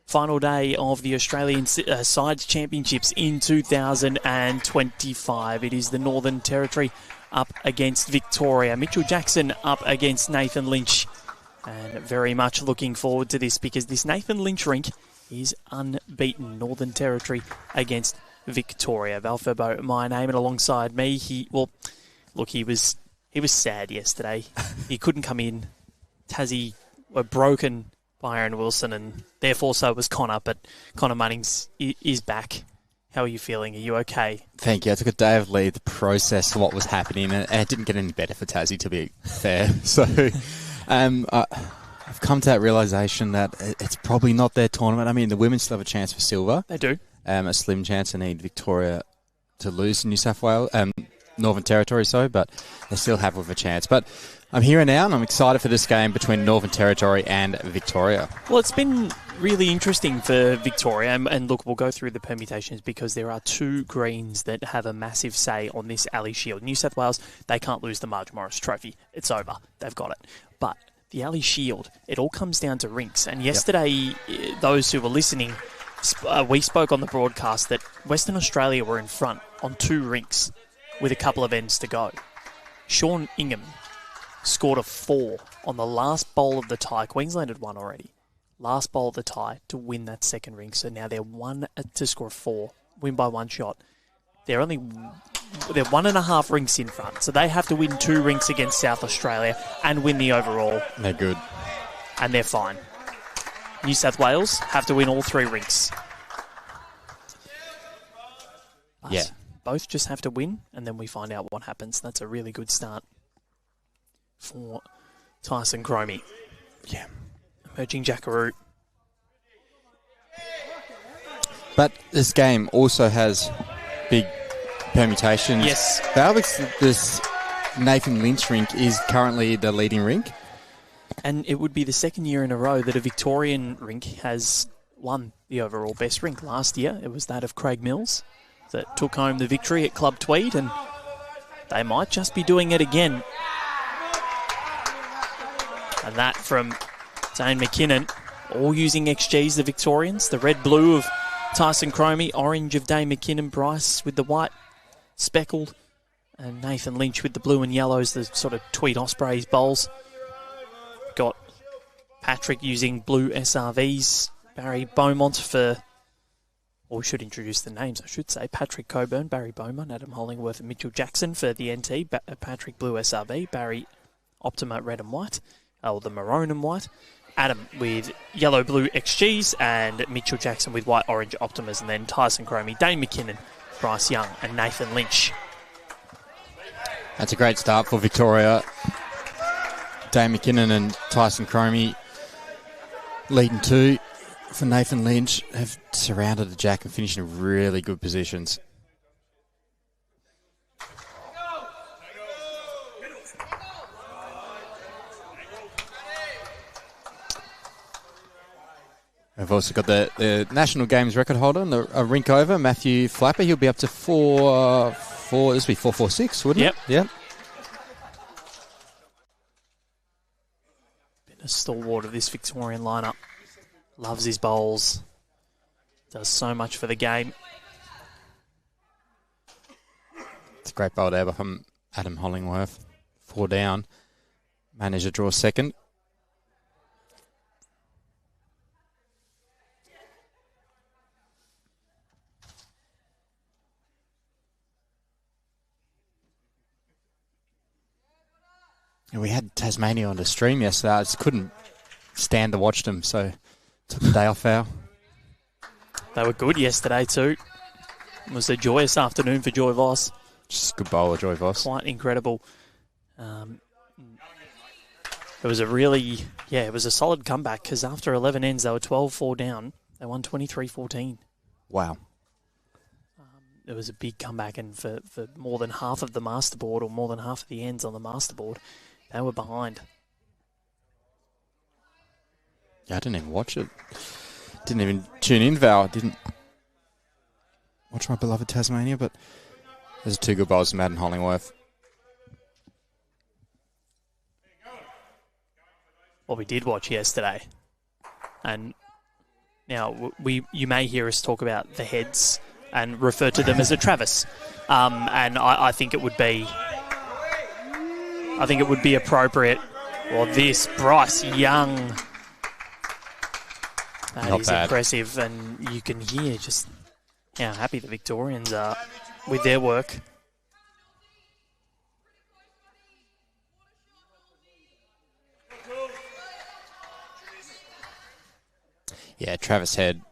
Final day of the Australian Sides Championships in 2025. It is the Northern Territory up against Victoria. Mitchell Jackson up against Nathan Lynch. And very much looking forward to this because this Nathan Lynch rink is unbeaten. Northern Territory against Victoria. Val Furbo, my name, and alongside me, he was sad yesterday. He couldn't come in. Tazzy were broken by Aaron Wilson, and therefore so was Connor, but Connor Munnings is back. How are you feeling? Are you okay? Thank you. I took a day of leave to process what was happening, and it didn't get any better for Tazzy, to be fair. So I've come to that realisation that it's probably not their tournament. I mean, the women still have a chance for silver. They do. A slim chance. They need Victoria to lose to New South Wales, Northern Territory, but they still have with a chance. But I'm here now, and I'm excited for this game between Northern Territory and Victoria. Well, it's been really interesting for Victoria, and look, we'll go through the permutations because there are two greens that have a massive say on this Ali Shield. New South Wales, they can't lose the Marge Morris Trophy. It's over. They've got it. But the Ali Shield, it all comes down to rinks. And yesterday, those who were listening, we spoke on the broadcast that Western Australia were in front on 2 rinks with a couple of ends to go. Sean Ingham scored a 4 on the last bowl of the tie. Queensland had won already. Last bowl of the tie to win that second rink. So now they're 1 to score a 4, win by 1 shot. They're 1.5 rinks in front. So they have to win 2 rinks against South Australia and win the overall. They're good. And they're fine. New South Wales have to win all 3 rinks. But both just have to win, and then we find out what happens. That's a really good start for Tyson Chromy. Yeah. Emerging Jackaroo. But this game also has big permutations. Yes. This Nathan Lynch rink is currently the leading rink. And it would be the second year in a row that a Victorian rink has won the overall best rink. Last year, it was that of Craig Mills that took home the victory at Club Tweed, and they might just be doing it again. And that from Dane McKinnon, all using XGs, the Victorians. The red-blue of Tyson Chromy, orange of Dane McKinnon, Bryce with the white speckled, and Nathan Lynch with the blue and yellows, the sort of Tweed Ospreys bowls. Got Patrick using blue SRVs, Barry Beaumont for, or we should introduce the names, I should say, Patrick Coburn, Barry Beaumont, Adam Hollingworth and Mitchell Jackson for the NT, Patrick blue SRV, Barry Optima red and white, or the maroon and white, Adam with yellow-blue XGs, and Mitchell Jackson with white-orange Optimas, and then Tyson Chromy, Dane McKinnon, Bryce Young and Nathan Lynch. That's a great start for Victoria. Dane McKinnon and Tyson Chromy leading 2 for Nathan Lynch have surrounded the jack and finished in really good positions. We've also got the National Games record holder and a rink over, Matthew Flapper. He'll be up to 4.46, wouldn't it? Yep. Been a stalwart of this Victorian lineup. Loves his bowls. Does so much for the game. It's a great bowl there from Adam Hollingworth. 4 down. Managed to draw second. And we had Tasmania on the stream yesterday. I just couldn't stand to watch them, so took the day off out. They were good yesterday too. It was a joyous afternoon for Joy Voss. Just a good bowler, Joy Voss. Quite incredible. It was it was a solid comeback because after 11 ends, they were 12-4 down. They won 23-14. Wow. It was a big comeback, and for more than half of the masterboard, or more than half of the ends on the masterboard, they were behind. Yeah, I didn't even watch it. Didn't even tune in, Val. I didn't watch my beloved Tasmania, but there's 2 good bowls from Adam Hollingworth. What we did watch yesterday, and Now, you may hear us talk about the heads and refer to them as a Travis. And I think it would be appropriate. Well, this Bryce Young, that Not is bad. impressive, and you can hear just how happy the Victorians are with their work. Yeah, Travis Head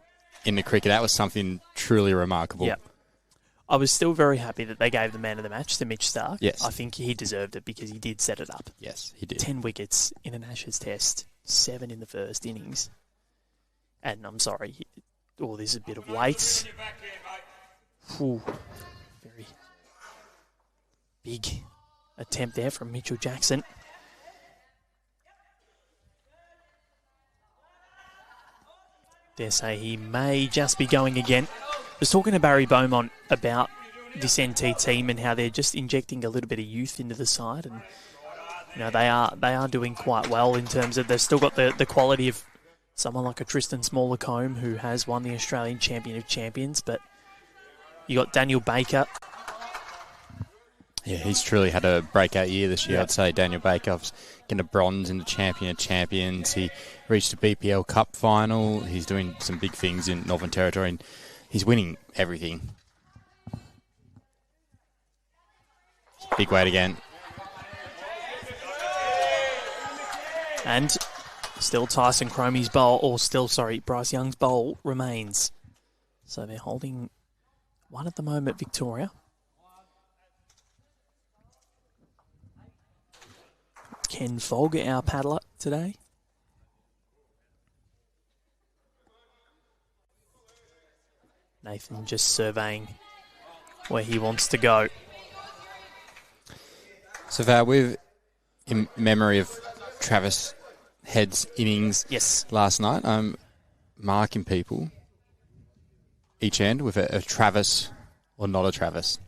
in the cricket, that was something truly remarkable. Yeah. I was still very happy that they gave the man of the match to Mitch Starc. Yes. I think he deserved it because he did set it up. Yes, he did. 10 wickets in an Ashes test, 7 in the first innings. And I'm sorry, there's a bit of weight. Ooh, very big attempt there from Mitchell Jackson. Dare say he may just be going again. I was talking to Barry Beaumont about this NT team and how they're just injecting a little bit of youth into the side, and they are doing quite well in terms of they've still got the quality of someone like a Tristan Small-Lacombe who has won the Australian Champion of Champions, but you got Daniel Baker. Yeah, he's truly had a breakout year this year. I'd say Daniel Baker was getting a bronze in the Champion of Champions. He reached a BPL Cup final. He's doing some big things in Northern Territory, and he's winning everything. Big weight again. And still Tyson Chromy's bowl, Bryce Young's bowl remains. So they're holding one at the moment, Victoria. Ken Fogg, our paddler today. Nathan just surveying where he wants to go. So, Val, in memory of Travis Head's innings last night, I'm marking people each end with a Travis or not a Travis.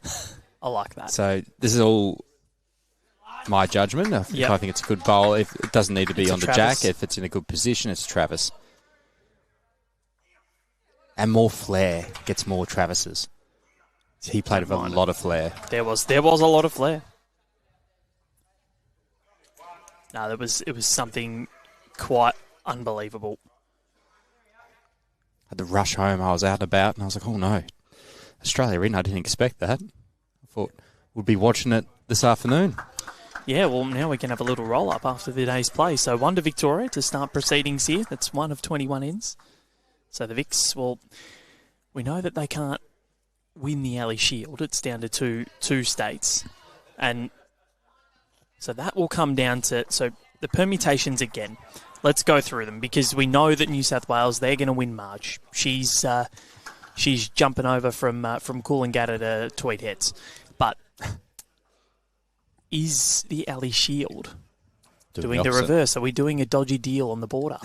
I like that. So this is all my judgment. If I think it's a good bowl. If it doesn't need to be on the jack. If it's in a good position, it's Travis. And more flair gets more Travises. He played with a lot of flair. There was a lot of flair. No, it was something quite unbelievable. Had to rush home. I was out and about, and I was like, oh no, Australia in. I didn't expect that. I thought we'd be watching it this afternoon. Yeah, well, now we can have a little roll-up after the day's play. So 1 to Victoria to start proceedings here. That's 1 of 21 ends. So the Vics, well, we know that they can't win the Ali Shield. It's down to two states. And so that will come down to... So the permutations again. Let's go through them because we know that New South Wales, they're going to win Marge. She's jumping over from Coolangatta to Tweed Heads. But is the Ali Shield doing the reverse? Are we doing a dodgy deal on the border?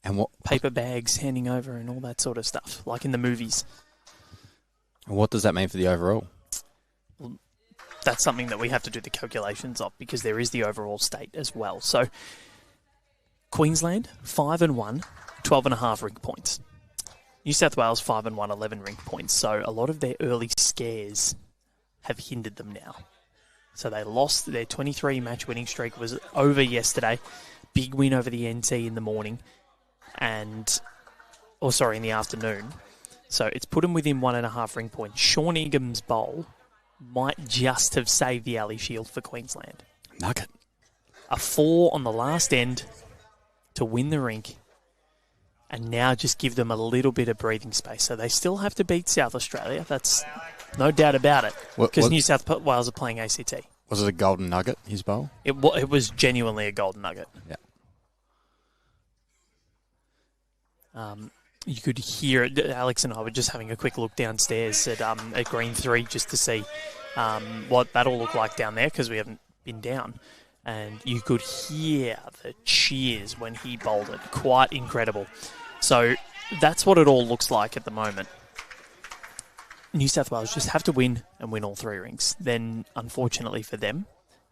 And what paper bags handing over and all that sort of stuff, like in the movies. And what does that mean for the overall? Well, that's something that we have to do the calculations of because there is the overall state as well. So Queensland 5-1, 12.5 rink points. New South Wales 5-1, 11 rink points. So a lot of their early scares have hindered them now. So they lost their 23 match winning streak was over yesterday. Big win over the NT in the morning. In the afternoon. So it's put him within 1.5 ring points. Sean Eagham's bowl might just have saved the Ali Shield for Queensland. Nugget. A 4 on the last end to win the rink and now just give them a little bit of breathing space. So they still have to beat South Australia. That's no doubt about it because New South Wales are playing ACT. Was it a golden nugget, his bowl? It was genuinely a golden nugget. Yeah. You could hear it. Alex and I were just having a quick look downstairs at Green 3 just to see what that'll look like down there because we haven't been down. And you could hear the cheers when he bowled it. Quite incredible. So that's what it all looks like at the moment. New South Wales just have to win and win all 3 rinks. Then, unfortunately for them,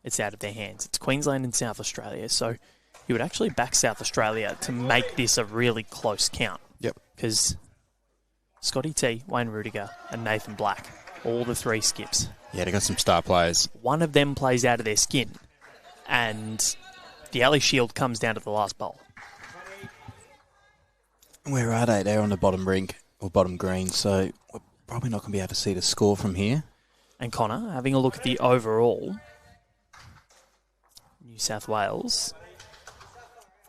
it's out of their hands. It's Queensland and South Australia. So you would actually back South Australia to make this a really close count. Yep. Because Scotty T, Wayne Rudiger, and Nathan Black, all the 3 skips. Yeah, they got some star players. One of them plays out of their skin, and the Ali Shield comes down to the last bowl. Where are they? They're on the bottom rink, or bottom green, so we're probably not going to be able to see the score from here. And Connor, having a look at the overall, New South Wales,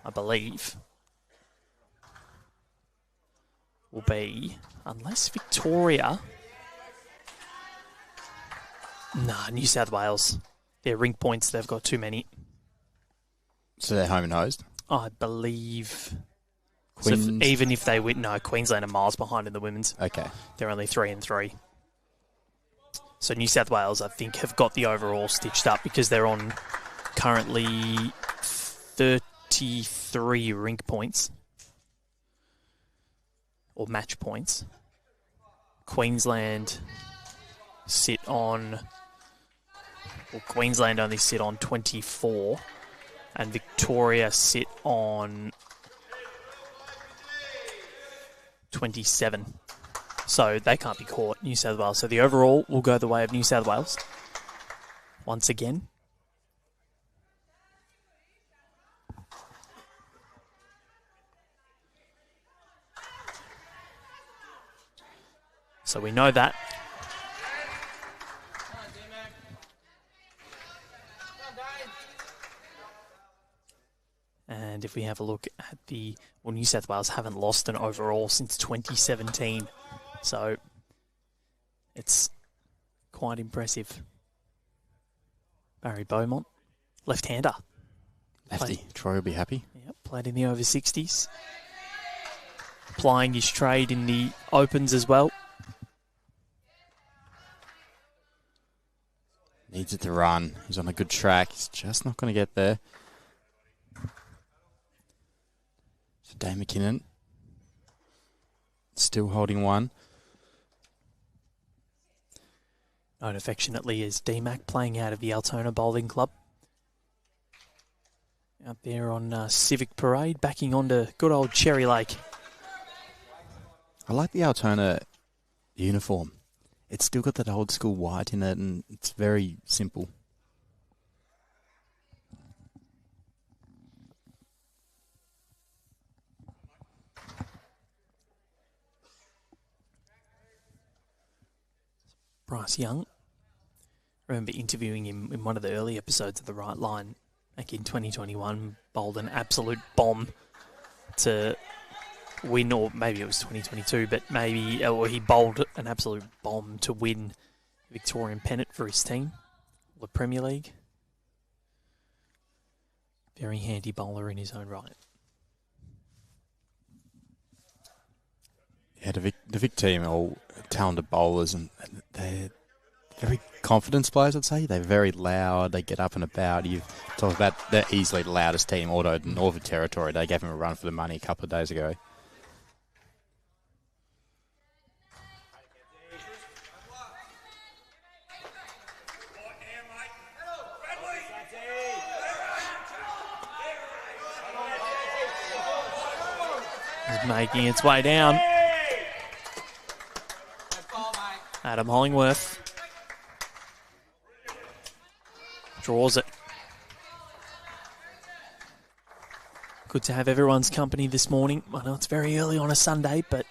I believe, will be, unless Victoria... Nah, New South Wales. Their rink points, they've got too many. So they're home and hosed? I believe... Queens. So even if they win... No, Queensland are miles behind in the women's. Okay. They're only 3-3. So New South Wales, I think, have got the overall stitched up because they're on currently 33 rink points. Or match points. Queensland sit on... Well, Queensland only sit on 24. And Victoria sit on 27. So they can't be caught, New South Wales. So the overall will go the way of New South Wales. Once again. So we know that. And if we have a look at the... Well, New South Wales haven't lost an overall since 2017. So it's quite impressive. Barry Beaumont, left-hander. Lefty. Troy will be happy. Yep, played in the over 60s. Plying his trade in the opens as well. Needs it to run. He's on a good track. He's just not going to get there. So Dave McKinnon still holding one. Known affectionately as D-Mac, playing out of the Altona Bowling Club. Out there on Civic Parade, backing onto good old Cherry Lake. I like the Altona uniform. It's still got that old school white in it, and it's very simple. Bryce Young. I remember interviewing him in one of the early episodes of The Right Line back in 2021. Bowled an absolute bomb to win, or maybe it was 2022, but maybe, or he bowled an absolute bomb to win the Victorian pennant for his team, the Premier League. Very handy bowler in his own right. Yeah, the Vic team are all talented bowlers, and they're very confidence players, I'd say. They're very loud. They get up and about. You've talked about they're easily the loudest team, although in Northern Territory, they gave him a run for the money a couple of days ago. It's making its way down. Adam Hollingworth draws it. Good to have everyone's company this morning. I know it's very early on a Sunday, but...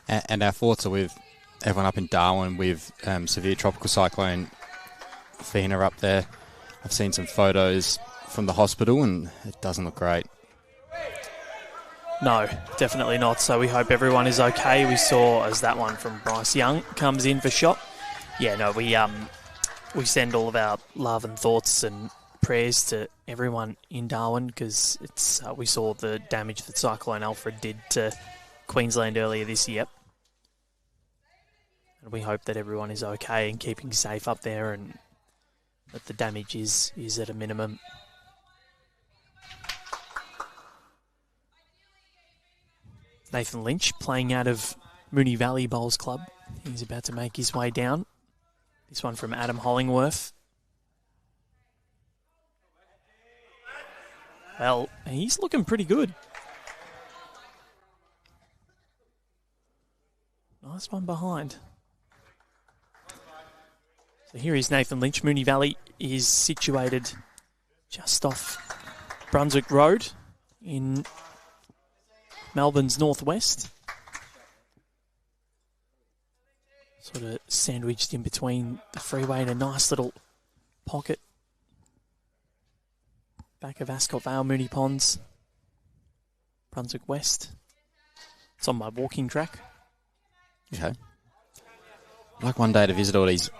And our thoughts are with everyone up in Darwin with severe tropical cyclone Fina up there. I've seen some photos from the hospital, and it doesn't look great. No, definitely not. So we hope everyone is okay. We saw as that one from Bryce Young comes in for shot. Yeah, no, we send all of our love and thoughts and prayers to everyone in Darwin, because it's we saw the damage that Cyclone Alfred did to Queensland earlier this year. And we hope that everyone is okay and keeping safe up there, and that the damage is at a minimum. Nathan Lynch playing out of Moonee Valley Bowls Club. He's about to make his way down. This one from Adam Hollingworth. Well, he's looking pretty good. Nice one behind. So here is Nathan Lynch. Moonee Valley is situated just off Brunswick Road in Melbourne's northwest. Sort of sandwiched in between the freeway and a nice little pocket. Back of Ascot Vale, Moonee Ponds, Brunswick West. It's on my walking track. Okay. I'd like one day to visit all these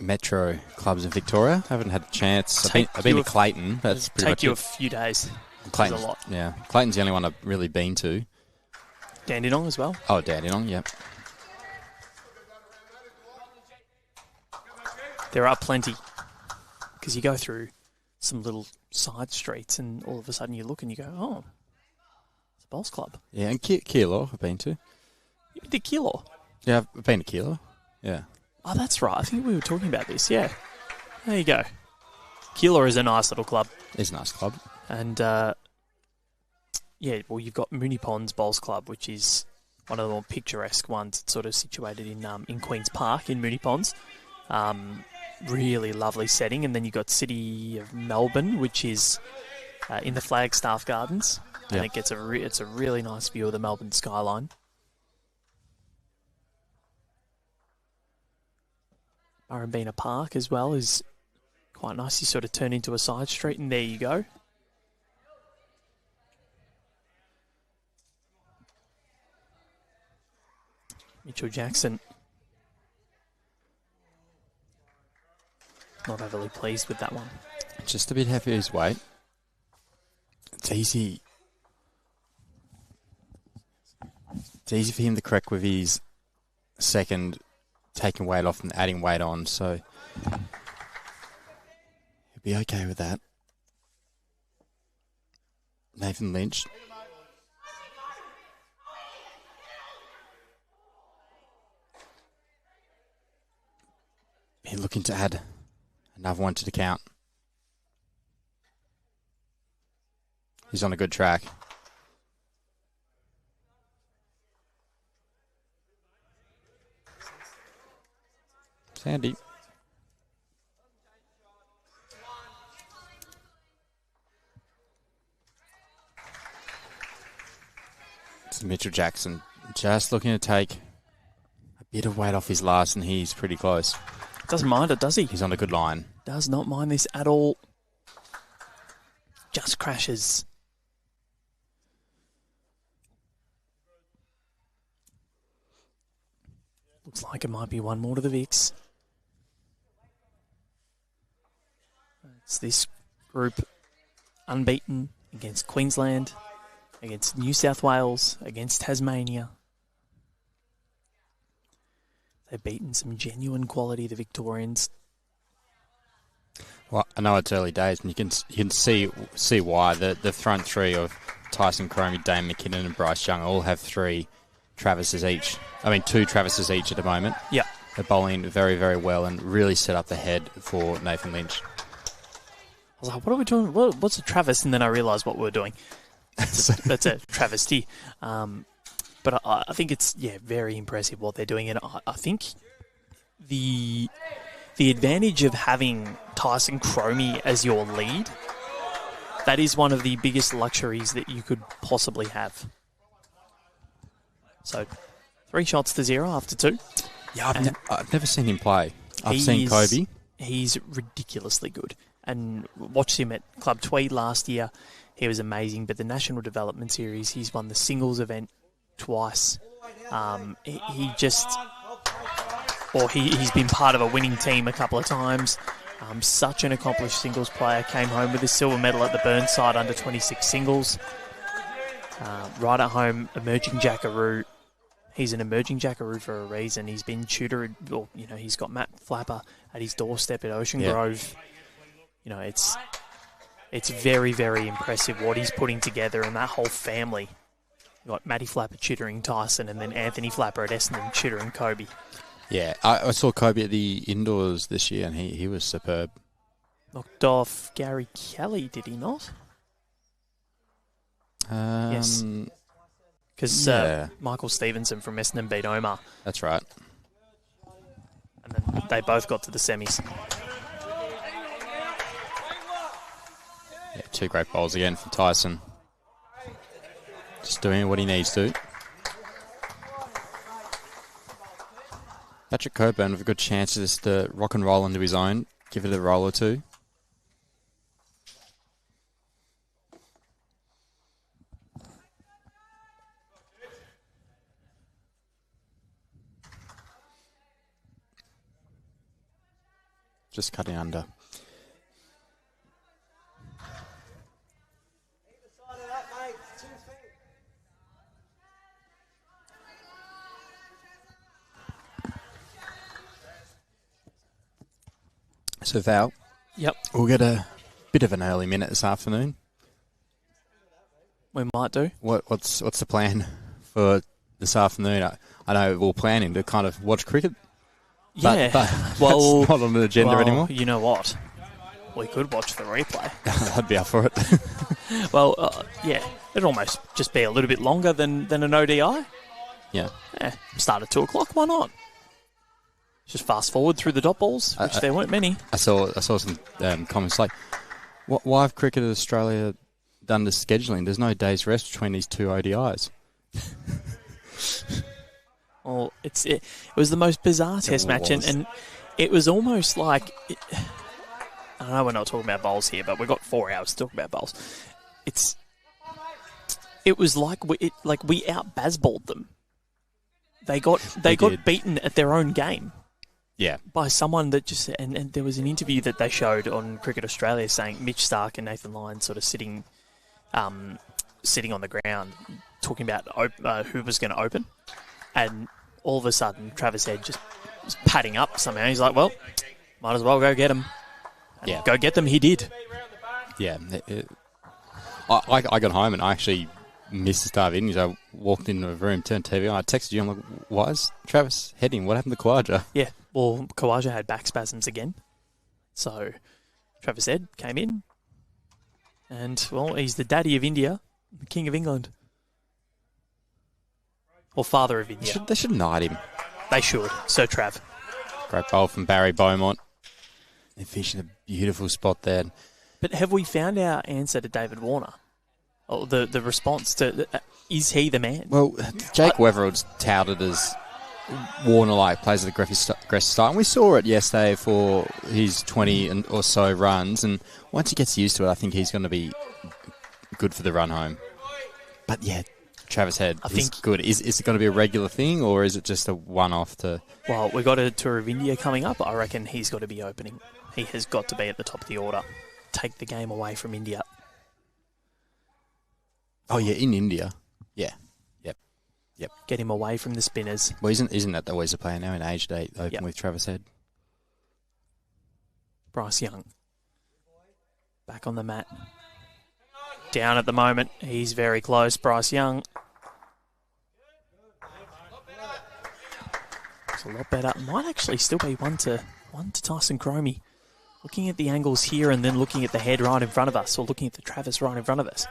metro clubs in Victoria. I haven't had a chance. I've been to Clayton. That's pretty much take you it. a few days. Clayton's a lot. Yeah, Clayton's the only one I've really been to. Dandenong as well. Oh, Dandenong, yep. There are plenty. Because you go through some little side streets and all of a sudden you look and you go, oh, it's a bowls club. Yeah, and Keilor I've been to. You been to Keilor? Yeah, I've been to Keilor. Yeah. Oh, that's right. I think we were talking about this, yeah. There you go. Keilor is a nice little club. It's a nice club. And, yeah, well, you've got Moonee Ponds Bowls Club, which is one of the more picturesque ones. It's sort of situated in Queen's Park in Moonee Ponds. Really lovely setting. And then you've got City of Melbourne, which is in the Flagstaff Gardens. And it gets it's a really nice view of the Melbourne skyline. Murrumbeena Park as well is quite nice. You sort of turn into a side street and there you go. Mitchell Jackson not overly pleased with that one. Just a bit heavy his weight. It's easy. It's easy for him to correct with his second taking weight off and adding weight on, so he'll be okay with that. Nathan Lynch. He's looking to add another one to the count. He's on a good track. Sandy. It's Mitchell Jackson just looking to take a bit of weight off his last, and he's pretty close. Doesn't mind it, does he? He's on a good line. Does not mind this at all. Just crashes. Looks like it might be one more to the Vicks. It's this group unbeaten against Queensland, against New South Wales, against Tasmania. They've beaten some genuine quality, the Victorians. Well, I know it's early days, and you can see why. The front three of Tyson Chromy, Dane McKinnon and Bryce Young all have two Travises each at the moment. Yeah. They're bowling very, very well and really set up the head for Nathan Lynch. I was like, what are we doing? What's a Travis? And then I realised what we were doing. That's a travesty. But I think it's, very impressive what they're doing. And I think the advantage of having Tyson Chromy as your lead, that is one of the biggest luxuries that you could possibly have. So, 3 shots to 0 after 2. Yeah, I've never seen him play. I've seen Kobe. He's ridiculously good. And watched him at Club Tweed last year. He was amazing. But the National Development Series, he's won the singles event twice. He's been part of a winning team a couple of times. Such an accomplished singles player. Came home with a silver medal at the Burnside under 26 singles. Right at home, emerging Jackaroo. He's an emerging Jackaroo for a reason. He's been tutored, he's got Matt Flapper at his doorstep at Ocean Grove. It's very, very impressive what he's putting together, and that whole family. You've got Matty Flapper tutoring Tyson, and then Anthony Flapper at Essendon tutoring Kobe. Yeah, I saw Kobe at the indoors this year, and he was superb. Knocked off Gary Kelly, did he not? Yes. Because Michael Stevenson from Essendon beat Omar. That's right. And then they both got to the semis. Yeah, 2 great bowls again from Tyson. Just doing what he needs to. Patrick Coburn with a good chance just to rock and roll into his own. Give it a roll or two. Just cutting under. So Val, Yep, we'll get a bit of an early minute this afternoon. we might do. What's the plan for this afternoon? I know we're planning to kind of watch cricket. Yeah, but well, that's not on the agenda anymore. You know what? We could watch the replay. I'd be up for it. Well, yeah, it'd almost just be a little bit longer than an ODI. Yeah. Start at 2 o'clock. Why not? Just fast forward through the dot balls, which there weren't many. I saw some comments like, why have Cricket Australia done this scheduling? There's no day's rest between these 2 ODIs. Well, it was the most bizarre test match, and it was almost like... I know we're not talking about bowls here, but we've got 4 hours to talk about bowls. It was like we out-basballed them. They got beaten at their own game. Yeah. By someone that just... And there was an interview that they showed on Cricket Australia saying Mitch Starc and Nathan Lyon sort of sitting on the ground talking about who was going to open. And all of a sudden, Travis Head just was padding up somehow. He's like, well, might as well go get him. And go get them, he did. Yeah. I got home and I actually missed the start of innings. I walked into the room, turned TV on, I texted you, I'm like, why is Travis heading? What happened to Khawaja? Yeah, well, Khawaja had back spasms again. So Travis Head came in. And, well, he's the daddy of India, the king of England. Or father of India. They should knight him. They should. Sir Trav. Great bowl from Barry Beaumont. They're fishing a beautiful spot there. But have we found our answer to David Warner? Or the response to... is he the man? Well, Jake Weatherall's touted as Warner-like, plays with aggressive style. And we saw it yesterday for his 20 or so runs. And once he gets used to it, I think he's going to be good for the run home. But, yeah, Travis Head is good. Is it going to be a regular thing, or is it just a one-off to... Well, we've got a Tour of India coming up. I reckon he's got to be opening. He has got to be at the top of the order. Take the game away from India. Oh, yeah, in India. Yeah. Yep. Get him away from the spinners. Well, isn't that always a player now in age date, open with Travis Head? Bryce Young. Back on the mat. Down at the moment. He's very close. Bryce Young. It's a lot better. Might actually still be one to Tyson Chromy. Looking at the angles here and then looking at the head right in front of us, or looking at the Travis right in front of us.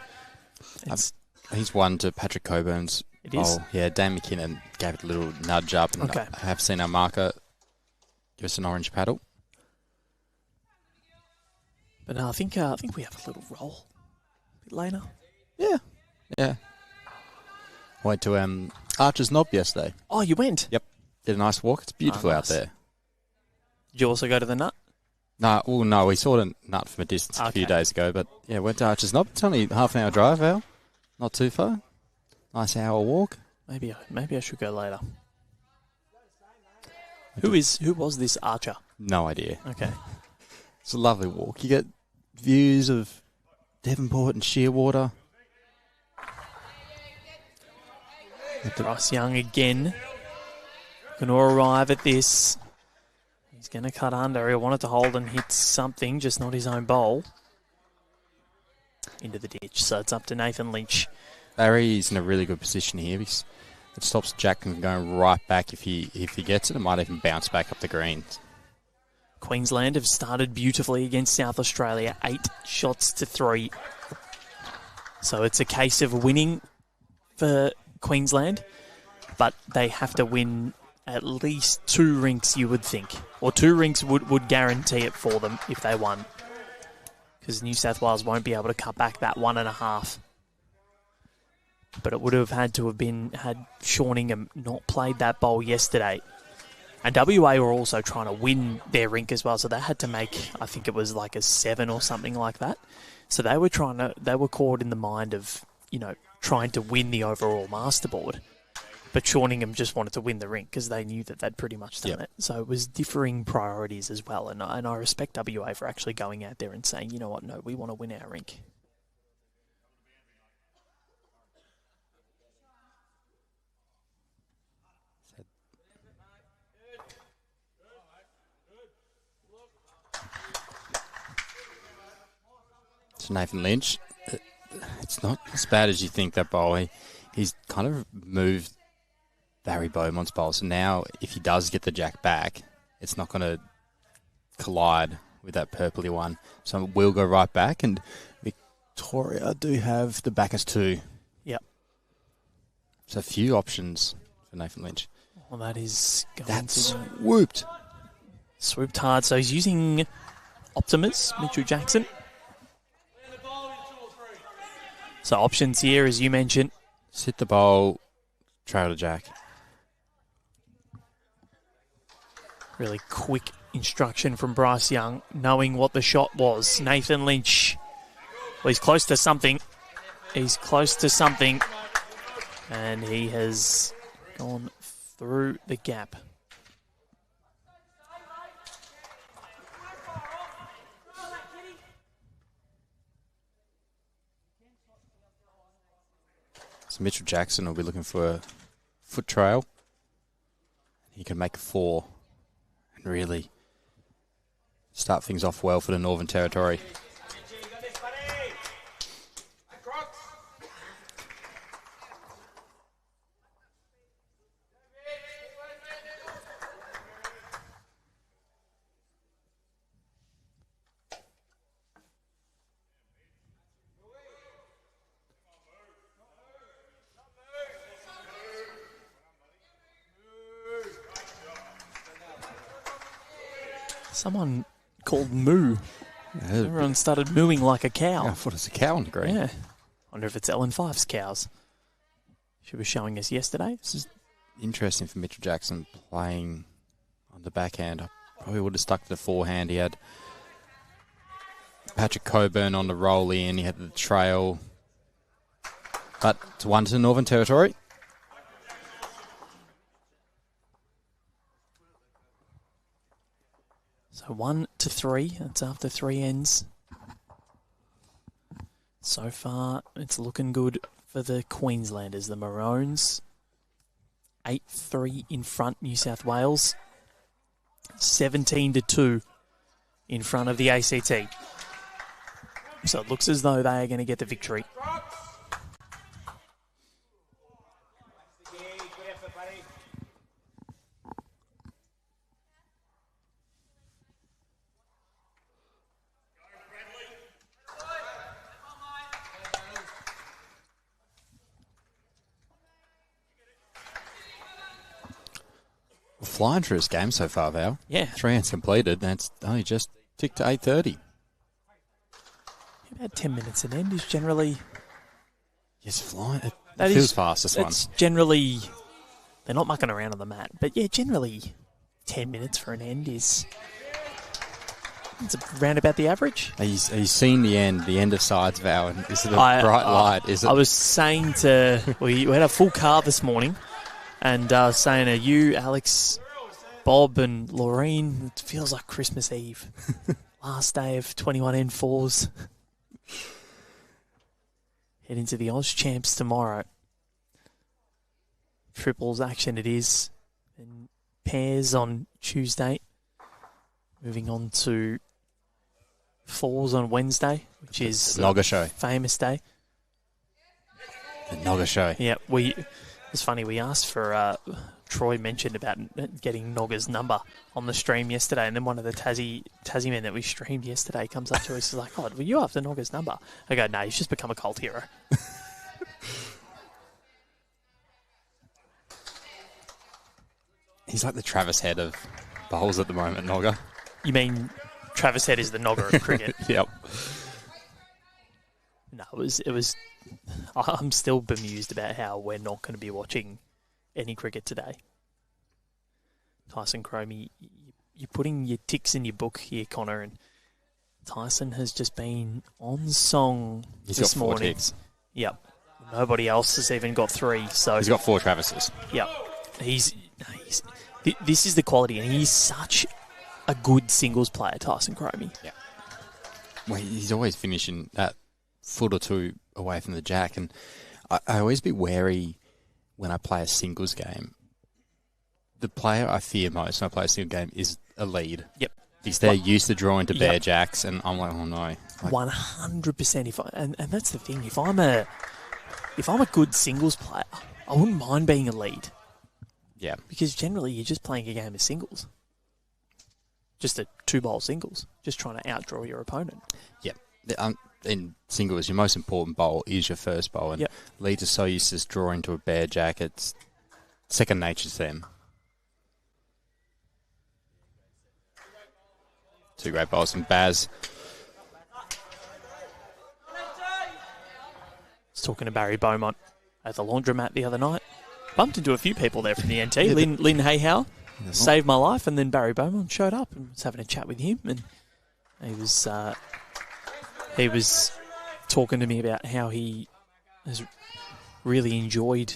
He's one to Patrick Coburn's. It is? Oh, yeah, Dan McKinnon gave it a little nudge up, and okay. I have seen our marker give us an orange paddle. But no, I think we have a little roll a bit later. Yeah. Went to Archer's Knob yesterday. Oh, you went? Yep. Did a nice walk. It's beautiful out there. Did you also go to the Nut? No, we saw the Nut from a distance a few days ago, but yeah, went to Archer's Knob. It's only half an hour drive, Al. Not too far. Nice hour walk. Maybe I should go later. Who was this Archer? No idea. Okay. It's a lovely walk. You get views of Devonport and Shearwater. Bryce Young again. Going to arrive at this. He's going to cut under. He wanted to hold and hit something, just not his own bowl. Into the ditch. So it's up to Nathan Lynch. Barry's in a really good position here because it stops Jack from going right back if he gets it. It might even bounce back up the greens. Queensland have started beautifully against South Australia. 8 shots to 3. So it's a case of winning for Queensland, but they have to win at least 2 rinks, you would think. Or 2 rinks would guarantee it for them if they won. Because New South Wales won't be able to cut back that 1.5. But it would have had to have been had Shawningham not played that bowl yesterday. And WA were also trying to win their rink as well, so they had to make, I think it was like a 7 or something like that. So they were caught in the mind of, trying to win the overall masterboard. But Shawningham just wanted to win the rink because they knew that they'd pretty much done it. So it was differing priorities as well. And I respect WA for actually going out there and saying, you know what, no, we want to win our rink. So Nathan Lynch, it's not as bad as you think, that bowl. He's kind of moved Barry Beaumont's bowl. So now if he does get the jack back, it's not going to collide with that purpley one. So it will go right back. And Victoria do have the backers too. Yep. So a few options for Nathan Lynch. Well, that is going That's to... swooped. Swooped hard. So he's using Optimus, Mitchell Jackson. So options here, as you mentioned. Sit the bowl, trail to jack. Really quick instruction from Bryce Young, knowing what the shot was. Nathan Lynch. Well, he's close to something. He's close to something. And he has gone through the gap. So Mitchell Jackson will be looking for a foot trail. He can make 4 and really start things off well for the Northern Territory. Someone called moo. Everyone started mooing like a cow. I thought it was a cow on the green. Yeah. Wonder if it's Ellen Fife's cows. She was showing us yesterday. This is interesting for Mitchell Jackson playing on the backhand. I probably would have stuck to the forehand. He had Patrick Coburn on the roll in. He had the trail. But it's 1 to the Northern Territory. So 1 to 3. That's after 3 ends. So far, it's looking good for the Queenslanders. The Maroons, 8-3 in front, New South Wales. 17-2 in front of the ACT. So it looks as though they are going to get the victory. Flying through his game so far, Val. Yeah. 3 ends completed. That's only just ticked to 8:30. About 10 minutes an end is generally... Yes, flying. It that feels is, fast, this one. It's generally... They're not mucking around on the mat. But yeah, generally 10 minutes for an end is... It's around about the average. Are you seeing the end of sides, Val? And is it a bright light? Is it? I was saying to... We had a full car this morning. And saying to you, Alex, Bob and Laureen, it feels like Christmas Eve. Last day of 21 N4s. Head into the Oz Champs tomorrow. Triples action it is. And pairs on Tuesday. Moving on to fours on Wednesday, which is the Nogga Show. Famous day. The Nogga Show. Yeah, it's funny, we asked for Troy mentioned about getting Nogga's number on the stream yesterday, and then one of the Tazzy men that we streamed yesterday comes up to us and is like, "Oh, were you after Nogga's number?" I go, "No, he's just become a cult hero." He's like the Travis Head of bowls at the moment, Nogga. You mean Travis Head is the Nogga of cricket? Yep. No, it was. I'm still bemused about how we're not going to be watching any cricket today. Tyson Chromy, you're putting your ticks in your book here, Connor, and Tyson has just been on song this morning. 4 ticks. Yep. Nobody else has even got 3. So he's got 4 Travises. Yep. This is the quality, and he's such a good singles player, Tyson Chromy. Yeah. Well, he's always finishing that foot or 2 away from the jack, and I always be wary when I play a singles game. The player I fear most when I play a single game is a lead. Yep. Because they're used to drawing to bare jacks, and I'm like, oh no. Like, 100%. And that's the thing. If I'm a good singles player, I wouldn't mind being a lead. Yeah. Because generally you're just playing a game of singles. Just a 2-bowl singles. Just trying to outdraw your opponent. Yep. In singles, your most important bowl is your first bowl, and leads are so used to drawing to a bare jack, it's second nature to them. 2 great bowls from Baz. I was talking to Barry Beaumont at the laundromat the other night. Bumped into a few people there from the NT. Lynn Hayhow saved my life, and then Barry Beaumont showed up and was having a chat with him, and he was talking to me about how he has really enjoyed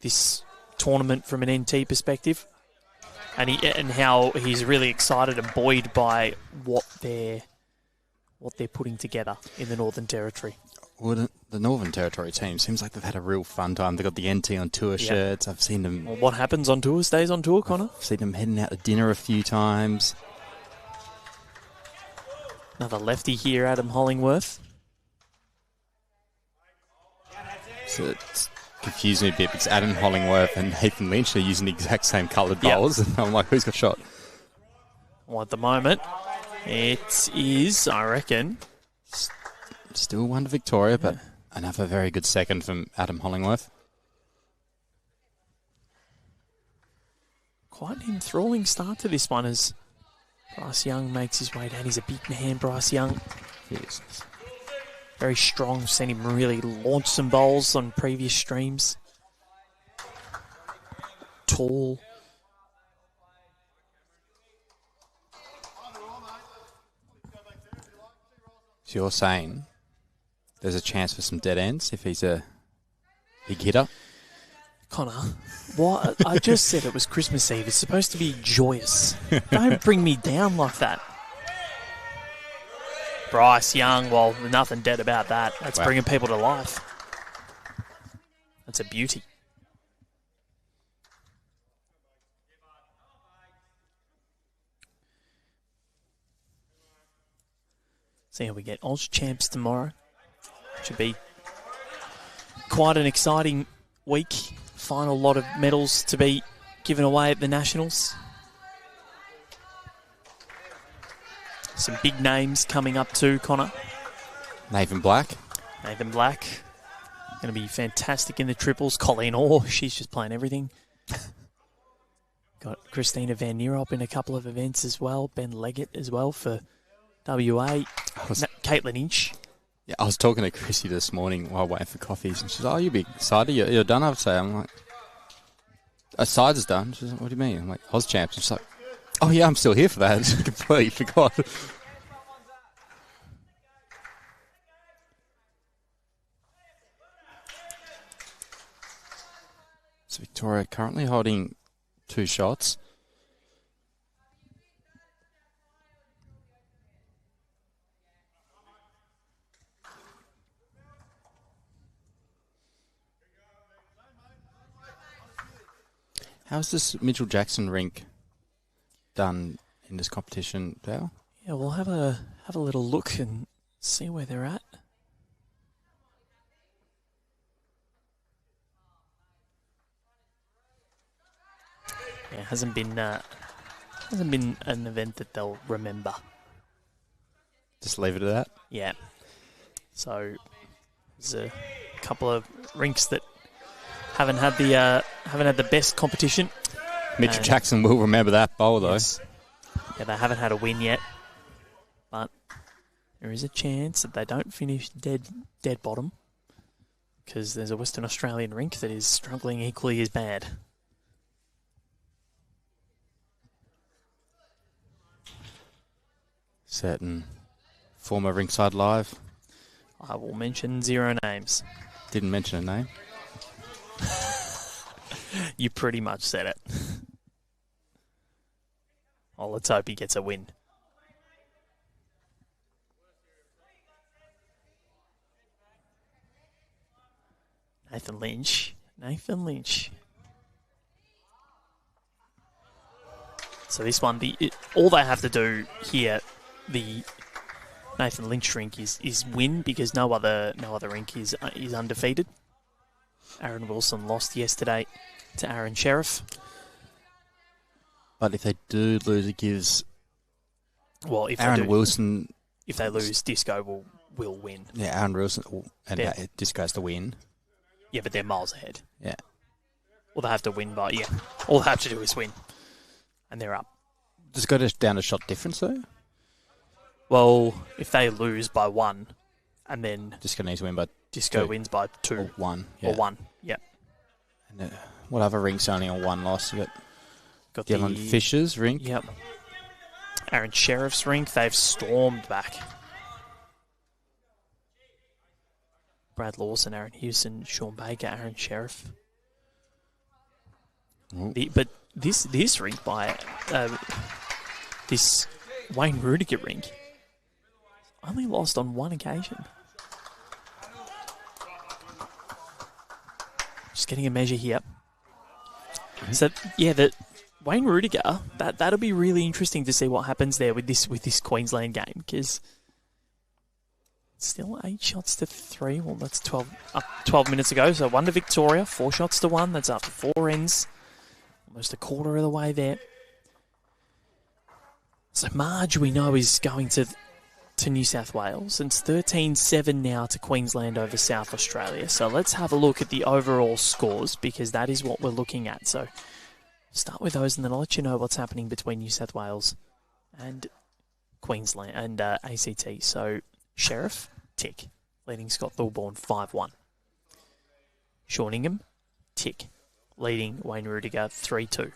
this tournament from an NT perspective, and how he's really excited and buoyed by what they're putting together in the Northern Territory. Well, the Northern Territory team seems like they've had a real fun time. They've got the NT on tour shirts. I've seen them. Well, what happens on tour stays on tour, Connor. I've seen them heading out to dinner a few times. Another lefty here, Adam Hollingworth. So it's confused me a bit because Adam Hollingworth and Nathan Lynch are using the exact same coloured bowls. And I'm like, who's got shot? Well, at the moment, it is, I reckon. Still one to Victoria, but another very good second from Adam Hollingworth. Quite an enthralling start to this one as Bryce Young makes his way down. He's a big man, Bryce Young. Yes. Very strong. Seen him really launch some bowls on previous streams. Tall. So you're saying there's a chance for some dead ends if he's a big hitter? Connor, what? I just said it was Christmas Eve. It's supposed to be joyous. Don't bring me down like that. Bryce Young, well, nothing dead about that. That's bringing people to life. That's a beauty. See how we get Oz champs tomorrow. Should be quite an exciting week. Final lot of medals to be given away at the Nationals. Some big names coming up too, Connor. Nathan Black. Going to be fantastic in the triples. Colleen Orr, she's just playing everything. Got Christina Van Nierop in a couple of events as well. Ben Leggett as well for WA. Caitlin Inch. Yeah, I was talking to Chrissy this morning while waiting for coffees, and she's like, oh, you'll be excited. You're done, I'd say. I'm like, sides is done. She's like, what do you mean? I'm like, Oz champs. She's like, oh, yeah, I'm still here for that. I just completely forgot. So Victoria currently holding 2 shots. How's this Mitchell Jackson rink done in this competition, Dale? Yeah, we'll have a little look and see where they're at. Yeah, hasn't been an event that they'll remember. Just leave it at that. Yeah. So there's a couple of rinks that haven't had the best competition. Mitchell Jackson will remember that bowl though. Yes. Yeah, they haven't had a win yet, but there is a chance that they don't finish dead bottom, because there's a Western Australian rink that is struggling equally as bad. Certain former Rinkside Live. I will mention zero names. Didn't mention a name. You pretty much said it. Well, let's hope he gets a win. Nathan Lynch. So this one, all they have to do here, the Nathan Lynch rink is win, because no other rink is undefeated. Aaron Wilson lost yesterday to Aaron Sheriff. But if they do lose, it gives if Aaron Wilson. If they lose, Disco will win. Yeah, Aaron Wilson Disco has to win. Yeah, but they're miles ahead. Yeah. Well, they have to win by all they have to do is win, and they're up. Does it go down to shot difference though? Well, if they lose by 1, and then Disco needs to win by Disco 2. wins by 2 or 1, yeah. or 1, yeah. And what other rinks only on 1 loss? You got the Dylan Fisher's rink. Yep. Aaron Sheriff's rink, they've stormed back. Brad Lawson, Aaron Houston, Sean Baker, Aaron Sheriff. But this rink by this Wayne Rudiger rink only lost on 1 occasion. Just getting a measure here. So yeah, that Wayne Rudiger, that'll be really interesting to see what happens there with this Queensland game, because still 8 shots to 3. Well, that's 12 minutes ago. So 1 to Victoria, 4 shots to 1. That's after 4 ends. Almost a quarter of the way there. So Marge, we know, is going to New South Wales. And it's 13-7 now to Queensland over South Australia. So let's have a look at the overall scores, because that is what we're looking at. So start with those, and then I'll let you know what's happening between New South Wales and Queensland and ACT. So Sheriff, tick, leading Scott Thorburn 5-1. Sean Ingham, tick, leading Wayne Rudiger 3-2.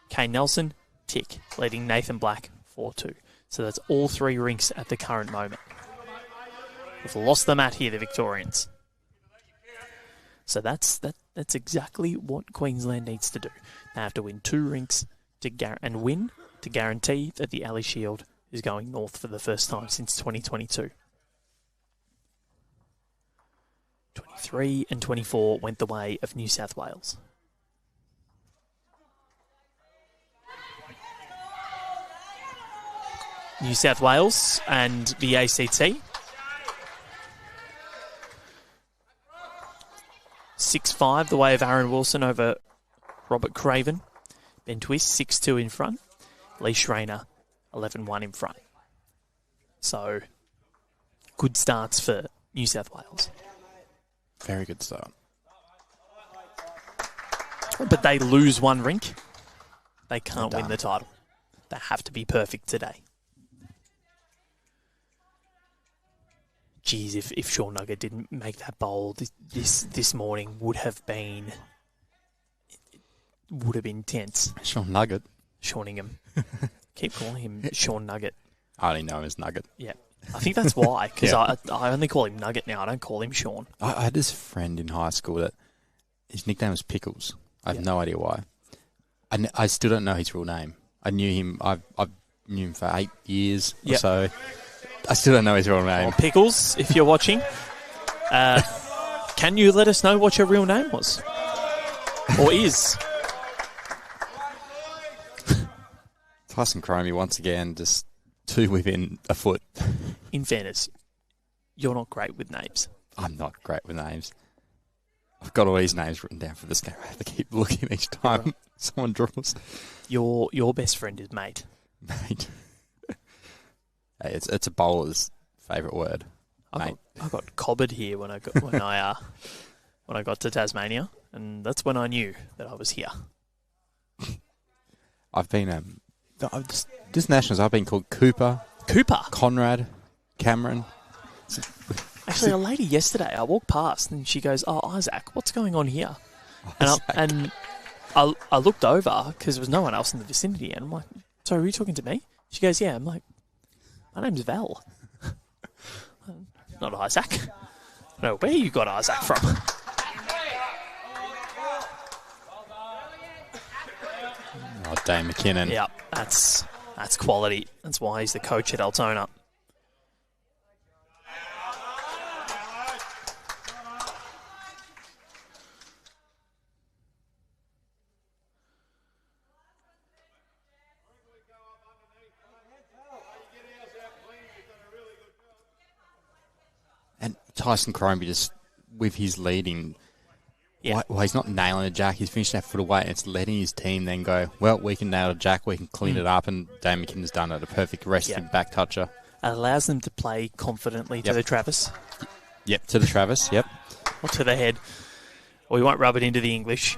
Kane Nelson, tick, leading Nathan Black 4-2. So that's all 3 rinks at the current moment. We've lost the mat here, the Victorians. So that's exactly what Queensland needs to do. They have to win 2 rinks and win to guarantee that the Ali Shield is going north for the first time since 2022. 23 and 24 went the way of New South Wales. New South Wales and the ACT. 6-5 the way of Aaron Wilson over Robert Craven. Ben Twist 6-2 in front. Lee Schreiner 11-1 in front. So good starts for New South Wales. Very good start. But they lose 1 rink. They can't win the title. They have to be perfect today. Geez, if Sean Nugget didn't make that bowl this morning, would have been tense. Sean Nugget. Sean Ingham. Keep calling him Sean Nugget. I only know him as Nugget. Yeah. I think that's why, because Yeah. I only call him Nugget now. I don't call him Sean. I had this friend in high school that his nickname was Pickles. I have no idea why. I still don't know his real name. I knew him. I've knew him for 8 years or so. I still don't know his real name. Well, Pickles, if you're watching, can you let us know what your real name was? Or is? Tyson Chromy, once again, just 2 within a foot. In fairness, you're not great with names. I'm not great with names. I've got all these names written down for this game. I have to keep looking each time. Someone draws. Your best friend is mate. Mate. Hey, it's a bowler's favourite word. I got cobbered here when I got to Tasmania, and that's when I knew that I was here. I've been this Nationals. I've been called Cooper, Conrad, Cameron. Actually, a lady yesterday, I walked past and she goes, "Oh, Isaac, what's going on here?" And I looked over because there was no one else in the vicinity, and I'm like, "Sorry, were you talking to me?" She goes, "Yeah." I'm like, "My name's Val." Not Isaac. I don't know where you got Isaac from. Oh, Dane McKinnon. Yeah, that's quality. That's why he's the coach at Altona. And Tyson Chromy just with his leading. Yeah. Well, he's not nailing a jack. He's finished that foot away, and it's letting his team then go, well, we can nail a jack, we can clean it up, and Dane McKinnon's done it. A perfect resting back toucher. It allows them to play confidently to the Travis. Yep, to the Travis, yep. Or to the head. We won't rub it into the English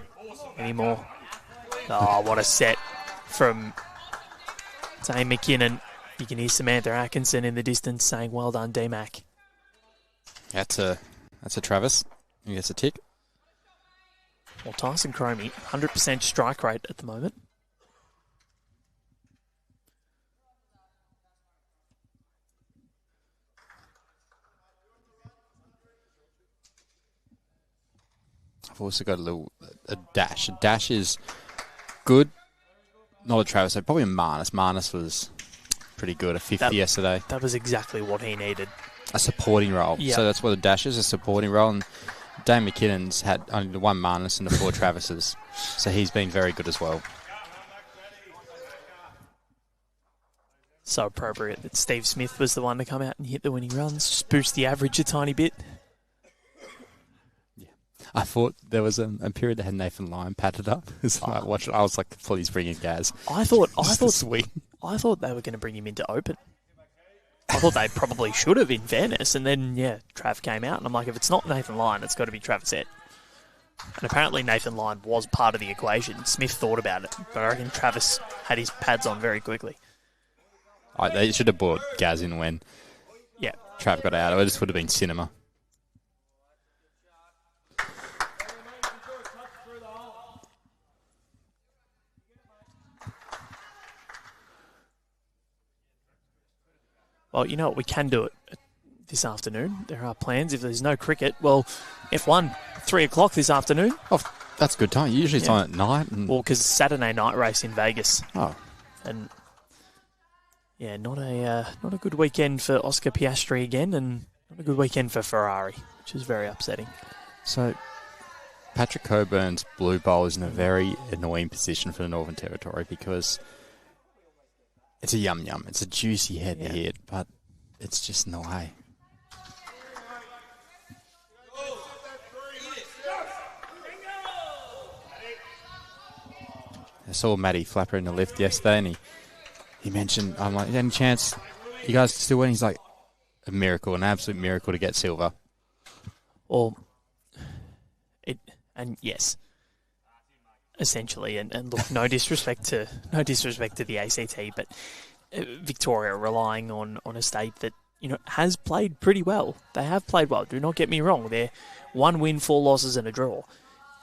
anymore. Oh, what a set from Dane McKinnon. You can hear Samantha Atkinson in the distance saying, "Well done, D-Mac." That's a Travis. He gets a tick. Well, Tyson Chromy, 100% strike rate at the moment. I've also got a dash. A dash is good. Not a Travis, so probably a Marnus. Marnus was pretty good, a 50 yesterday. That was exactly what he needed. A supporting role. Yep. So that's what a dash is, a supporting role. And Dane McKinnon's had only the one Marnus and the 4 Travises. So he's been very good as well. So appropriate that Steve Smith was the one to come out and hit the winning runs. Just boost the average a tiny bit. Yeah, I thought there was a period that had Nathan Lyon patted up. So I watched it. I was like, please bring in Gaz. I thought they were going to bring him into open. I thought they probably should have, in fairness. And then, Trav came out. And I'm like, if it's not Nathan Lyon, it's got to be Travis Ed. And apparently Nathan Lyon was part of the equation. Smith thought about it. But I reckon Travis had his pads on very quickly. They should have brought Gaz in when Trav got out. It just would have been cinema. Well, you know what? We can do it this afternoon. There are plans. If there's no cricket, well, F1, 3 o'clock this afternoon. Oh, that's a good time. Usually it's on at night. Well, because Saturday night race in Vegas. Oh. And, not a good weekend for Oscar Piastri again, and not a good weekend for Ferrari, which is very upsetting. So, Patrick Coburn's blue bowl is in a very annoying position for the Northern Territory because it's a yum-yum. It's a juicy head to hit, but it's just no way. I saw Matty Flapper in the lift yesterday, and he mentioned, I'm like, any chance you guys still win? He's like, a miracle, an absolute miracle to get silver. Well, yes, essentially, and look, no disrespect to the ACT, but Victoria relying on a state that has played pretty well. They have played well. Do not get me wrong. They're 1 win, 4 losses, and a draw.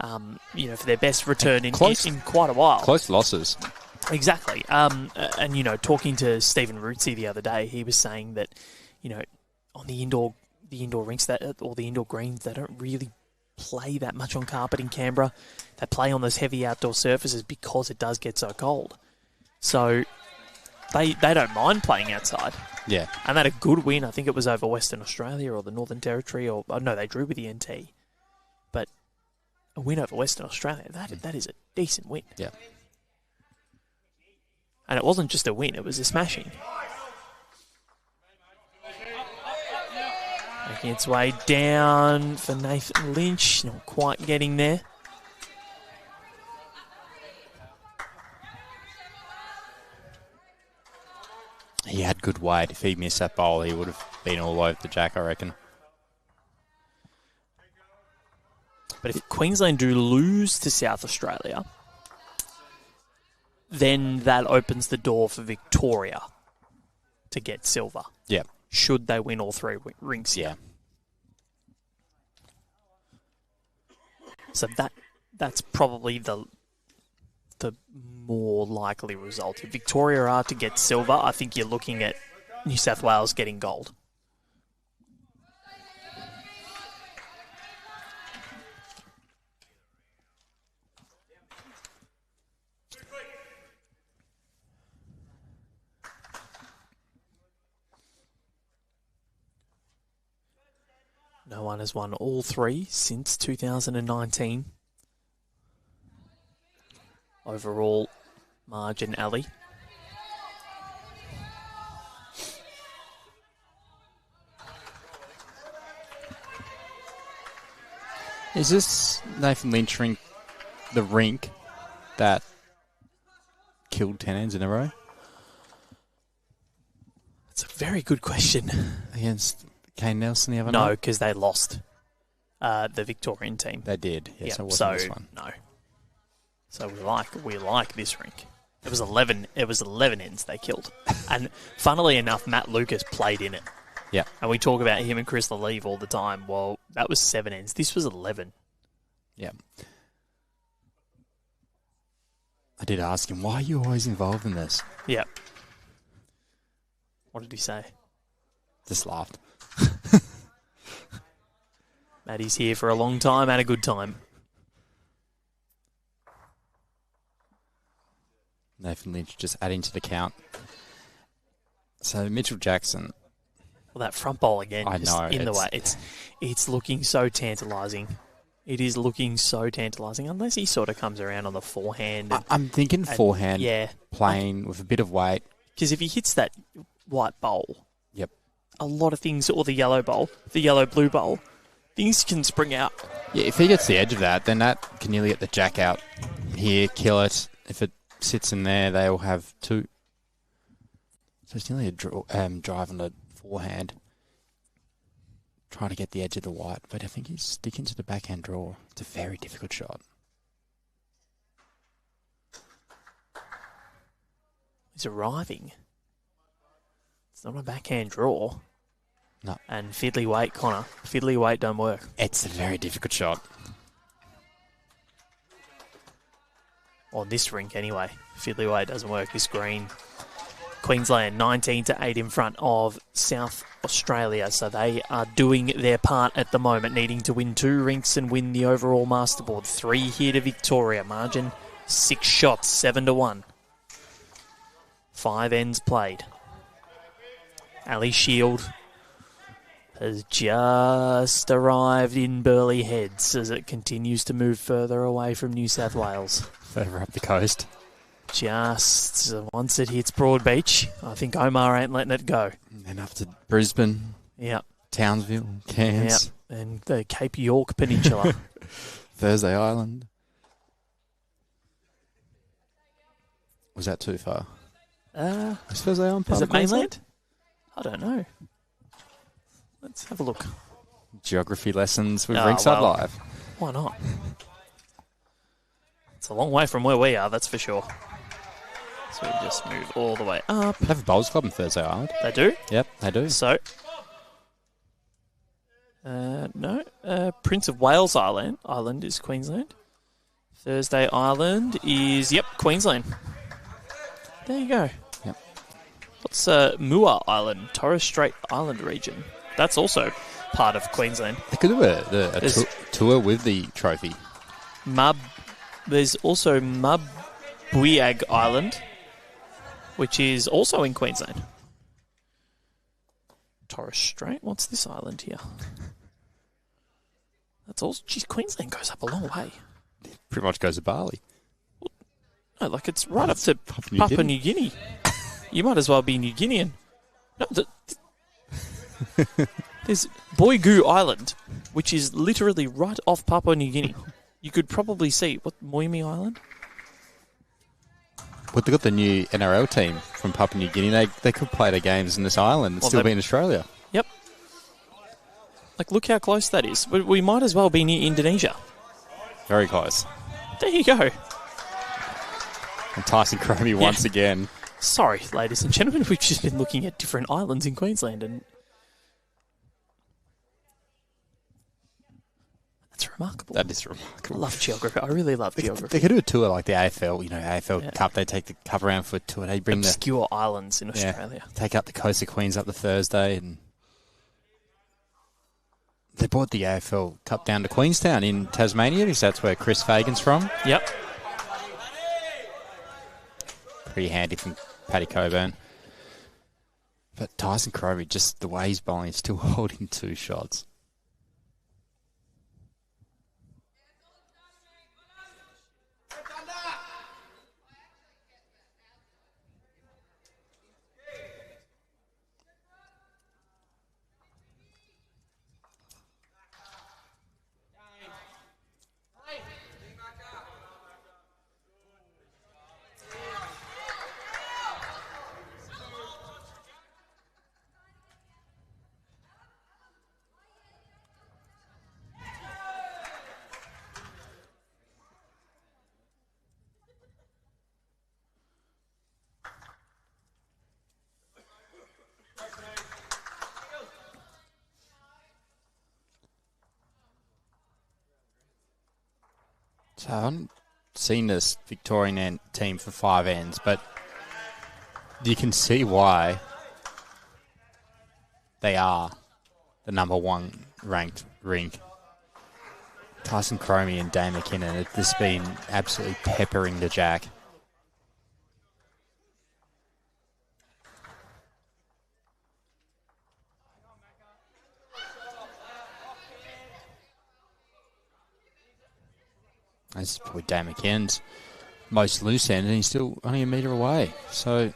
For their best return in quite a while. Close losses. Exactly. And talking to Stephen Rootsey the other day, he was saying that, on the indoor rinks or the indoor greens, they don't really play that much on carpet in Canberra. They play on those heavy outdoor surfaces because it does get so cold. So they don't mind playing outside. Yeah. And they had a good win. I think it was over Western Australia or the Northern Territory, they drew with the NT. But a win over Western Australia, that is a decent win. Yeah. And it wasn't just a win, it was a smashing. Making its way down for Nathan Lynch, not quite getting there. he had good weight. If he missed that bowl, he would have been all over the jack, I reckon. But if Queensland do lose to South Australia, then that opens the door for Victoria to get silver. Yeah. Should they win all 3 rinks? Yeah. So that's probably the more likely result. If Victoria are to get silver, I think you're looking at New South Wales getting gold. No one has won all 3 since 2019. Overall margin, Ali. Is this Nathan Lynch rink the rink that killed 10 ends in a row? That's a very good question. Against Kane Nelson the other No, night? because they lost the Victorian team. They did. Yes, Yep, it wasn't so this one. no. So we like this rink. It was 11 ends they killed. And funnily enough, Matt Lucas played in it. Yeah. And we talk about him and Chris Lalive all the time. Well, that was 7 ends. This was 11. Yeah. I did ask him, why are you always involved in this? Yeah. What did he say? Just laughed. Matty's here for a long time and a good time. Nathan Lynch just adding to the count. So Mitchell Jackson. Well, that front bowl again, I just know, in the way. It's looking so tantalising. It is looking so tantalising, unless he sort of comes around on the forehand. I'm thinking forehand, yeah, plain with a bit of weight. Because if he hits that white bowl, Yep. a lot of things, or the yellow bowl, the yellow-blue bowl, things can spring out. Yeah, if he gets the edge of that, then that can nearly get the jack out here, kill it. If it sits in there, they will have 2. So it's nearly a drive on the forehand. Trying to get the edge of the white, but I think he's sticking to the backhand draw. It's a very difficult shot. He's arriving. It's not a backhand draw. No. And fiddly weight, Connor. Fiddly weight don't work. It's a very difficult shot. On this rink, anyway. Fiddly weight doesn't work. This green. Queensland 19-8 in front of South Australia. So they are doing their part at the moment, needing to win 2 rinks and win the overall masterboard. 3 here to Victoria. Margin 6 shots, 7-1. 5 ends played. Ali Shield has just arrived in Burleigh Heads as it continues to move further away from New South Wales. Further up the coast. Just once it hits Broadbeach, I think Omar ain't letting it go. And up to Brisbane. Yep. Townsville, Cairns. Yep. And the Cape York Peninsula. Thursday Island. Was that too far? Is Thursday Island part Is of it mainland? Queensland? I don't know. Let's have a look. Geography lessons with Oh, Rinkside well. Live. Why not? It's a long way from where we are, that's for sure. So we just move all the way up. They have a bowls club in Thursday Island. They do? Yep, they do. So, no. Prince of Wales Island is Queensland. Thursday Island is, Queensland. There you go. Yep. What's Moore Island, Torres Strait Island region? That's also part of Queensland. They could do a tour with the trophy. There's also Mabuyag Island, which is also in Queensland. Torres Strait? What's this island here? That's also... Geez, Queensland goes up a long way. Pretty much goes to Bali. No, like it's right up to Papua New Guinea. You might as well be New Guinean. No, there's Boigu Island, which is literally right off Papua New Guinea. You could probably see... What, Moimi Island? But they've got the new NRL team from Papua New Guinea. They could play their games in this island and still be in Australia. Yep. Like, look how close that is. We might as well be near Indonesia. Very close. There you go. And Tyson Chromy once again. Sorry, ladies and gentlemen, we've just been looking at different islands in Queensland, and that's remarkable. That is remarkable. I love geography. I really love geography. They could do a tour like the AFL, AFL Cup. They take the cup around for a tour. They bring obscure islands in Australia. Take up the coast of Queens up the Thursday, and they brought the AFL Cup down to Queenstown in Tasmania because that's where Chris Fagan's from. Yep. Pretty handy from Paddy Coburn. But Tyson Chromy, just the way he's bowling, he's still holding 2 shots. So I haven't seen this Victorian team for 5 ends, but you can see why they are the #1 ranked rink. Tyson Chromy and Dane McKinnon have just been absolutely peppering the jack. That's probably Dan McKenn's most loose end, and he's still only a metre away. So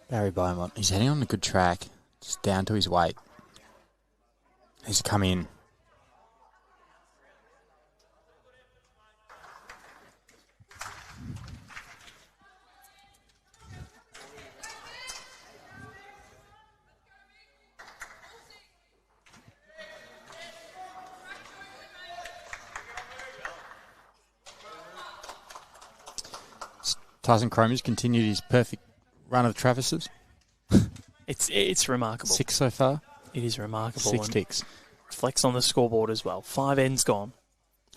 Barry Beaumont, he's heading on a good track, just down to his weight. He's come in. Tyson Chromy's continued his perfect run of Travis's. It's remarkable. 6 so far. It is remarkable. 6 ticks. Reflects on the scoreboard as well. 5 ends gone.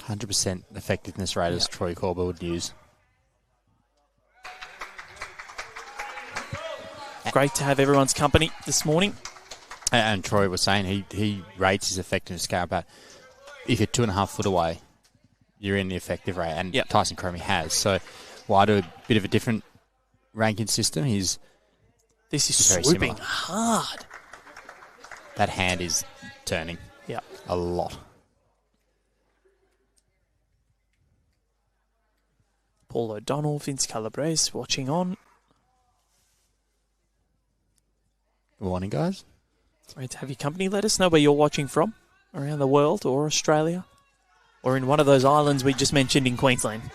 100% effectiveness rate, as Troy Corber would use. Great to have everyone's company this morning. And Troy was saying he rates his effectiveness scale, but if you're 2.5 foot away, you're in the effective rate, and Tyson Chromy has. So why do a bit of a different ranking system? This is swooping hard. That hand is turning. Yeah. A lot. Paul O'Donnell, Vince Calabrese watching on. Good morning, guys. Great to have your company. Let us know where you're watching from, around the world or Australia, or in one of those islands we just mentioned in Queensland.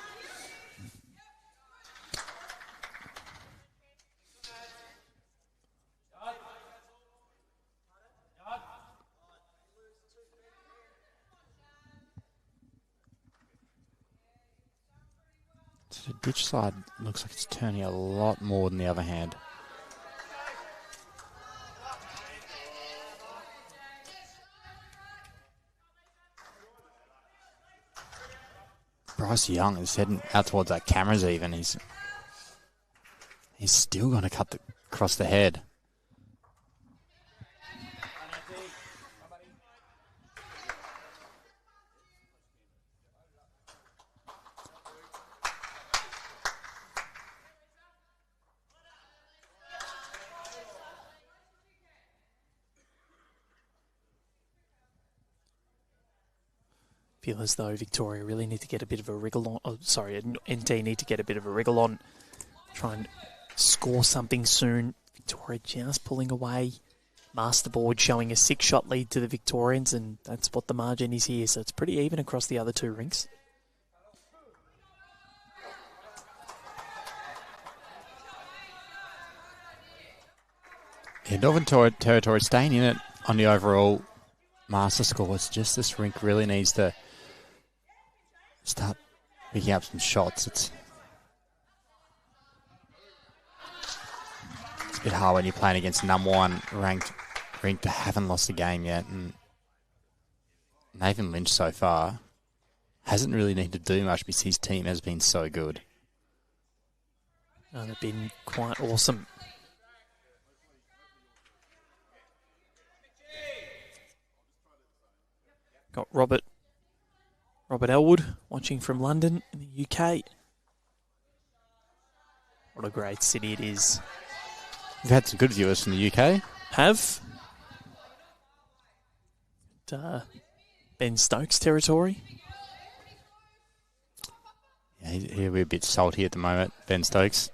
The ditch side looks like it's turning a lot more than the other hand. Bryce Young is heading out towards that cameras even. He's still going to cut across the head. Feel as though Victoria really need to get a bit of a wriggle on. Oh, sorry, NT need to get a bit of a wriggle on. Try and score something soon. Victoria just pulling away. Masterboard showing a 6-shot lead to the Victorians, and that's what the margin is here. So it's pretty even across the other two rinks. Yeah, Northern Territory staying in it on the overall master score. It's just this rink really needs to start picking up some shots. It's a bit hard when you're playing against number one ranked rink that haven't lost a game yet. And Nathan Lynch so far hasn't really needed to do much because his team has been so good. Oh, they've been quite awesome. Got Robert Elwood watching from London in the UK. What a great city it is. We've had some good viewers from the UK. Have. Ben Stokes territory. Yeah, he'll be a bit salty at the moment, Ben Stokes.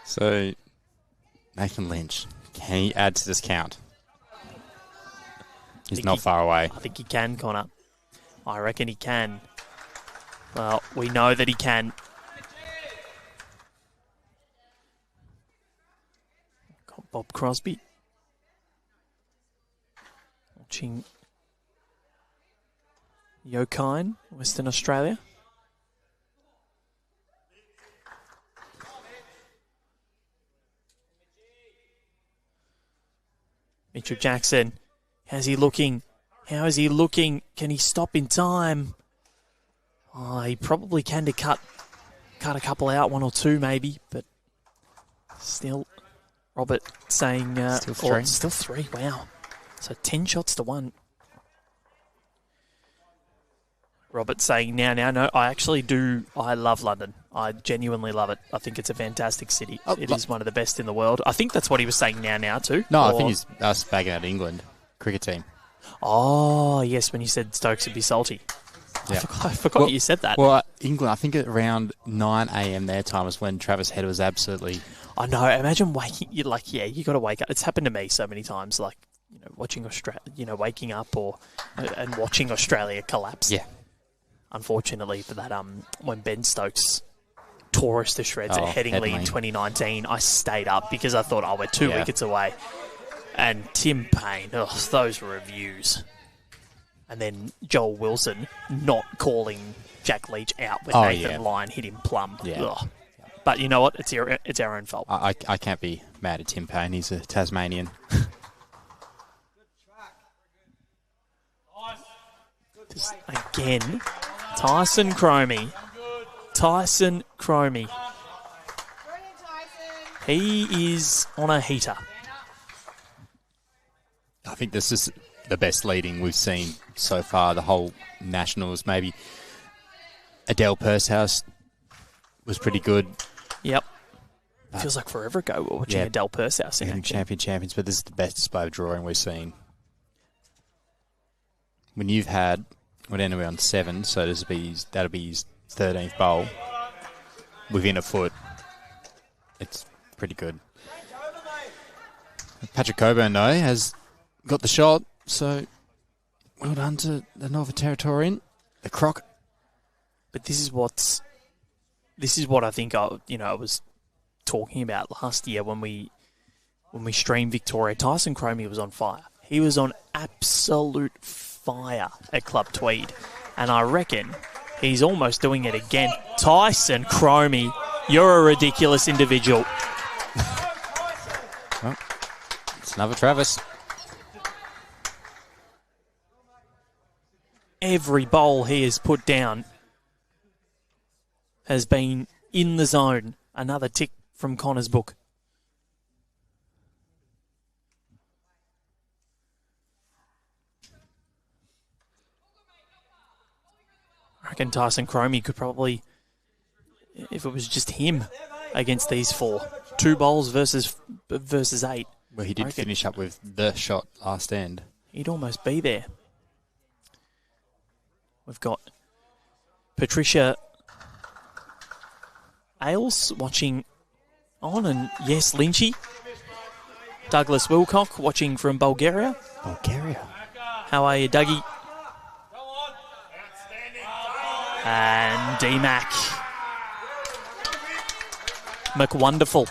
So, Nathan Lynch, can he add to this count? He's not far away. I think he can, Connor. I reckon he can. Well, we know that he can. Got Bob Crosby. Watching Yokine, Western Australia. Mitchell Jackson, how's he looking? How is he looking? Can he stop in time? Oh, he probably can to cut a couple out, one or two maybe, but still, Robert saying... still three. Still three, wow. So 10 shots to 1. Robert saying now, no, I actually do. I love London. I genuinely love it. I think it's a fantastic city. It is one of the best in the world. I think that's what he was saying now too. No, I think he's us bagging out England cricket team. Oh, yes, when you said Stokes would be salty. Yeah. I forgot you said that. Well, England, I think around 9 a.m. their time was when Travis Head was absolutely... I know. Imagine waking... you got to wake up. It's happened to me so many times, watching Australia, waking up and watching Australia collapse. Yeah. Unfortunately for that, when Ben Stokes tore us to shreds at Headingley in 2019, I stayed up because I thought, we're 2 wickets away. And Tim Payne, those reviews. And then Joel Wilson not calling Jack Leach out when Nathan Lyon hit him plumb. Yeah. Ugh. But you know what? It's our own fault. I can't be mad at Tim Payne. He's a Tasmanian. Again, Tyson Chromy. Tyson Chromy. He is on a heater. I think this is the best leading we've seen so far, the whole Nationals. Maybe Adele Pursehouse was pretty good. Yep. Feels like forever ago we were watching Adele Pursehouse in action. Champions, but this is the best display of drawing we've seen. When you've had... We're anyway on 7, so that'll be his 13th bowl. Within a foot. It's pretty good. Patrick Coburn, though, has got the shot, so well done to the Northern Territorian. The Croc. But this is what I think I was talking about last year when we streamed Victoria. Tyson Chromy was on fire. He was on absolute fire at Club Tweed. And I reckon he's almost doing it again. Tyson Chromy, you're a ridiculous individual. Well, it's another Travis. Every bowl he has put down has been in the zone. Another tick from Connor's book. I reckon Tyson Chromy could probably, if it was just him against these 4, 2 bowls versus 8. Well, he did finish up with the shot last end. He'd almost be there. We've got Patricia Ailes watching on, and yes, Lynchy. Douglas Wilcock watching from Bulgaria. Bulgaria. How are you, Dougie? And D-Mac. McWonderful.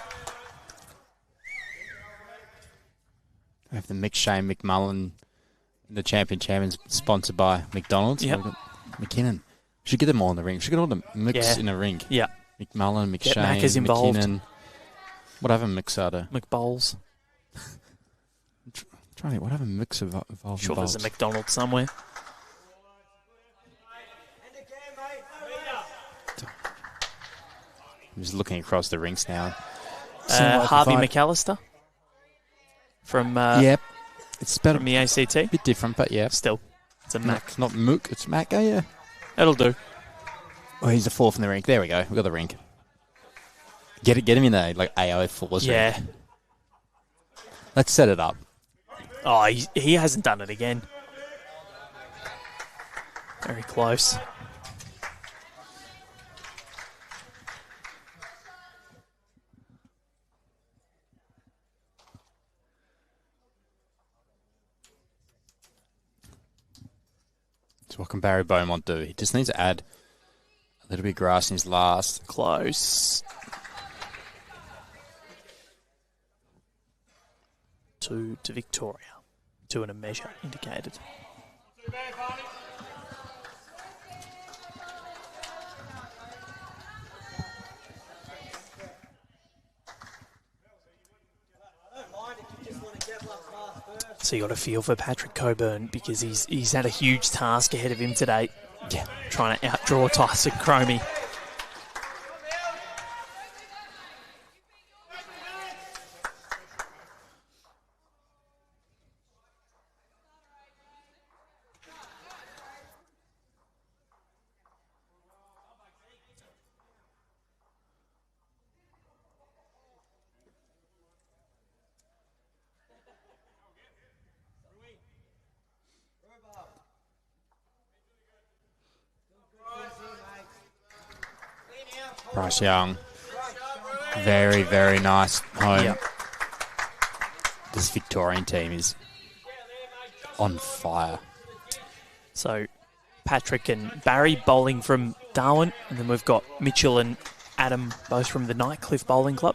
We have the McShane McMullen, the champions sponsored by McDonald's. Yep. McKinnon. We should get them all in the ring. We should get all the Mcs in a ring. Yeah. McMullen, Get McShane, Maccas involved. McKinnon. What other mix are there? McBowls. What other mix involved? Sure, there's a McDonald's somewhere. I'm just looking across the rinks now. Harvey McAllister from yep. It's better from the ACT. A bit different, but yeah. Still, it's a Mac. It's not Mook, it's Mac, yeah. That'll do. Oh, he's the 4th in the rink. There we go. We've got the rink. Get him in there, like AO4's Yeah. rink. Let's set it up. Oh, he hasn't done it again. Very close. So what can Barry Beaumont do? He just needs to add a little bit of grass in his last. Close. 2 to Victoria. 2 and a measure indicated. So you got to feel for Patrick Coburn because he's had a huge task ahead of him today. Yeah. Trying to outdraw Tyson Chromy. Bryce Young. Very, very nice home. Yep. This Victorian team is on fire. So Patrick and Barry bowling from Darwin, and then we've got Mitchell and Adam both from the Nightcliff Bowling Club.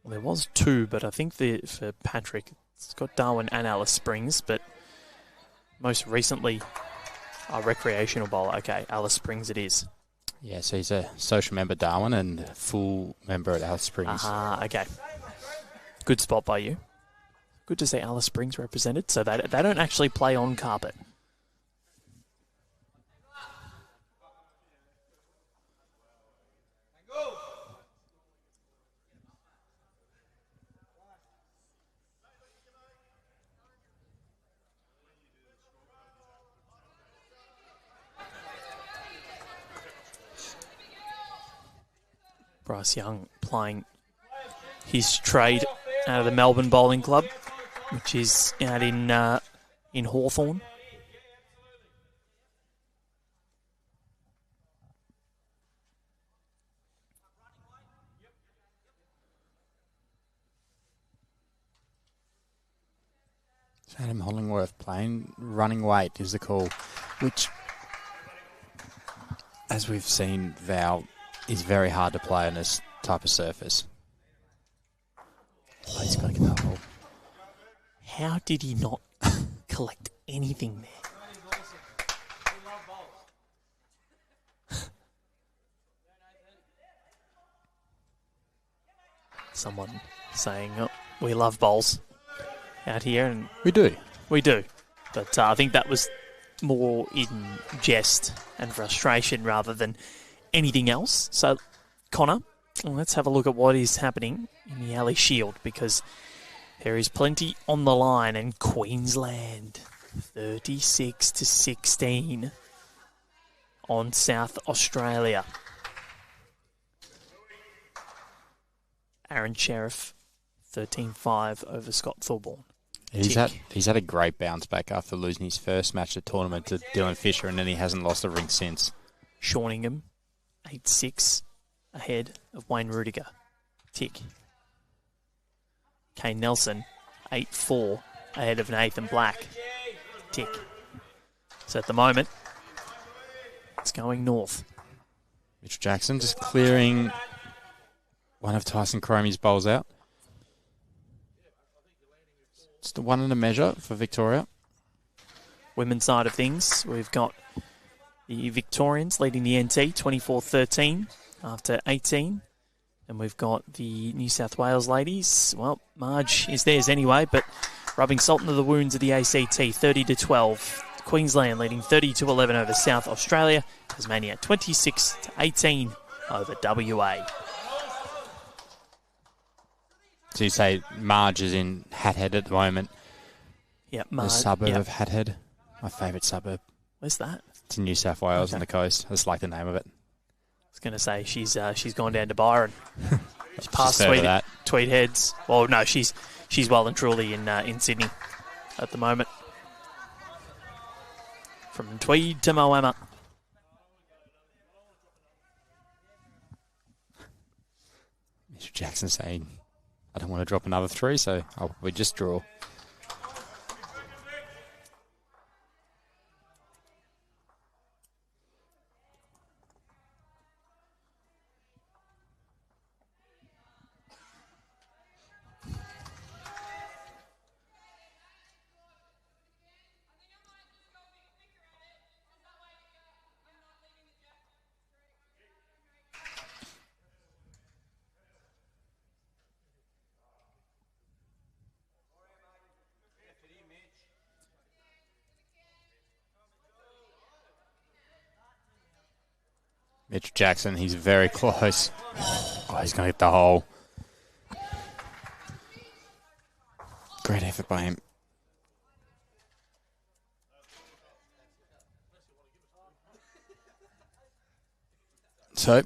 Well, there was 2, but I think for Patrick, it's got Darwin and Alice Springs, but most recently a recreational bowler. Okay, Alice Springs it is. Yeah, so he's a social member at Darwin and full member at Alice Springs. Okay. Good spot by you. Good to see Alice Springs represented, so they don't actually play on carpet. Bryce Young playing his trade out of the Melbourne Bowling Club, which is out in Hawthorn. Adam Hollingworth playing running weight is the call, which, as we've seen, Val, is very hard to play on this type of surface. Oh, he's got to get that ball. How did he not collect anything there? Someone saying, oh, we love bowls out here, and We do. we do. But I think that was more in jest and frustration rather than anything else. So, Connor, let's have a look at what is happening in the Ali Shield, because there is plenty on the line, and Queensland 36-16 on South Australia. Aaron Sheriff, 13-5 over Scott Thorburn. He's had a great bounce back after losing his first match of the tournament to Dylan Fisher, and then he hasn't lost a ring since. Shorningham, 8-6 ahead of Wayne Rudiger. Tick. Kane Nelson, 8-4 ahead of Nathan Black. Tick. So at the moment, it's going north. Mitchell Jackson just clearing one of Tyson Chromy's bowls out. It's the one and a measure for Victoria. Women's side of things, we've got the Victorians leading the NT 24-13 after 18. And we've got the New South Wales ladies. Well, Marge is theirs anyway, but rubbing salt into the wounds of the ACT, 30-12. Queensland leading 30-11 over South Australia. Tasmania 26-18 over WA. So you say Marge is in Hathead at the moment. Yeah, Marge. The suburb of Hathead. My favourite suburb. Where's that? It's in New South Wales on the coast. I just like the name of it. I was going to say she's gone down to Byron. She's past Tweed Heads. Well, no, she's well and truly in Sydney at the moment. From Tweed to Moama. Mr. Jackson saying, I don't want to drop another 3, so we just draw. Mitch Jackson, he's very close. Oh, he's going to hit the hole. Great effort by him. So,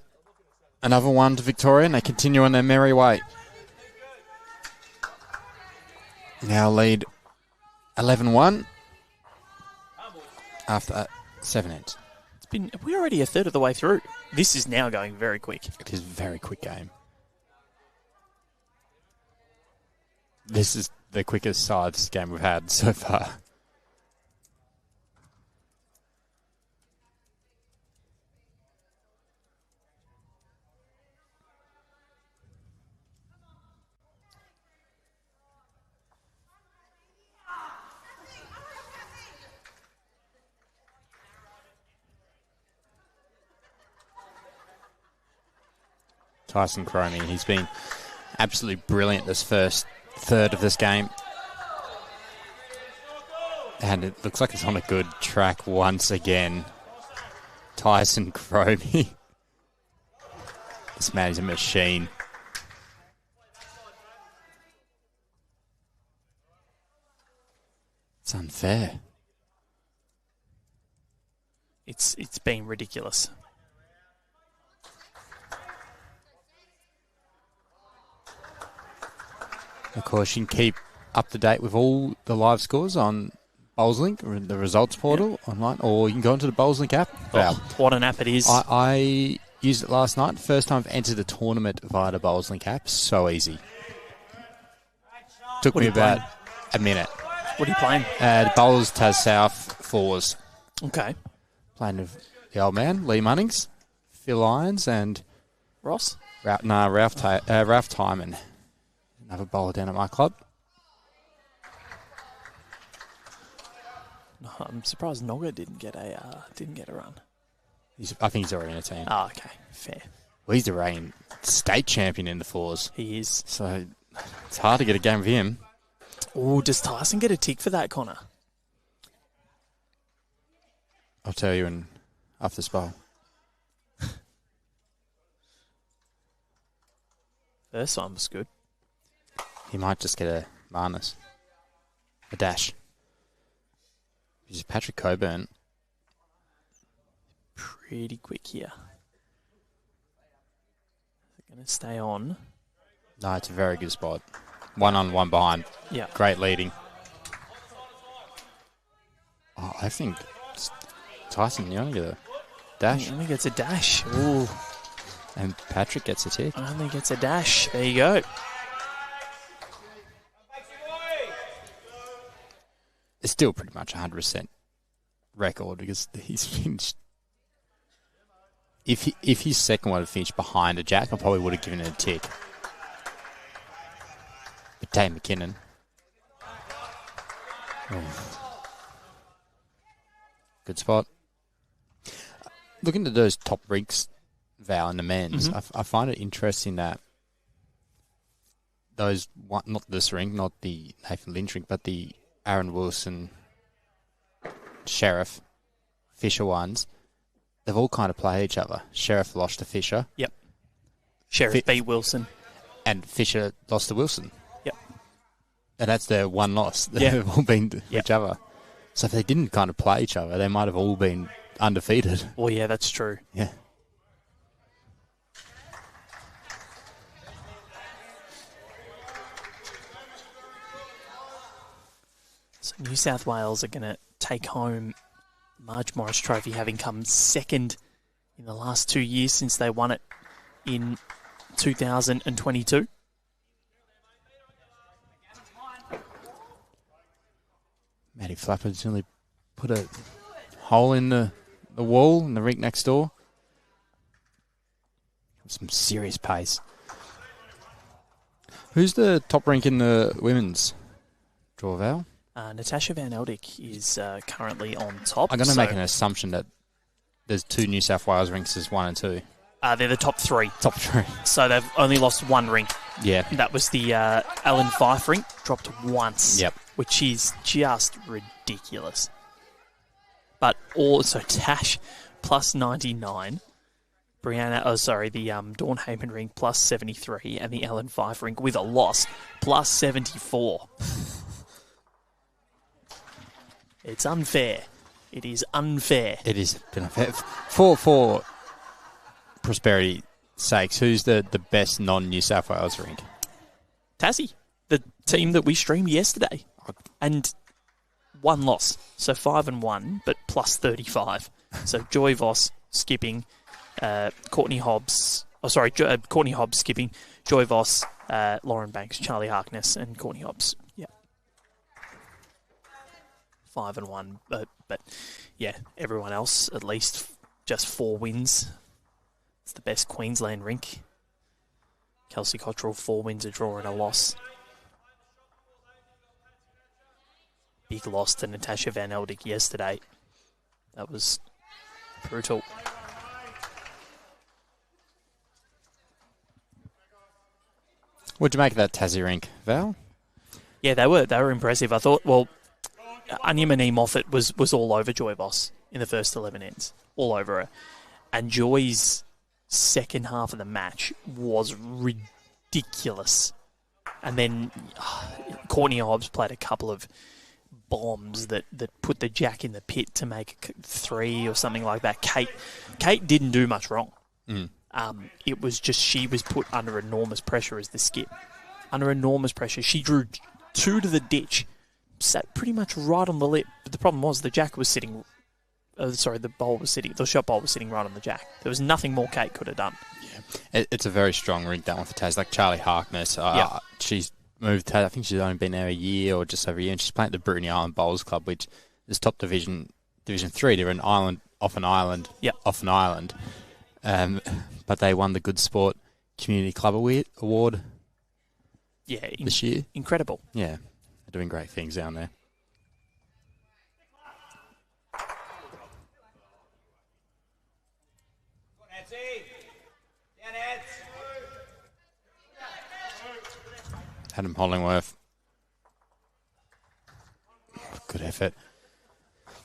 another one to Victoria, and they continue on their merry way. Now lead 11-1 after 7 ends. We're already a third of the way through. This is now going very quick. It is a very quick game. This is the quickest sides game we've had so far. Tyson Chromy, he's been absolutely brilliant this first third of this game. And it looks like it's on a good track once again. Tyson Chromy. This man is a machine. It's unfair. It's been ridiculous. Of course, you can keep up to date with all the live scores on BowlsLink, or the results portal online, or you can go into the BowlsLink app. Wow. What an app it is. I used it last night. First time I've entered a tournament via the BowlsLink app. So easy. Took me about a minute. What are you playing? The Bowlers Taz South 4s. Okay. Playing with the old man, Lee Munnings, Phil Irons, and Ross? Ralph Timon. Another bowler down at my club. No, I'm surprised Nogga didn't get a run. I think he's already in a team. Oh, okay, fair. Well, he's the reigning state champion in the 4s. He is. So it's hard to get a game with him. Oh, does Tyson get a tick for that, Connor? I'll tell you after this bowl. First one was good. He might just get a minus. A dash. Is Patrick Coburn. Pretty quick here. They're going to stay on. No, it's a very good spot. 1 on, 1 behind. Yeah. Great leading. Oh, I think Tyson only get a dash. Only gets a dash. Ooh. And Patrick gets a tick. Only gets a dash. There you go. It's still pretty much 100% record because he's finished. If his second one had finished behind a jack, I probably would have given it a tick. But Dave McKinnon. Oh. Good spot. Looking at those top rinks, Val, in the men's, I find it interesting that those, not this rink, not the Nathan Lynch rink, but the Aaron Wilson, Sheriff, Fisher ones, they've all kind of played each other. Sheriff lost to Fisher. Yep. Sheriff beat Wilson. And Fisher lost to Wilson. Yep. And that's their one loss. They've all been to each other. So if they didn't kind of play each other, they might have all been undefeated. Well, yeah, that's true. Yeah. So New South Wales are going to take home the Marge Morris Trophy, having come second in the last 2 years since they won it in 2022. Matty Flapper's only put a hole in the wall in the rink next door. Some serious pace. Who's the top rank in the women's draw, Val? Natasha Van Eldick is currently on top. I'm going to make an assumption that there's 2 New South Wales rinks as 1 and 2. They're the top 3. Top 3. So they've only lost 1 rink. Yeah. That was the Alan Fife rink, dropped once. Yep. Which is just ridiculous. But also Tash plus 99. The Dawn Heyman rink plus 73. And the Alan Fife rink with a loss plus 74. It's unfair. It is unfair. It is unfair. For prosperity sakes, who's the best non-New South Wales rink? Tazzy, the team that we streamed yesterday. And 1 loss. So 5-1, but plus 35. So Joy Voss skipping, Courtney Hobbs skipping, Joy Voss, Lauren Banks, Charlie Harkness, and Courtney Hobbs. Yeah. 5-1, but yeah, everyone else at least just 4 wins. It's the best Queensland rink. Kelsey Cottrell, 4 wins, a draw, and a loss. Big loss to Natasha Van Eldick yesterday. That was brutal. What'd you make of that Tassie rink, Val? Yeah, they were impressive. I thought, well, Anya Manee Moffat was all over Joy Voss in the first 11 ends. All over her. And Joy's second half of the match was ridiculous. And then Courtney Hobbs played a couple of bombs that put the jack in the pit to make 3 or something like that. Kate didn't do much wrong. It was just she was put under enormous pressure as the skip. Under enormous pressure. She drew 2 to the ditch, sat pretty much right on the lip. But the problem was the jack was sitting... the shot bowl was sitting right on the jack. There was nothing more Kate could have done. Yeah, it's a very strong rink, that one for Taz. Like Charlie Harkness, she's moved. I think she's only been there a year or just over a year, and she's playing at the Brittany Island Bowls Club, which is top Division 3. They're an island off an island. But they won the Good Sport Community Club Award. Yeah, this year. Incredible. Yeah, they're doing great things down there. Adam Hollingworth. Good effort.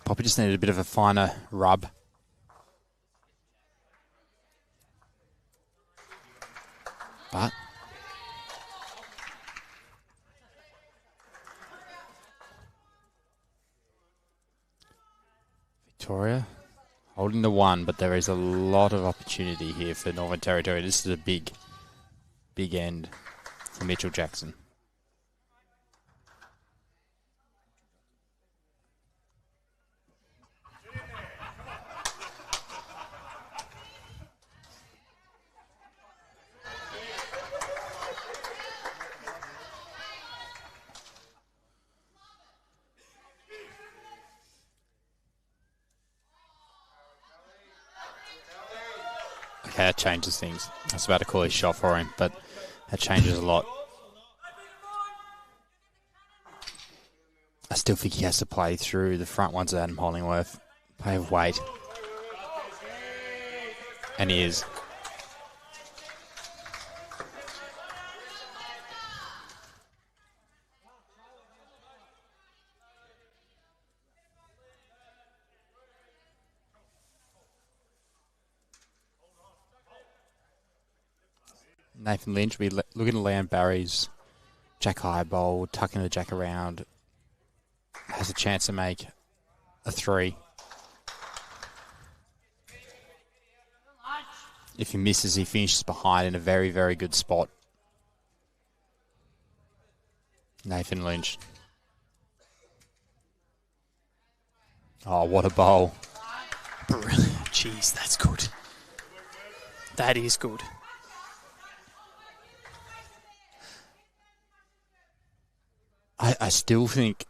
Poppy just needed a bit of a finer rub. But Victoria holding the 1, but there is a lot of opportunity here for Northern Territory. This is a big end for Mitchell Jackson. Okay, that changes things. I was about to call his shot for him, but that changes a lot. I still think he has to play through the front ones of Adam Hollingworth. Play of weight. And he is. Nathan Lynch will be looking to land Barry's jack high bowl, tucking the jack around. Has a chance to make a 3. If he misses, he finishes behind in a very, very good spot. Nathan Lynch. Oh, what a bowl. Brilliant. Jeez, that's good. That is good. I still think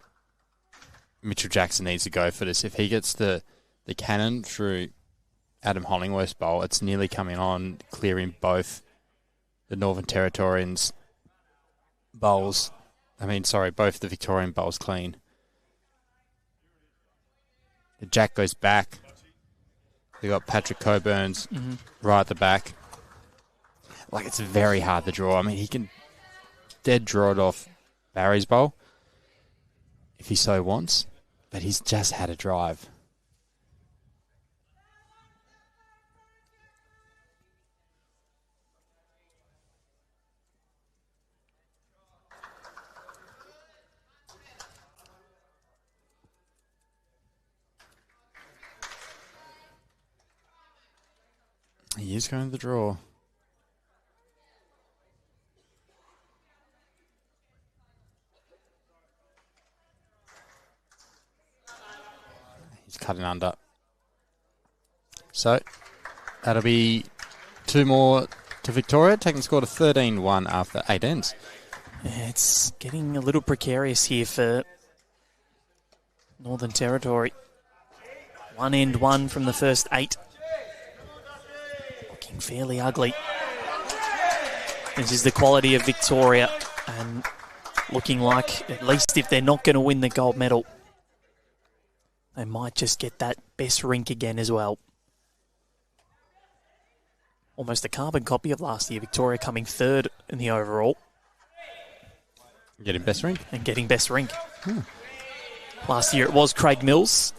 Mitchell Jackson needs to go for this. If he gets the cannon through Adam Hollingworth's bowl, it's nearly coming on, clearing both the Northern Territorians' bowls. Both the Victorian bowls clean. The jack goes back. They got Patrick Coburn's right at the back. Like, it's very hard to draw. I mean, he can dead draw it off Barry's bowl if he so wants, but he's just had a drive. He is going to the draw. He's cutting under. So, that'll be 2 more to Victoria, taking the score to 13-1 after 8 ends. Yeah, it's getting a little precarious here for Northern Territory. 1 end 1 from the first 8. Looking fairly ugly. This is the quality of Victoria, and looking like, at least if they're not going to win the gold medal, they might just get that best rink again as well. Almost a carbon copy of last year. Victoria coming 3rd in the overall. Getting best rink? And getting best rink. Last year it was Craig Mills.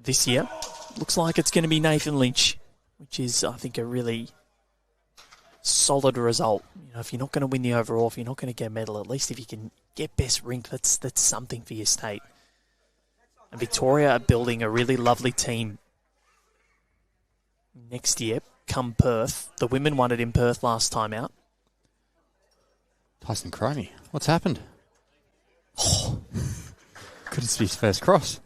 This year, looks like it's going to be Nathan Lynch, which is, I think, a really solid result. You know, if you're not going to win the overall, if you're not going to get a medal, at least if you can get best rink, that's something for your state. And Victoria are building a really lovely team next year, come Perth. The women won it in Perth last time out. Tyson Chromy, what's happened? Could it be his first cross?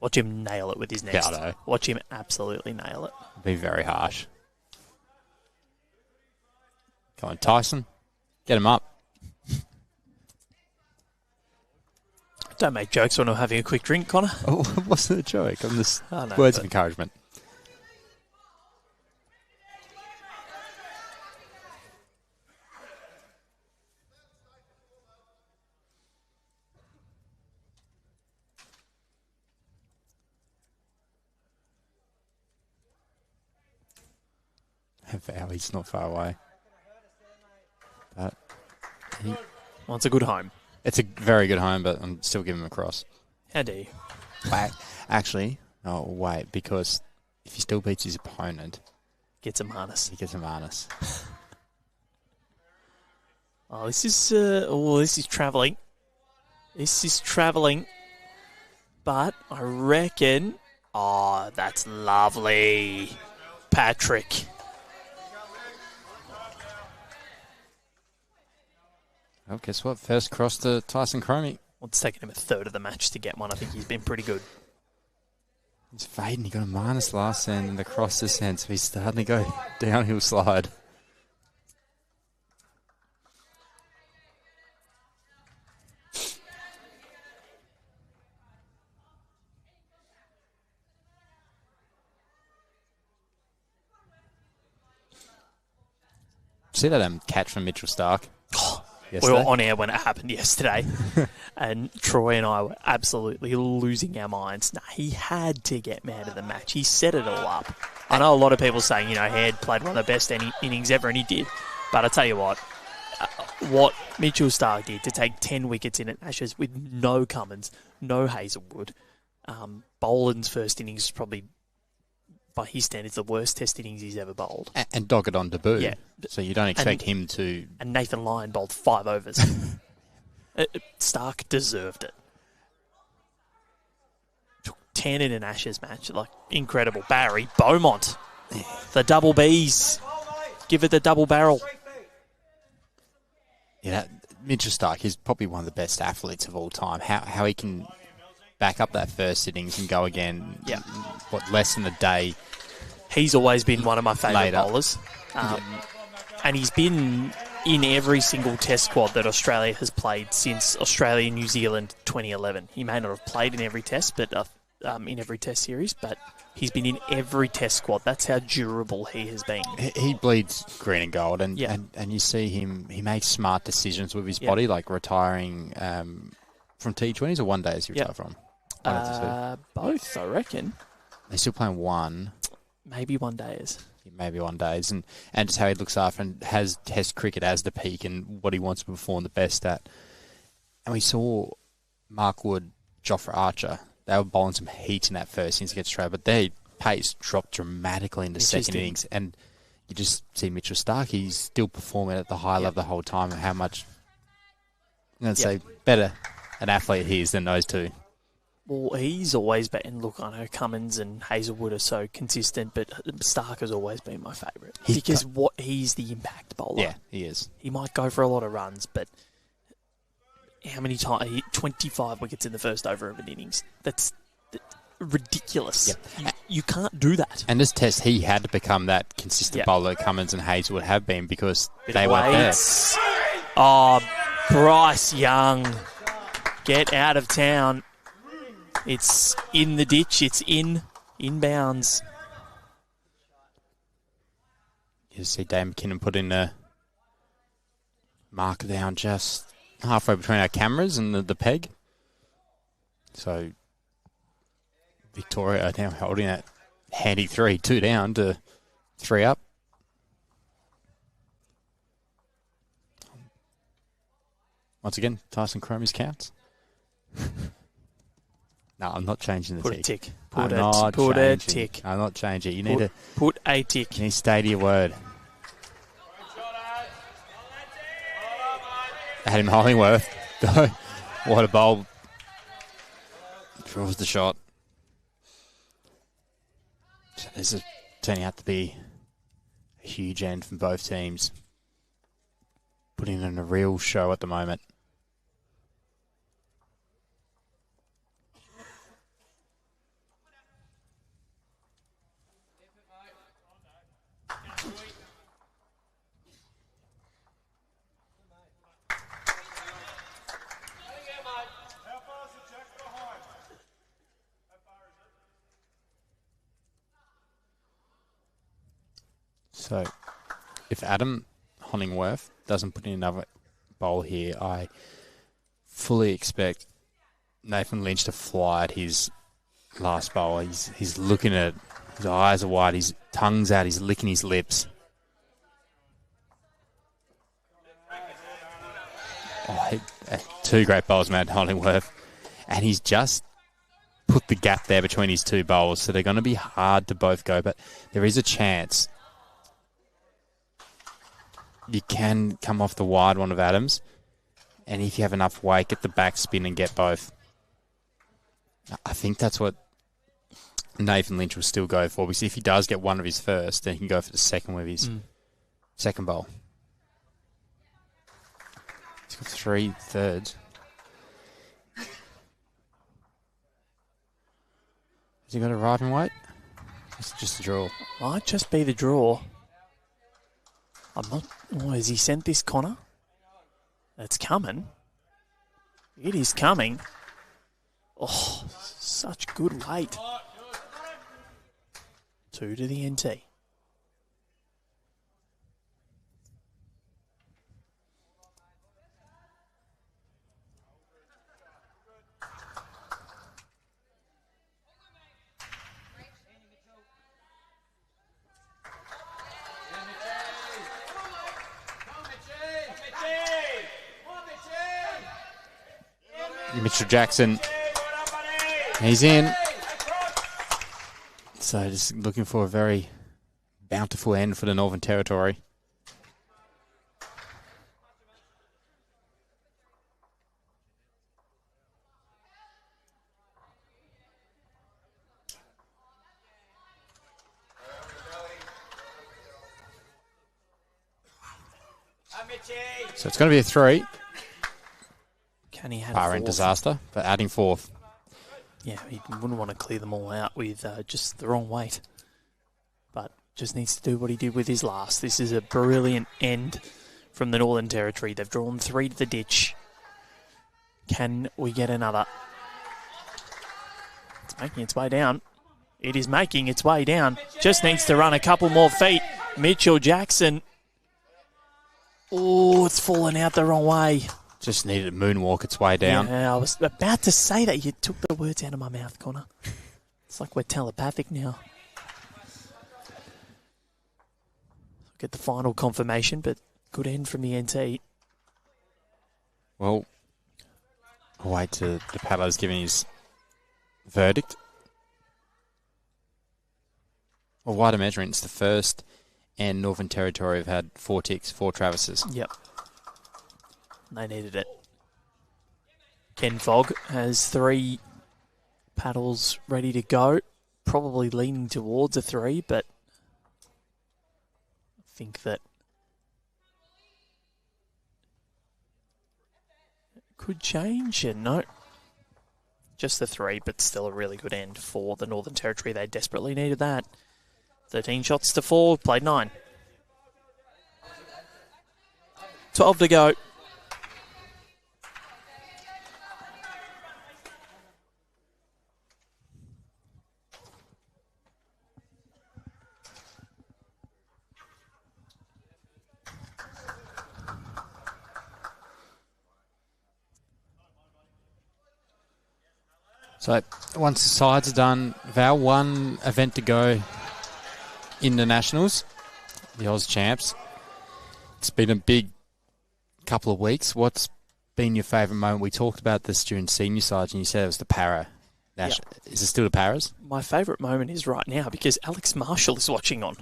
Watch him nail it with his next. Yeah, I know. Watch him absolutely nail it. Be very harsh. Come on, Tyson. Get him up. Don't make jokes when I'm having a quick drink, Connor. Oh, it wasn't a joke. I'm just words of encouragement. Valley's not far away. But well, it's a good home. It's a very good home, but I'm still giving him a cross. How dare you? Actually, wait, because if he still beats his opponent, gets him harness. He gets him harness. This is travelling. This is travelling. But I reckon... Oh, that's lovely. Patrick. Well, guess what? First cross to Tyson Chromy. Well, it's taken him a third of the match to get one. I think he's been pretty good. He's fading. He got a minus last end and the cross this end, so he's starting to go downhill slide. See that catch from Mitchell Stark? We were on air when it happened yesterday, and Troy and I were absolutely losing our minds. Nah, he had to get man of the match. He set it all up. I know a lot of people saying, Head played one of the best innings ever, and he did. But I tell you what Mitchell Stark did to take 10 wickets in at Ashes with no Cummins, no Hazelwood. Boland's first innings is probably, by his standards, the worst test innings he's ever bowled. And Doggett on debut. Yeah. So you don't expect him to... And Nathan Lyon bowled 5 overs. Stark deserved it. Took 10 in an Ashes match. Incredible. Barry, Beaumont. The double Bs. Give it the double barrel. Yeah, Mitchell Stark is probably one of the best athletes of all time. How he can back up that first innings and go again, less than a day. He's always been one of my favourite bowlers. And he's been in every single test squad that Australia has played since Australia-New Zealand 2011. He may not have played in every test, but in every test series, but he's been in every test squad. That's how durable he has been. He bleeds green and gold, and you see him, he makes smart decisions with his body, like retiring from T20s or one day as he retired from? Both, I reckon. They're still playing one. Maybe one days. Maybe one days, and just how he looks after and has Test cricket as the peak and what he wants to perform the best at. And we saw Mark Wood, Jofra Archer. They were bowling some heat in that first innings against Australia, but their pace dropped dramatically in the second innings. And you just see Mitchell Stark, he's still performing at the high level the whole time, and how much, say, better an athlete he is than those two. Well, he's always been... Look, I know Cummins and Hazelwood are so consistent, but Stark has always been my favourite. Because he's the impact bowler. Yeah, he is. He might go for a lot of runs, but how many times? 25 wickets in the first over of an innings. That's ridiculous. Yep. You can't do that. And this test, he had to become that consistent bowler Cummins and Hazelwood have been, because they weren't there. Oh, Bryce Young. Get out of town. It's in the ditch. It's inbounds. You see Dave McKinnon put in a marker down just halfway between our cameras and the peg. So Victoria are now holding that handy 3-2 down to 3 up. Once again, Tyson Chromy's counts. No, I'm not changing the tick. Put a tick. Put a tick. I'm not changing it. You need to put a tick. You need to stay to your word. Adam Hollingworth. What a bowl. Draws the shot. So this is turning out to be a huge end from both teams. Putting in a real show at the moment. So, if Adam Hollingworth doesn't put in another bowl here, I fully expect Nathan Lynch to fly at his last bowl. He's looking at it. His eyes are wide. His tongue's out. He's licking his lips. Two great bowls, Matt Hollingworth. And he's just put the gap there between his two bowls, so they're going to be hard to both go, but there is a chance you can come off the wide one of Adams, and if you have enough weight, get the back spin and get both. I think that's what Nathan Lynch will still go for, because if he does get one of his first, then he can go for the second with his second bowl. He's got 3 thirds. Has he got a arriving weight? It's just a draw. Might just be the draw. I'm not... Oh, has he sent this, Connor? It's coming. It is coming. Oh, such good weight. 2 to the NT. Mitchell Jackson, he's in. So just looking for a very bountiful end for the Northern Territory. So it's going to be a 3. Can he have Far a end 4th? disaster, but adding 4th. Yeah, he wouldn't want to clear them all out with just the wrong weight. But just needs to do what he did with his last. This is a brilliant end from the Northern Territory. They've drawn 3 to the ditch. Can we get another? It's making its way down. It is making its way down. Just needs to run a couple more feet. Mitchell Jackson. Oh, it's fallen out the wrong way. Just needed to moonwalk its way down. Yeah, I was about to say that. You took the words out of my mouth, Connor. It's like we're telepathic now. Get the final confirmation, but good end from the NT. Well, I'll wait till the paddler's giving his verdict. Well, wider measuring, it's the first and Northern Territory have had 4 ticks, 4 Travises. Yep. They needed it. Ken Fogg has 3 paddles ready to go. Probably leaning towards a 3, but I think that it could change. And no, just the 3, but still a really good end for the Northern Territory. They desperately needed that. 13 shots to 4, played 9. 12 to go. So once the sides are done, Val, 1 event to go in the Nationals, the Oz Champs. It's been a big couple of weeks. What's been your favourite moment? We talked about this during senior sides, and you said it was the para. Yep. Is it still the paras? My favourite moment is right now because Alex Marshall is watching on.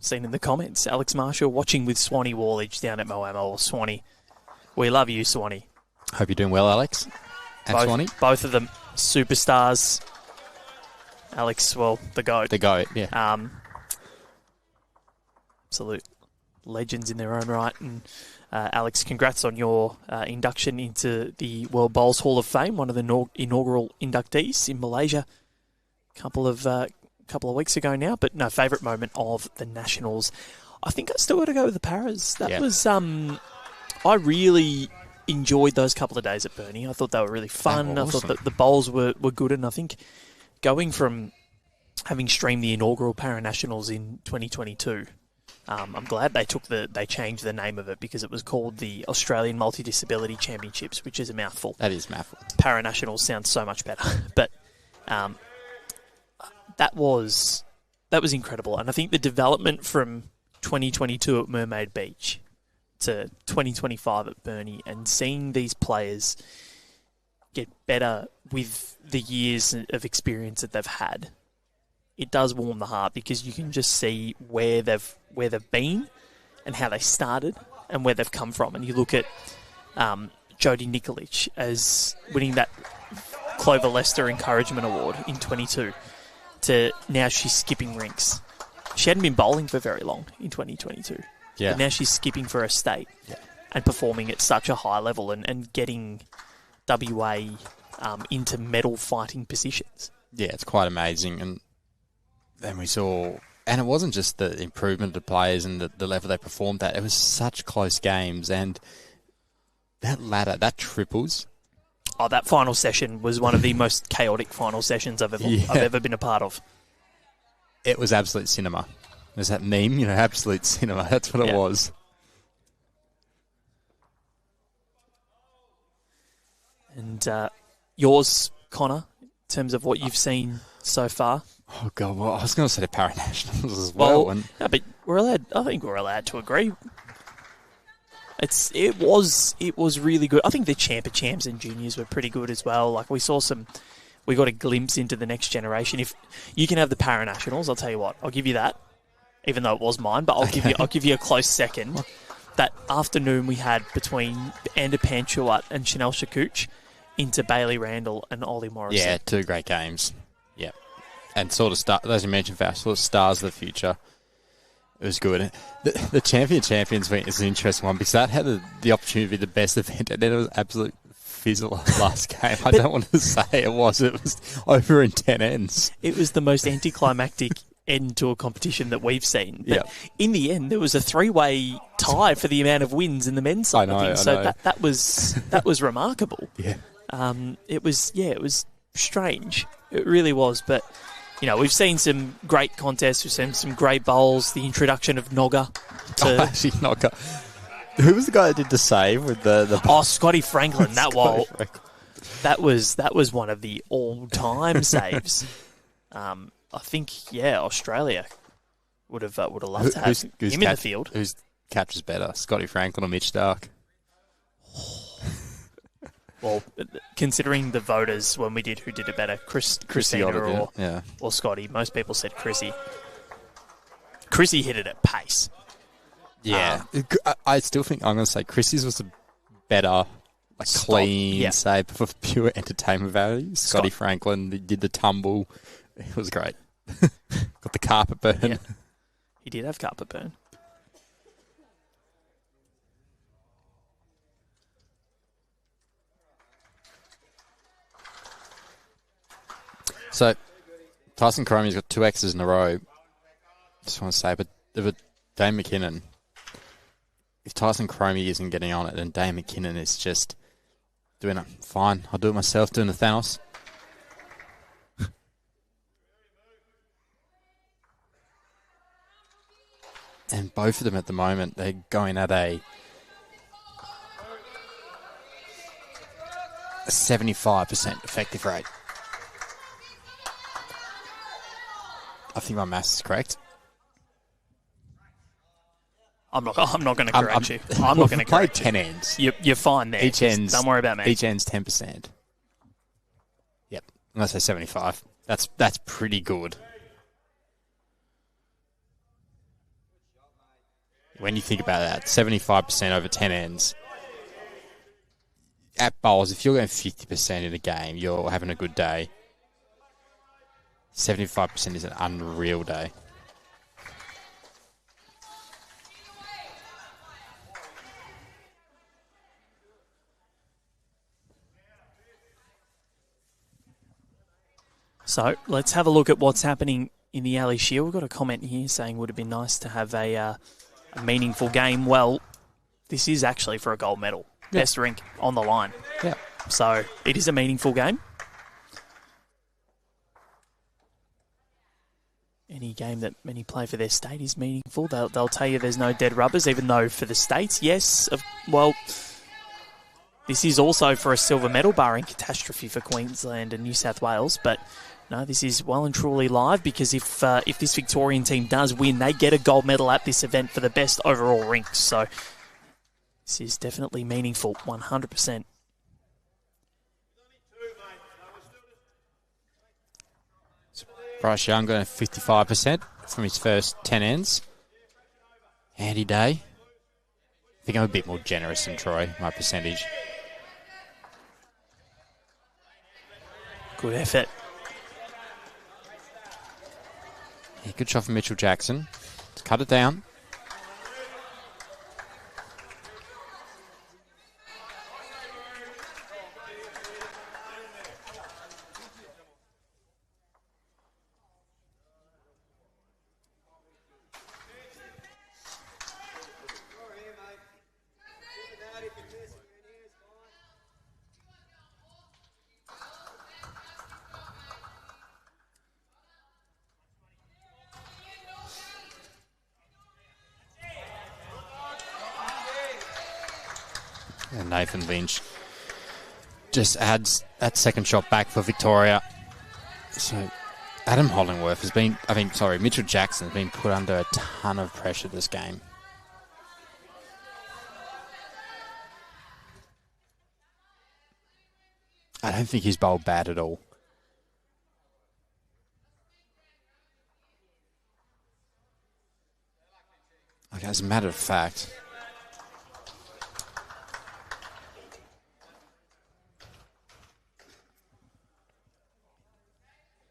Seen in the comments, Alex Marshall watching with Swanee Wallage down at Moama. Or Swanee, we love you, Swanee. Hope you're doing well, Alex. Swanee? Both of them superstars. Alex, well, the GOAT. The GOAT, yeah. Absolute legends in their own right. And Alex, congrats on your induction into the World Bowls Hall of Fame, one of the inaugural inductees in Malaysia a couple of weeks ago now. But no, favourite moment of the Nationals. I think I still got to go with the Paras. That was, I really enjoyed those couple of days at Burnie. I thought they were really fun. Awesome. I thought that the bowls were good, and I think going from having streamed the inaugural Para Nationals in 2022, I'm glad they changed the name of it because it was called the Australian Multidisability Championships, which is a mouthful. That is a mouthful. Para Nationals sounds so much better, but that was incredible, and I think the development from 2022 at Mermaid Beach to 2025 at Burnie, and seeing these players get better with the years of experience that they've had, it does warm the heart because you can just see where they've been and how they started and where they've come from. And you look at Jodie Nikolic as winning that Clover Lester Encouragement Award in 22 to now she's skipping rinks. She hadn't been bowling for very long in 2022. Yeah. But now she's skipping for a state and performing at such a high level and getting WA into medal fighting positions. Yeah, it's quite amazing. And then we saw, and it wasn't just the improvement of the players and the level they performed at, it was such close games. And that ladder, that triples. Oh, that final session was one of the most chaotic final sessions I've ever been a part of. It was absolute cinema. There's that meme, absolute cinema. That's what it was. And yours, Connor, in terms of what you've seen so far? Oh, God. Well, I was going to say the Paranationals as well. No, but I think we're allowed to agree. It was really good. I think the champs and juniors were pretty good as well. Like we got a glimpse into the next generation. If you can have the Paranationals, I'll tell you what, I'll give you that. Even though it was mine, but I'll give you a close second. That afternoon we had between Anda Panchawat and Chanel Shakuch into Bailey Randall and Ollie Morrison. Yeah, two great games. Yeah. And sort of, as you mentioned, Fast, sort of stars of the future. It was good. The Champions meet is an interesting one because that had the opportunity to be the best event, and then it was absolute fizzle last game. I don't want to say it was. It was over in 10 ends. It was the most anticlimactic end to a competition that we've seen. But in the end, there was a three-way tie for the amount of wins in the men's side of things. So that was remarkable. Yeah. It was strange. It really was. But we've seen some great contests. We've seen some great bowls. The introduction of Nogga. Actually, Nogga. Who was the guy that did the save with the? Oh, Scotty Franklin. That was one of the all-time saves. I think Australia would have loved to have him in the field. Whose catch is better, Scotty Franklin or Mitch Stark? Well, considering the voters when we did who did it better, Christina or Scotty, most people said Chrissy. Chrissy hit it at pace. Yeah, I still think I'm going to say Chrissy's was a better, clean save for pure entertainment value. Scotty Franklin did the tumble. It was great. Got the carpet burn. Yeah. He did have carpet burn. So, Tyson Chromy's got 2 X's in a row. Just want to say, but Dane McKinnon, if Tyson Chromy isn't getting on it, then Dane McKinnon is just doing it. Fine, I'll do it myself, doing the Thanos. And both of them at the moment, they're going at a 75% effective rate. I think my maths is correct. I'm not going to correct you. I'm not going to correct you. 10 ends. You're fine there. Don't worry about me. Each end's 10%. Yep. I'm going to say 75. That's pretty good. When you think about that, 75% over 10 ends. At bowls, if you're going 50% in a game, you're having a good day. 75% is an unreal day. So let's have a look at what's happening in the Ali Shield. We've got a comment here saying would have been nice to have a meaningful game. Well, this is actually for a gold medal. Yeah. Best rink on the line. Yeah. So it is a meaningful game. Any game that many play for their state is meaningful. They'll tell you there's no dead rubbers, even though for the states, yes. Well, this is also for a silver medal, barring catastrophe for Queensland and New South Wales. But no, this is well and truly live because if this Victorian team does win, they get a gold medal at this event for the best overall rinks. So this is definitely meaningful, 100%. Bryce Young going 55% from his first 10 ends. Handy day. I think I'm a bit more generous than Troy, my percentage. Good effort. Yeah, good shot from Mitchell Jackson to cut it down. And Nathan Lynch just adds that second shot back for Victoria. So Adam Hollingworth has been, Mitchell Jackson has been put under a ton of pressure this game. I don't think he's bowled bad at all. Like, as a matter of fact,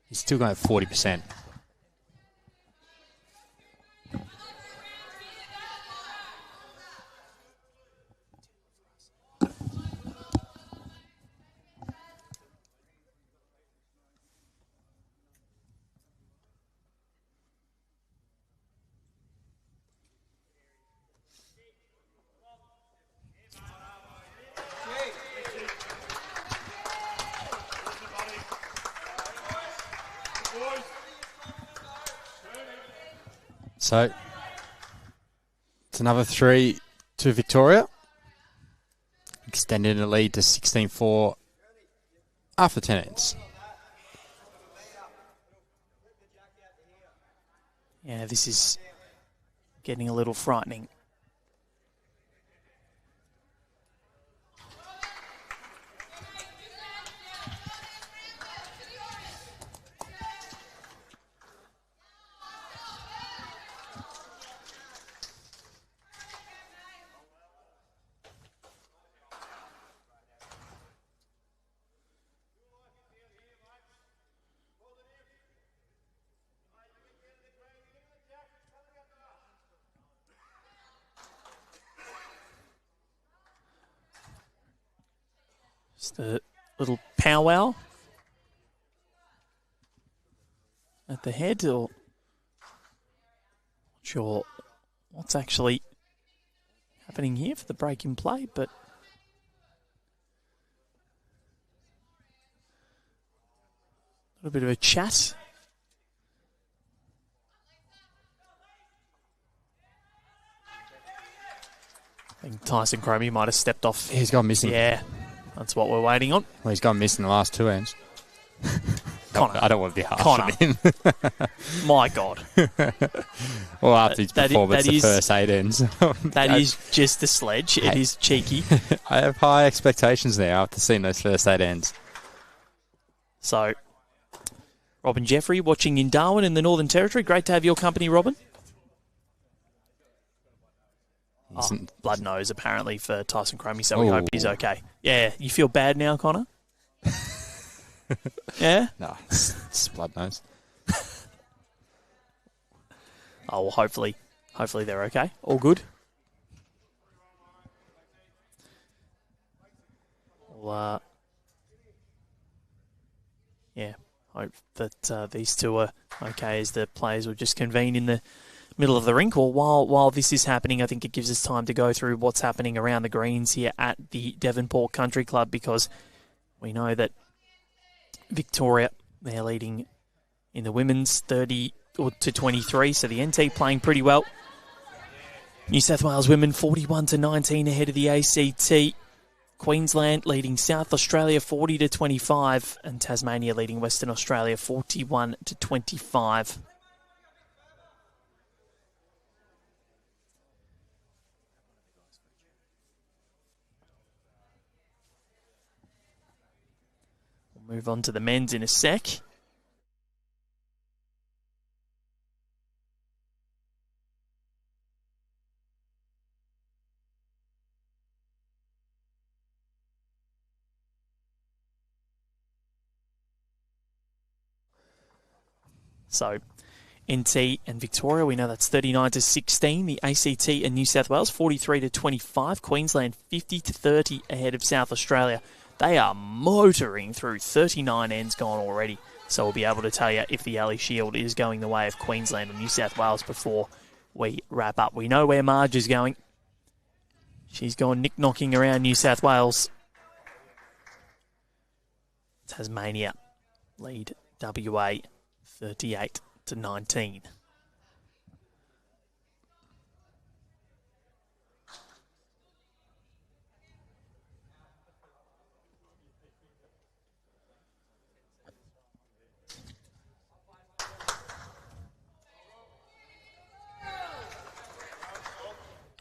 he's still going at 40%. So it's another 3 to Victoria, extending the lead to 16-4 after 10 ends. Yeah, this is getting a little frightening. Just a little powwow at the head, or not sure what's actually happening here for the break in play, but a little bit of a chat. I think Tyson Chromy might have stepped off. He's gone missing. Yeah, that's what we're waiting on. Well, he's gone missing the last 2 ends. Connor. I don't want to be harsh Connor. on him. My God. Well, after his performance, the first 8 ends. That is just a sledge. It is cheeky. I have high expectations now after seeing those first 8 ends. So, Robin Jeffrey watching in Darwin in the Northern Territory. Great to have your company, Robin. Blood nose, apparently, for Tyson Chromy, so we hope he's okay. Yeah, you feel bad now, Connor? Yeah? No, it's blood nose. Oh, well, hopefully they're okay. All good. Well, yeah, hope that these two are okay as the players will just convene in the middle of the rink. Well, while this is happening, I think it gives us time to go through what's happening around the greens here at the Devonport Country Club, because we know that Victoria, they're leading in the women's 30 to 23, so the NT playing pretty well. New South Wales women 41 to 19 ahead of the ACT. Queensland leading South Australia 40 to 25, and Tasmania leading Western Australia 41 to 25. We'll move on to the men's in a sec. So NT and Victoria, we know that's 39-16. The ACT and New South Wales, 43-25. Queensland, 50-30 ahead of South Australia. They are motoring through 39 ends gone already. So we'll be able to tell you if the Ali Shield is going the way of Queensland or New South Wales before we wrap up. We know where Marge is going. She's gone nick-knocking around New South Wales. Tasmania lead WA 38-19.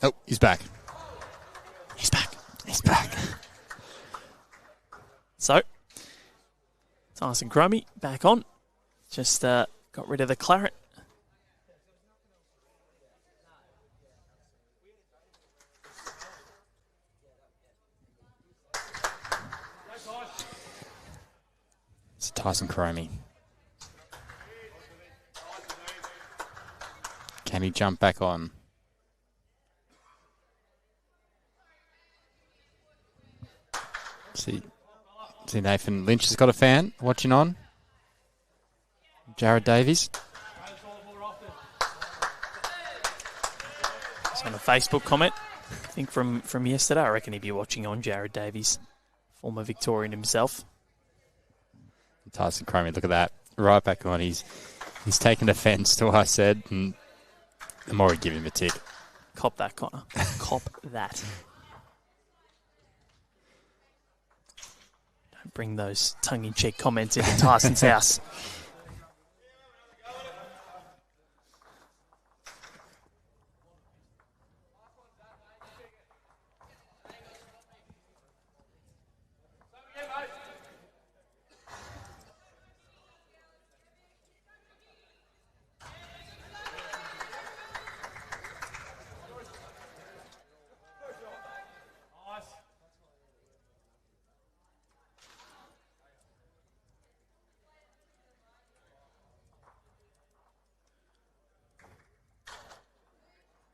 Oh, he's back. He's back. He's back. So, Tyson Chromy back on. Just got rid of the claret. It's Tyson Chromy. Can he jump back on? See Nathan Lynch has got a fan watching on. Jared Davies. It's on a Facebook comment, I think from yesterday. I reckon he'd be watching on, Jared Davies, former Victorian himself. Tyson Chromy, look at that. Right back on. He's taken offence to what I said, and I'm already giving him a tick. Cop that, Connor. Cop that. Don't bring those tongue-in-cheek comments into Tyson's house.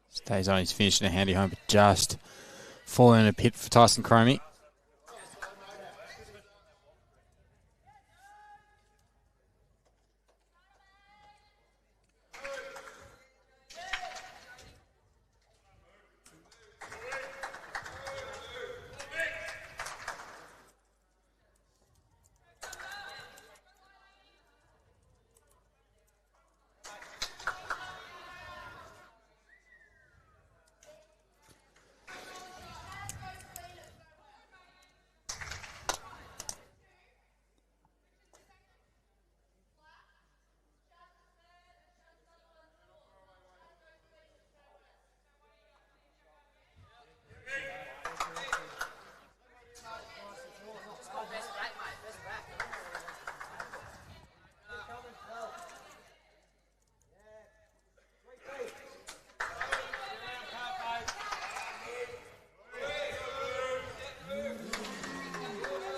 Stays on, he's finishing a handy home, but just falling in a pit for Tyson Chromy.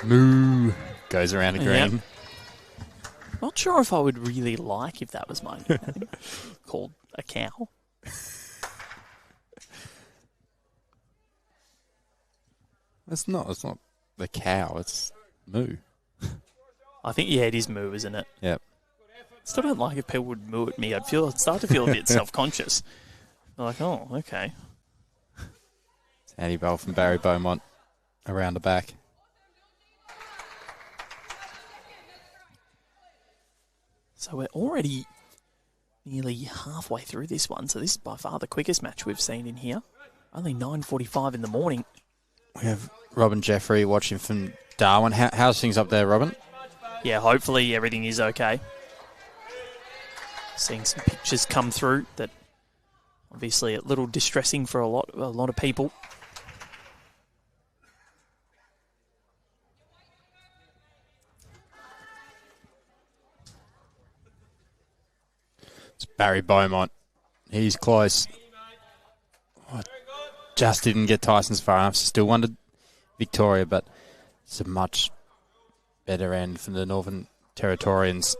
Moo goes around a green. Yep. Not sure if I would really like if that was my name. Called a cow. It's not the cow, it's moo. I think, yeah, it is moo, isn't it? Yep. Still don't like if people would moo at me. I'd start to feel a bit self-conscious. Like, oh, okay. Handy ball from Barry Beaumont around the back. So we're already nearly halfway through this one. So this is by far the quickest match we've seen in here. Only 9:45 in the morning. We have Robin Jeffrey watching from Darwin. How's things up there, Robin? Yeah, hopefully everything is okay. Seeing some pictures come through that obviously a little distressing for a lot of people. It's Barry Beaumont. He's close. Oh, just didn't get Tyson's far enough. Still wanted Victoria, but it's a much better end from the Northern Territorians.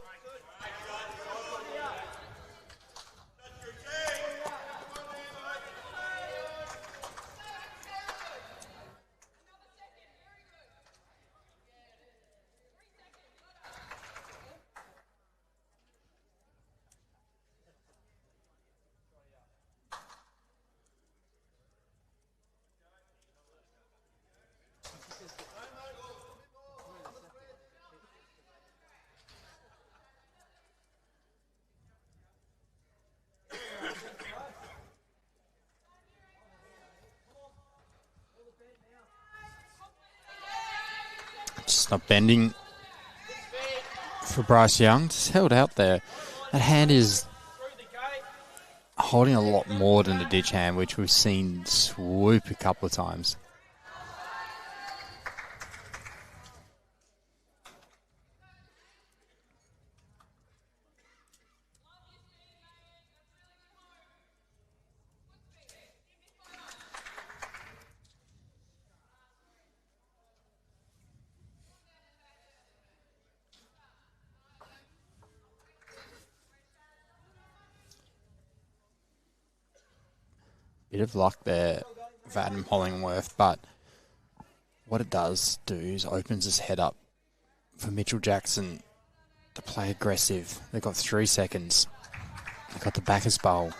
Just not bending for Bryce Young. Just held out there. That hand is holding a lot more than the ditch hand, which we've seen swoop a couple of times. Bit of luck there for Adam Hollingworth, but what it does do is opens his head up for Mitchell Jackson to play aggressive. They've got 3 seconds. They've got the backers bowl.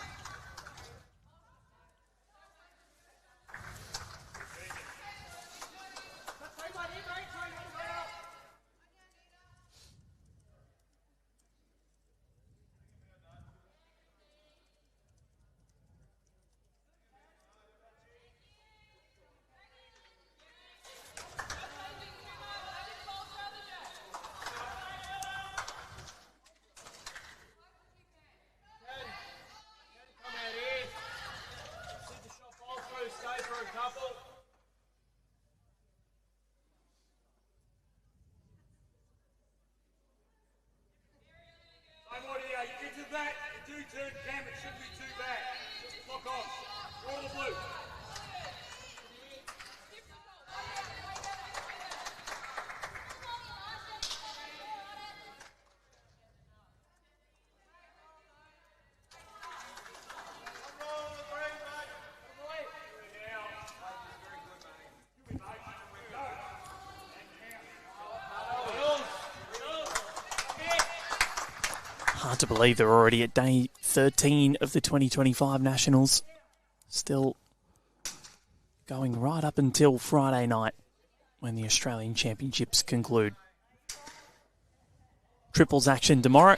Hard to believe they're already at day 13 of the 2025 Nationals. Still going right up until Friday night when the Australian Championships conclude. Triples action tomorrow.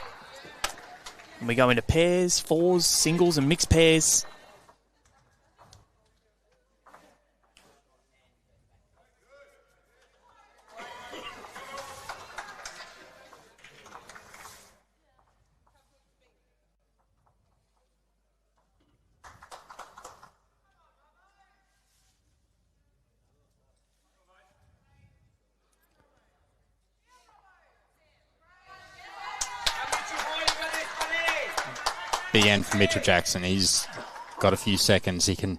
And we go into pairs, fours, singles and mixed pairs. Big end for Mitchell Jackson. He's got a few seconds. He can,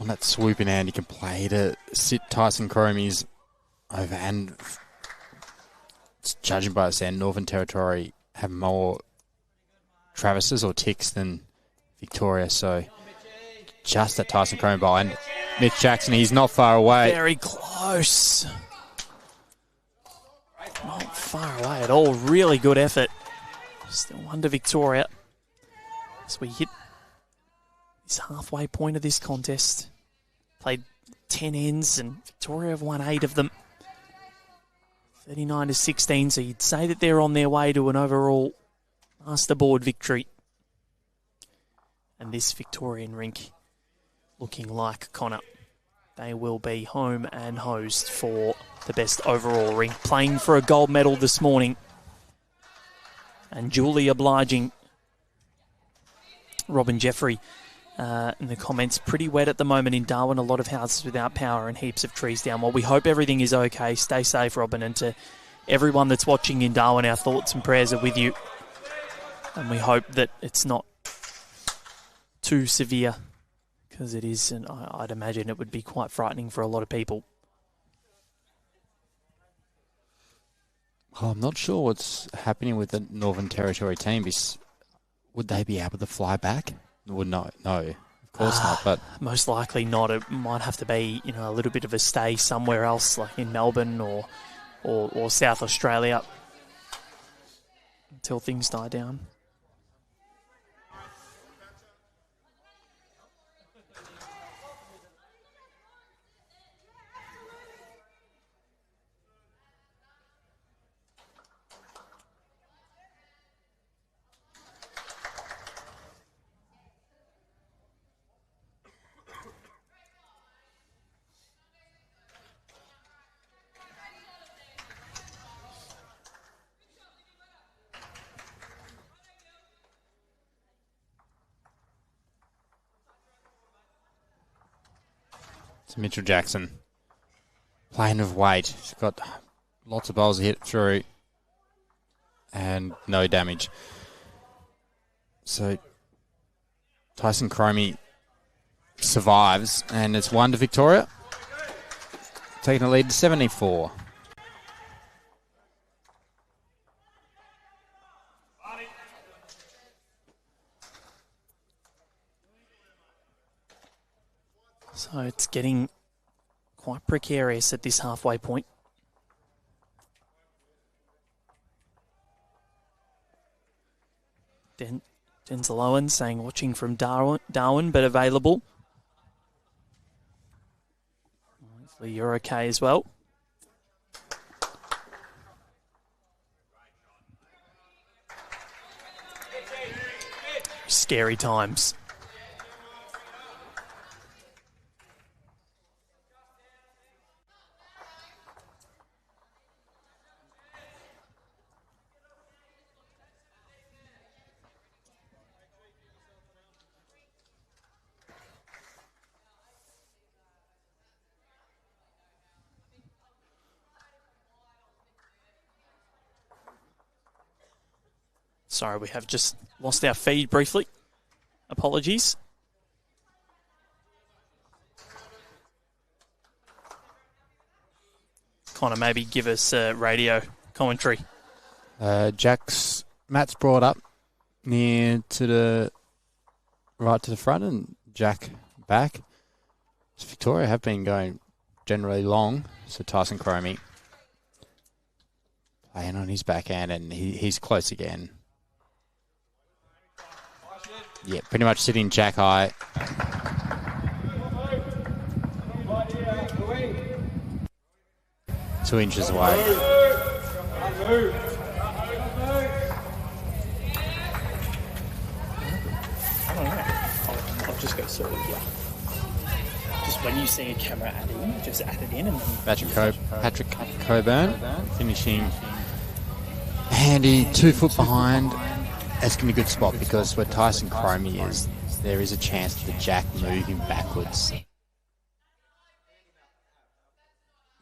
on that swooping hand, he can play to sit Tyson Chromy's over. And judging by the sound, Northern Territory have more Travises or ticks than Victoria. So just at Tyson Chromy ball. And Mitch Jackson, he's not far away. Very close. Not far away at all. Really good effort. Still under Victoria as we hit this halfway point of this contest. Played 10 ends and Victoria have won 8 of them. 39-16, so you'd say that they're on their way to an overall masterboard victory. And this Victorian rink looking like, Connor, they will be home and host for the best overall rink. Playing for a gold medal this morning. And duly obliging Robin Jeffrey in the comments. Pretty wet at the moment in Darwin. A lot of houses without power and heaps of trees down. Well, we hope everything is okay. Stay safe, Robin. And to everyone that's watching in Darwin, our thoughts and prayers are with you. And we hope that it's not too severe, because it is, and I'd imagine it would be quite frightening for a lot of people. Well, I'm not sure what's happening with the Northern Territory team. Would they be able to fly back? Well, no, of course not. But most likely not. It might have to be, a little bit of a stay somewhere else, like in Melbourne or South Australia, until things die down. It's Mitchell Jackson. Playing of weight. He's got lots of bowls to hit through. And no damage. So Tyson Chromy survives, and it's 1 to Victoria. Taking a lead to 74. So it's getting quite precarious at this halfway point. Denzel Owen saying watching from Darwin, but available. Hopefully you're okay as well. Scary times. Sorry, we have just lost our feed briefly. Apologies. Connor, maybe give us radio commentary. Matt's brought up near to the right to the front, and Jack back. So Victoria have been going generally long, so Tyson Chromy playing on his backhand, and he's close again. Yeah, pretty much sitting Jack high. Two inches away. I don't know. I'll just go sort of, yeah. Just when you see a camera add in, just add it in and then... Patrick Coburn finishing handy, 2 foot behind. That's going to be a good spot because where Tyson Chromy is, there is a chance that the Jack move him backwards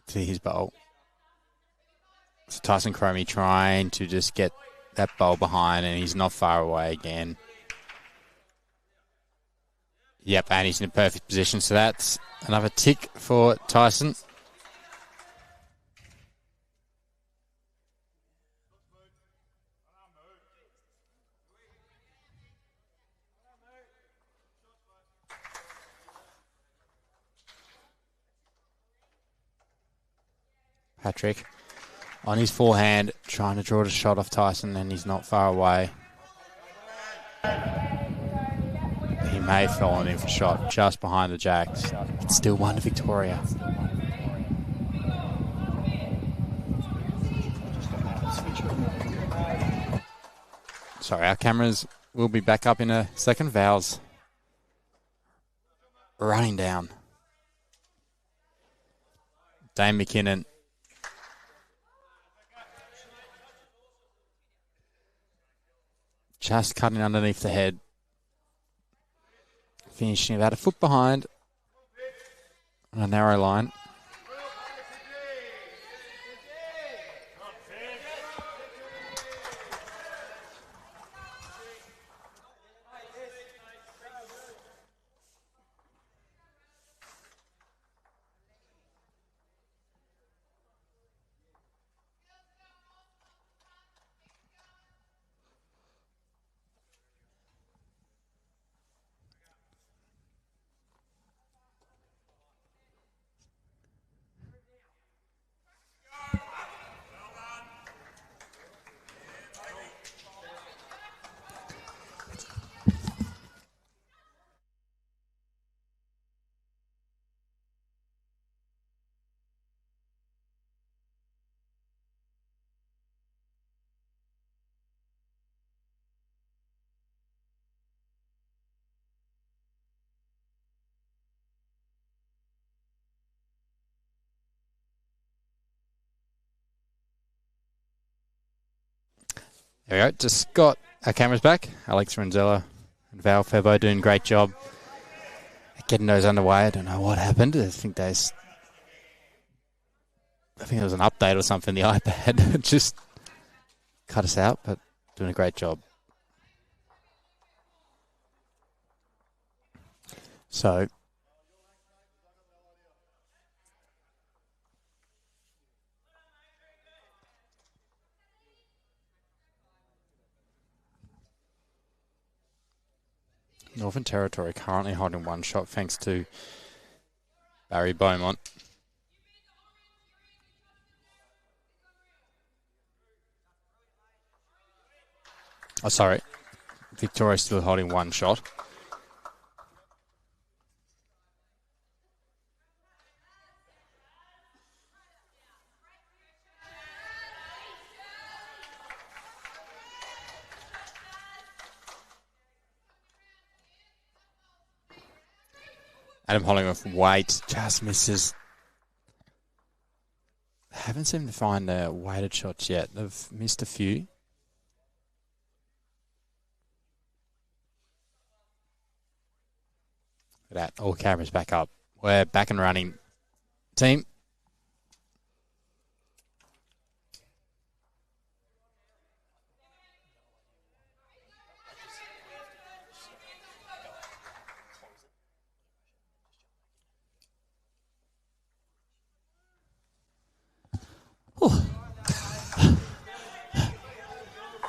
to his bowl. So Tyson Chromy trying to just get that bowl behind, and he's not far away again. Yep, and he's in a perfect position, so that's another tick for Tyson. Patrick on his forehand, trying to draw the shot off Tyson, and he's not far away. He may have fallen in for shot just behind the Jacks. It's still 1 to Victoria. Sorry, our cameras will be back up in a second. Val's running down. Dane McKinnon. Just cutting underneath the head. Finishing about a foot behind on a narrow line. There we go. Just got our cameras back. Alex Renzella and Val Febo doing a great job getting those underway. I don't know what happened. I think there was an update or something. The iPad just cut us out, but doing a great job. So Northern Territory currently holding one shot thanks to Barry Beaumont. Oh, sorry. Victoria still holding one shot. Adam Hollingworth, weight, just misses. Haven't seemed to find weighted shots yet. They've missed a few. Look at that. All cameras back up. We're back and running. Team.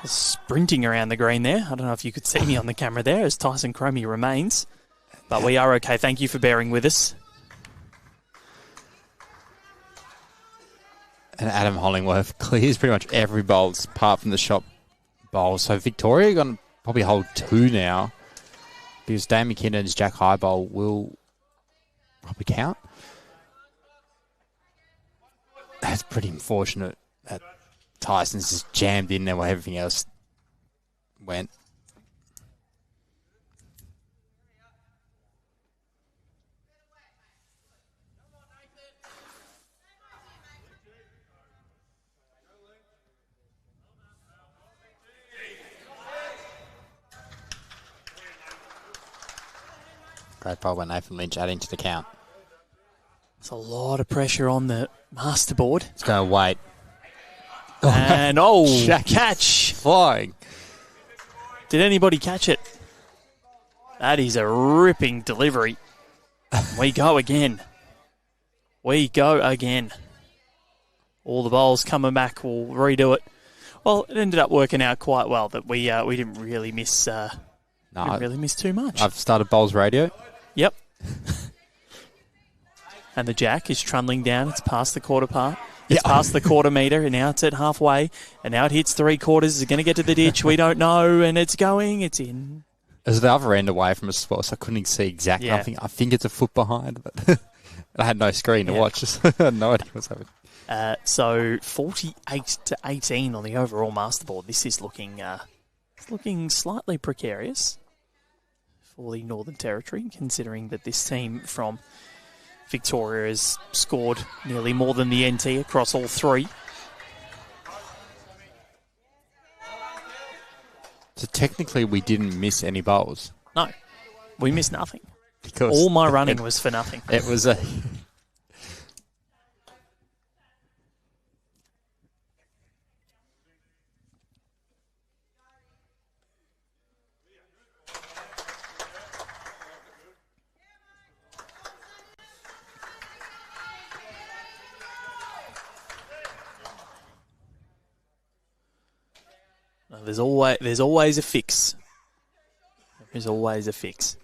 Sprinting around the green there. I don't know if you could see me on the camera there as Tyson Chromy remains. But we are okay. Thank you for bearing with us. And Adam Hollingworth clears pretty much every bowl apart from the shot bowl. So Victoria are going to probably hold two now because Dan McKinnon's Jack High bowl will probably count. That's pretty unfortunate that Tyson's just jammed in there while everything else went. Great ball by Nathan Lynch adding to the count. There's a lot of pressure on the masterboard. It's going to wait. And, catch. Flying. Did anybody catch it? That is a ripping delivery. We go again. We go again. All the bowls coming back. We'll redo it. Well, it ended up working out quite well that we didn't really miss. Didn't really miss too much. I've started bowls radio. Yep. And the jack is trundling down. It's past the quarter part. It's past the quarter metre, and now it's at halfway, and now it hits 3/4. Is it going to get to the ditch? We don't know, and it's going. It's in. It was the other end away from us, so I couldn't see exactly. Yeah. I think it's a foot behind, but I had no screen to watch. So I had no idea what's happening. So 48-18 on the overall masterboard. This is looking slightly precarious for the Northern Territory, considering that this team from Victoria has scored nearly more than the NT across all three. So technically we didn't miss any bowls. No, we missed nothing. Because all my running was for nothing. It was a... There's always a fix. There's always a fix.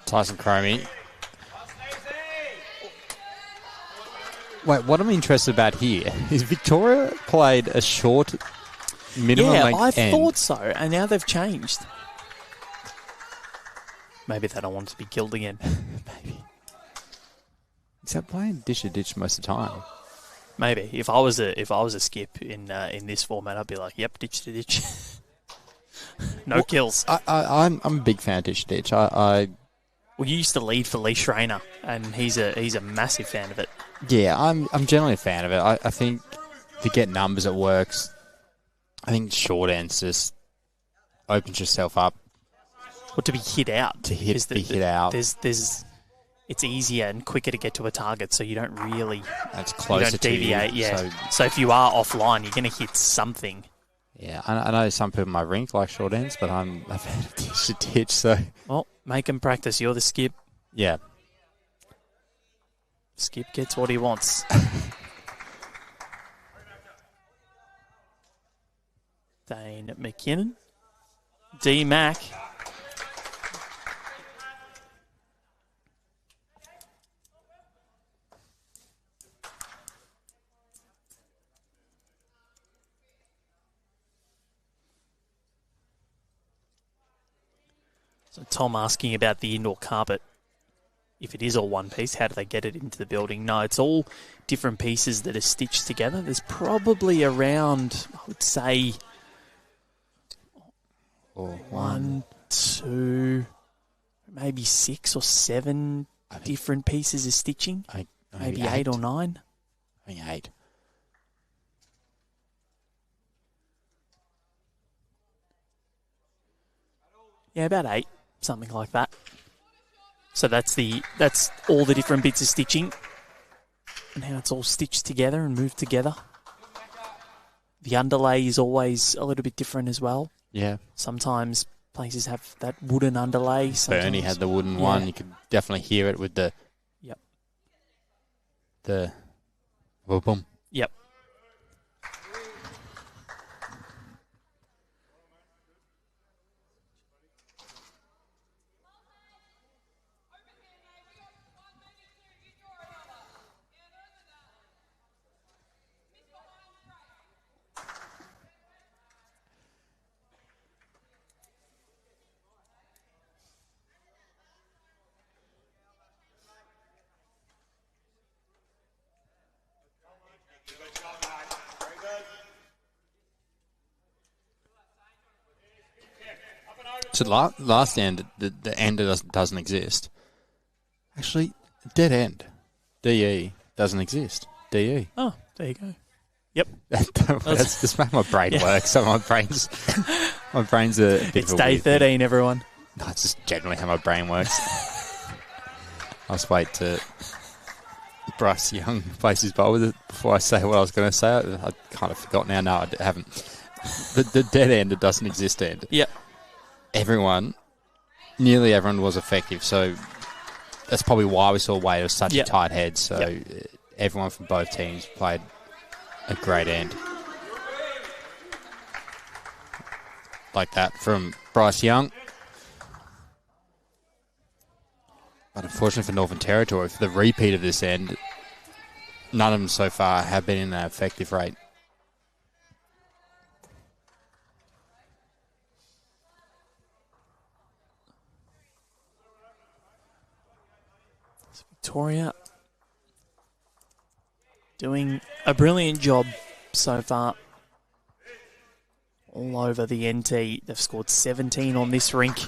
Tyson Chromy. Wait, what I'm interested about here is Victoria played a short minimum length end. thought so, and now they've changed. Maybe they don't want it to be killed again. Maybe. Except playing dish to ditch most of the time. Maybe if I was a skip in this format, I'd be like, "Yep, ditch to ditch, no kills." I'm a big fan of dish to ditch. Well, you used to lead for Lee Schreiner, and he's a massive fan of it. Yeah, I'm generally a fan of it. I think to get numbers, it works. I think short ends just opens yourself up. Or to be hit out. Hit out. It's easier and quicker to get to a target, so you don't really... That's closer you don't deviate, to you. yeah. So if you are offline, you're going to hit something. Yeah, I know some people in my rink like short ends, but I'm a fan of dish to ditch, so... Well, make them practice. You're the skip. Yeah. Skip gets what he wants. Dane McKinnon. D. Mac. So Tom asking about the indoor carpet. If it is all one piece, how do they get it into the building? No, it's all different pieces that are stitched together. There's probably around, I would say, 1, 2, maybe 6 or 7 different pieces of stitching. Maybe 8 or 9. I think 8. Yeah, about 8, something like that. So that's all the different bits of stitching and how it's all stitched together and moved together. The underlay is always a little bit different as well. Yeah. Sometimes places have that wooden underlay. Bernie had the wooden one. You could definitely hear it with the... Yep. The... Boom. Yep. So last end, the end doesn't exist. Actually, dead end, DE, doesn't exist. DE. Oh, there you go. Yep. That's just how my brain works. So my brain's a bit It's of a day weird 13, thing. everyone. No, it's just generally how my brain works. I'll just wait to Bryce Young place his bowl with it before I say what I was going to say. I kind of forgot now. No, I haven't. The dead end, it doesn't exist end. Yep. Nearly everyone was effective, so that's probably why we saw Wade was such a tight head. So everyone from both teams played a great end. Like that from Bryce Young. But unfortunately for Northern Territory, for the repeat of this end, none of them so far have been in that effective rate. Victoria doing a brilliant job so far all over the NT. They've scored 17 on this rink.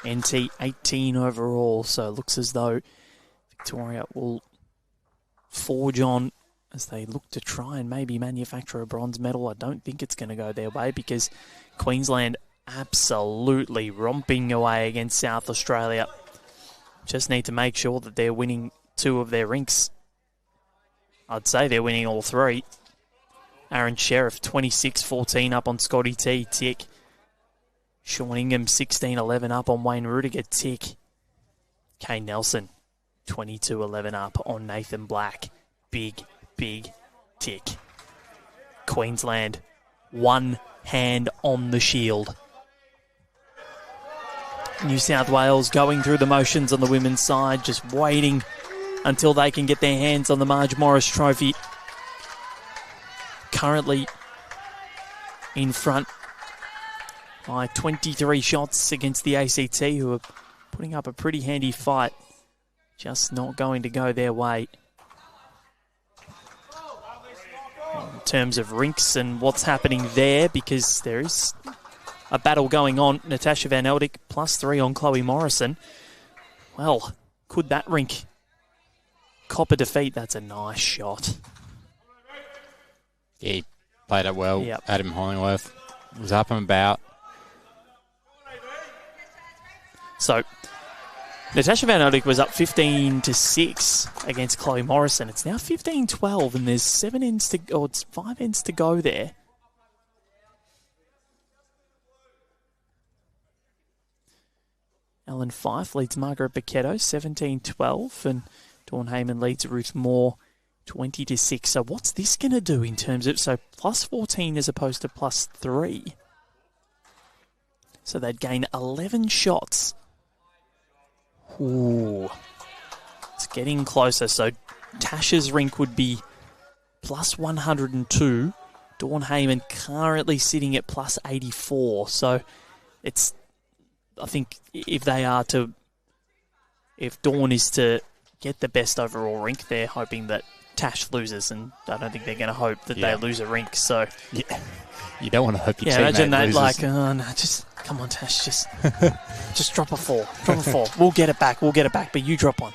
NT 18 overall, so it looks as though Victoria will forge on as they look to try and maybe manufacture a bronze medal. I don't think it's going to go their way because Queensland absolutely romping away against South Australia. Just need to make sure that they're winning 2 of their rinks. I'd say they're winning all 3. Aaron Sheriff, 26-14 up on Scotty T, tick. Sean Ingham, 16-11 up on Wayne Rudiger, tick. Kane Nelson, 22-11 up on Nathan Black. Big tick. Queensland, 1 hand on the shield. New South Wales going through the motions on the women's side, just waiting until they can get their hands on the Marge Morris Trophy. Currently in front by 23 shots against the ACT, who are putting up a pretty handy fight. Just not going to go their way. In terms of rinks and what's happening there, because there is a battle going on. Natasha Van Eldik +3 on Chloe Morrison. Well, could that rink cop a defeat? That's a nice shot. Yeah, he played it well. Yep. Adam Hollingworth was up and about. So, Natasha Van Eldik was up 15-6 against Chloe Morrison. It's now 15-12, and there's 5 ends to go there. Ellen Fife leads Margaret Paquetto 17-12, and Dawn Heyman leads Ruth Moore 20-6. So what's this going to do in terms of, so +14 as opposed to +3? So they'd gain 11 shots. Ooh. It's getting closer. So Tasha's rink would be +102. Dawn Heyman currently sitting at +84. So it's, I think if Dawn is to get the best overall rink, they're hoping that Tash loses, and I don't think they're going to hope that they lose a rink. So yeah. You don't want to hope your teammate imagine that, loses. like, oh no, just come on, Tash, just drop a 4. Drop a 4. We'll get it back, but you drop one.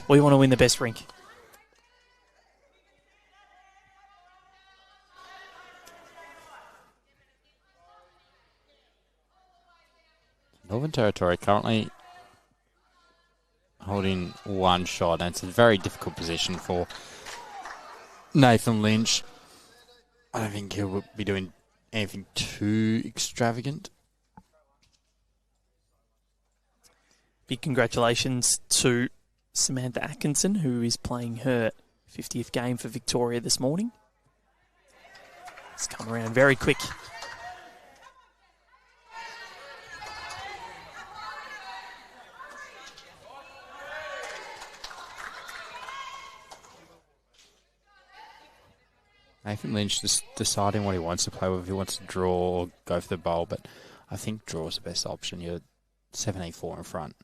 We want to win the best rink. Northern Territory currently holding 1 shot, and it's a very difficult position for Nathan Lynch. I don't think he'll be doing anything too extravagant. Big congratulations to Samantha Atkinson, who is playing her 50th game for Victoria this morning. It's come around very quick. Nathan Lynch just deciding what he wants to play with. If he wants to draw or go for the bowl, but I think draw is the best option. You're 7-8-4 in front.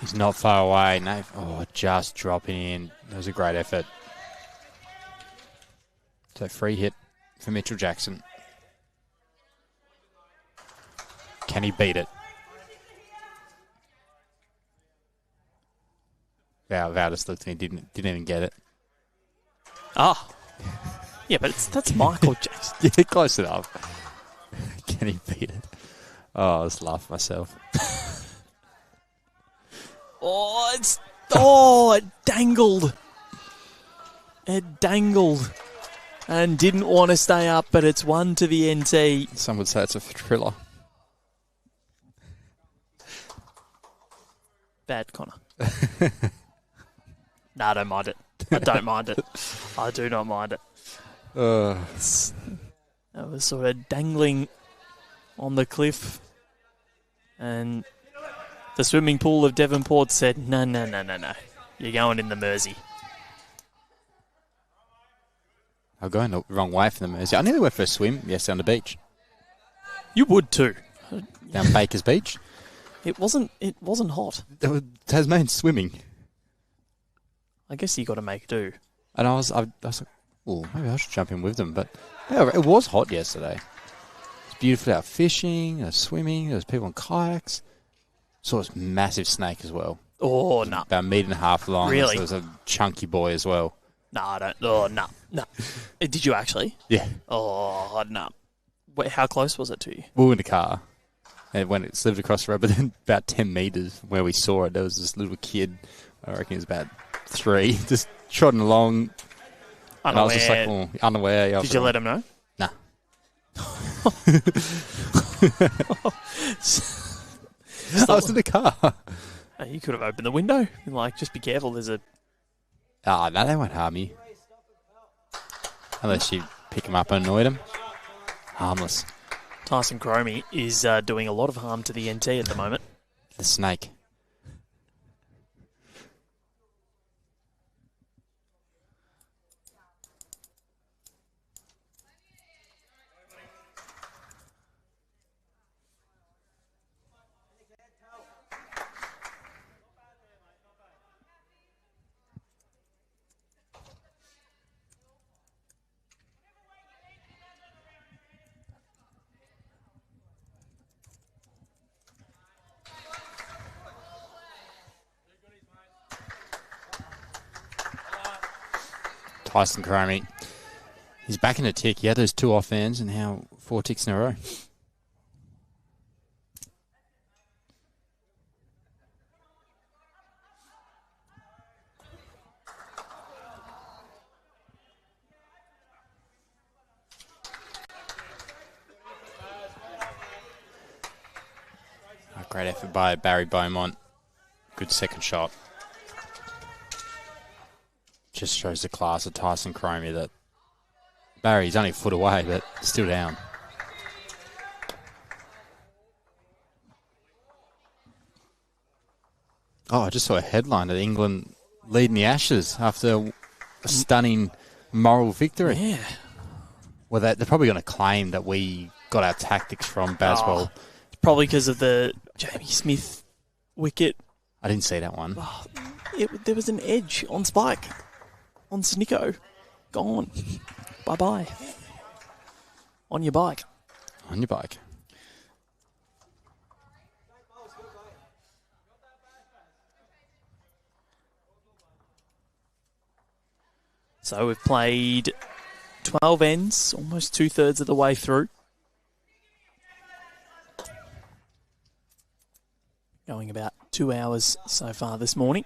He's not far away. Just dropping in. That was a great effort. So free hit for Mitchell Jackson. Can he beat it? Val just looked at me, didn't even get it. Ah. Yeah, but that's Michael Jackson. Yeah, close enough. Can he beat it? Oh, I was laughing myself. It dangled. It dangled. And didn't want to stay up, but it's 1 to the NT. Some would say it's a thriller. Bad, Connor. Nah, I don't mind it. I don't mind it. I do not mind it. That was sort of dangling on the cliff. And the swimming pool of Devonport said, no. You're going in the Mersey. I'm going the wrong way for the Mersey. I nearly went for a swim yesterday on the beach. You would too. Down Baker's Beach. It wasn't hot. There was Tasmanian swimming. I guess you got to make do. And I was like, well, maybe I should jump in with them. But yeah, it was hot yesterday. It's beautiful out fishing, swimming. There was people on kayaks. Saw this massive snake as well. Oh, no. About 1.5 meters long. Really? So there was a chunky boy as well. No, I don't. Oh, no. Did you actually? Yeah. Oh, no. Wait, how close was it to you? We were in the car. And when it slipped across the road, but then about 10 metres where we saw it, there was this little kid, I reckon he was about 3, just trotting along. Unaware. And I was just like, unaware. Yeah, Did you let him know? Nah. I was in the car. You could have opened the window. Like, just be careful. There's a... No, they won't harm you. Unless you pick him up and annoy him. Harmless. Tyson Chromy is doing a lot of harm to the NT at the moment. The snake. Tyson Chromy. He's back in a tick. He had those 2 off ends and now 4 ticks in a row. Great effort by Barry Beaumont. Good second shot. Just shows the class of Tyson Chromy that Barry's only a foot away, but still down. Oh, I just saw a headline that England leading the Ashes after a stunning moral victory. Yeah. Well, they're probably going to claim that we got our tactics from Baswell. Probably because of the Jamie Smith wicket. I didn't see that one. Oh, there was an edge on Spike. On Snicko. Gone. Bye-bye. On your bike. On your bike. So we've played 12 ends, almost 2/3 of the way through. Going about 2 hours so far this morning.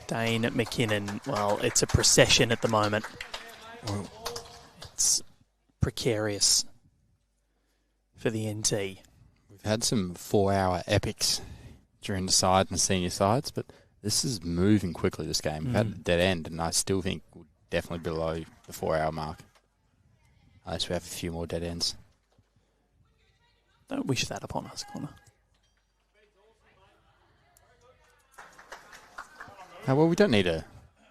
Dane McKinnon, well, it's a procession at the moment. It's precarious for the NT. We've had some 4-hour epics during the side and the senior sides, but this is moving quickly, this game. We've had a dead end, and I still think we're definitely below the 4-hour mark. Unless we have a few more dead ends. Don't wish that upon us, Connor. Well, we don't need a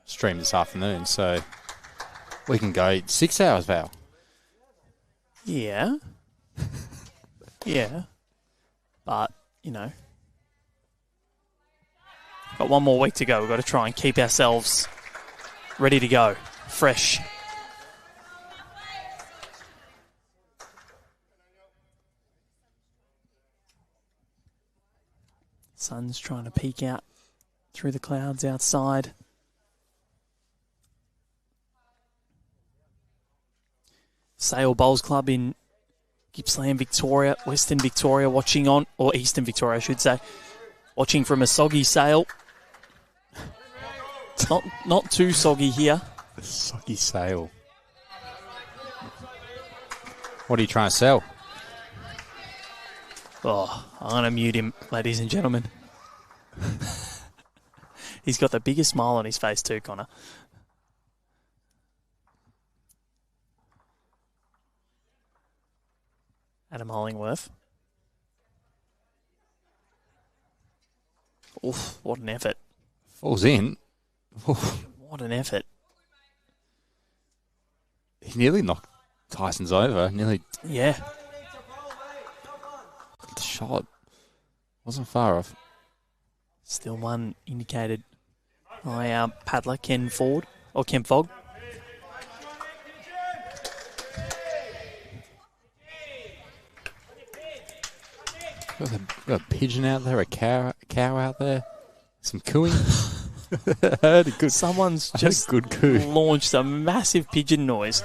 stream this afternoon, so we can go 6 hours, Val. Yeah. Yeah. But, you know, got one more week to go. We've got to try and keep ourselves ready to go, fresh. Sun's trying to peek out through the clouds outside. Sale Bowls Club in Gippsland, Victoria, Western Victoria watching on, or Eastern Victoria I should say, watching from a soggy Sale. It's not too soggy here. The soggy Sale. What are you trying to sell? Oh, I'm going to mute him, ladies and gentlemen. He's got the biggest smile on his face too, Connor. Adam Hollingworth. Oof, what an effort. Falls in. Oof. What an effort. He nearly knocked Tyson's over. Nearly. Yeah. The shot wasn't far off. Still one indicated by our paddler, Ken Fogg. Got a pigeon out there, a cow out there, some cooing. Someone's just good coo. Launched a massive pigeon noise.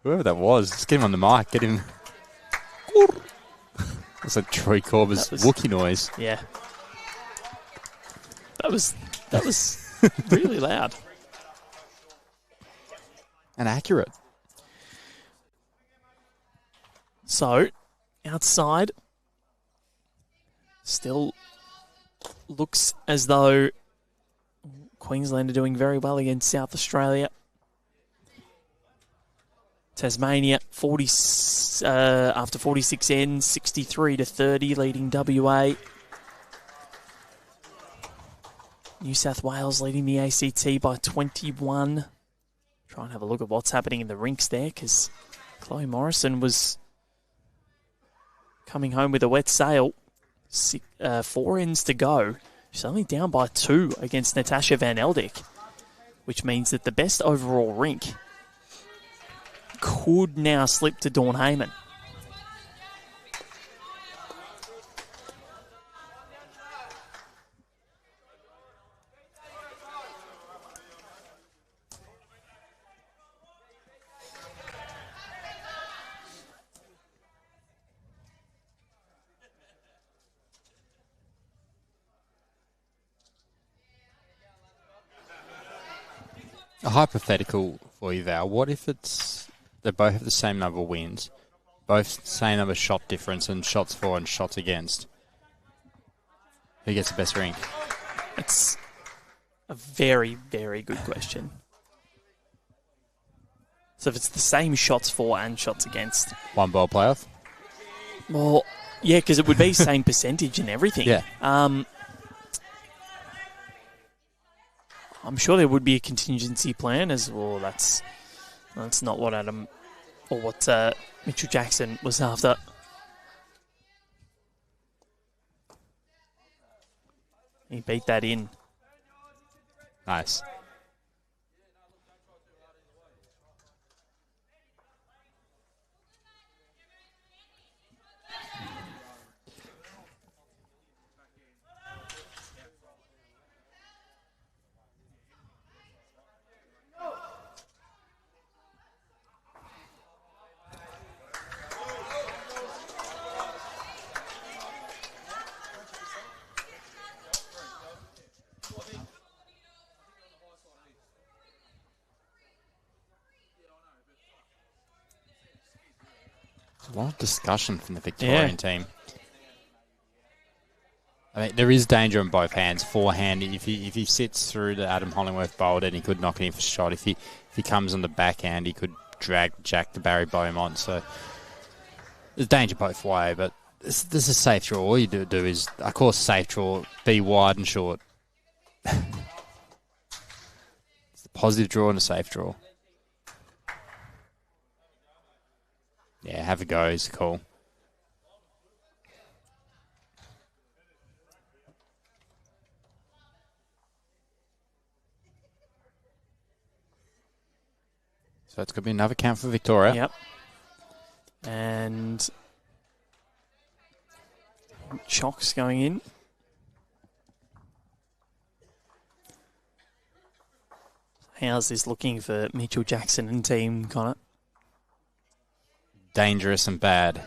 Whoever that was, just get him on the mic, get him. That's like Troy Corber's Wookiee noise. Yeah. That was really loud. And accurate. So, outside, still looks as though Queensland are doing very well against South Australia. Tasmania, 40 after 46 ends, 63-30, leading WA. New South Wales leading the ACT by 21. Try and have a look at what's happening in the rinks there, because Chloe Morrison was coming home with a wet sail. 4 ends to go. She's only down by 2 against Natasha Van Eldick, which means that the best overall rink could now slip to Dawn Heyman. A hypothetical for you, Val. What if they both have the same number of wins, both same number of shot difference and shots for and shots against? Who gets the best rink? It's a very, very good question. So if it's the same shots for and shots against. One ball playoff? Well, yeah, because it would be same percentage and everything. Yeah. I'm sure there would be a contingency plan as well. That's not what Adam or what Mitchell Jackson was after. He beat that in. Nice. A lot of discussion from the Victorian team. I mean, there is danger on both hands. Forehand, if he sits through the Adam Hollingworth bowl, then he could knock it in for shot. If he comes on the backhand, he could drag Jack to Barry Beaumont. So there's danger both way, but this is a safe draw. All you do is, of course, safe draw, be wide and short. It's a positive draw and a safe draw. Yeah, have a go. It's cool. So it's going to be another count for Victoria. Yep. And Chock's going in. How's this looking for Mitchell Jackson and team, Connor? Dangerous and bad.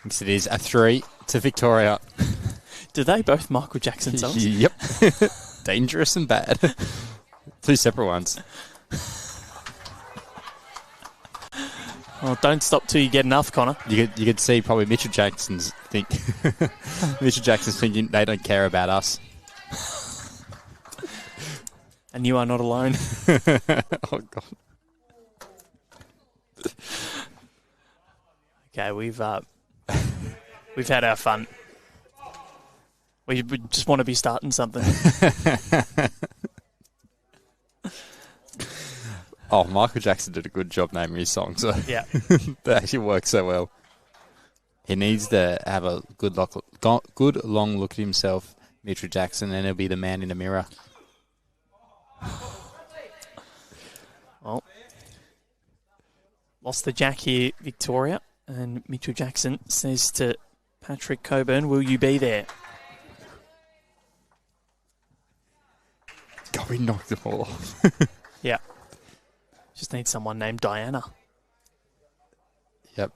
Yes, it is a 3 to Victoria. Do they both Michael Jackson songs? Yep. Dangerous and bad. 2 separate ones. Well, don't stop till you get enough, Connor. You could see probably Mitchell Jackson's thinking they don't care about us. And you are not alone. Oh God. Okay, we've had our fun. We just want to be starting something. Oh, Michael Jackson did a good job naming his song, so yeah, that actually works so well. He needs to have a good long look at himself, Mitchell Jackson, and he'll be the man in the mirror. Well, lost the jack here, Victoria, and Mitchell Jackson says to Patrick Coburn, "Will you be there?" God, we knocked them all off. Yeah. Just need someone named Diana. Yep.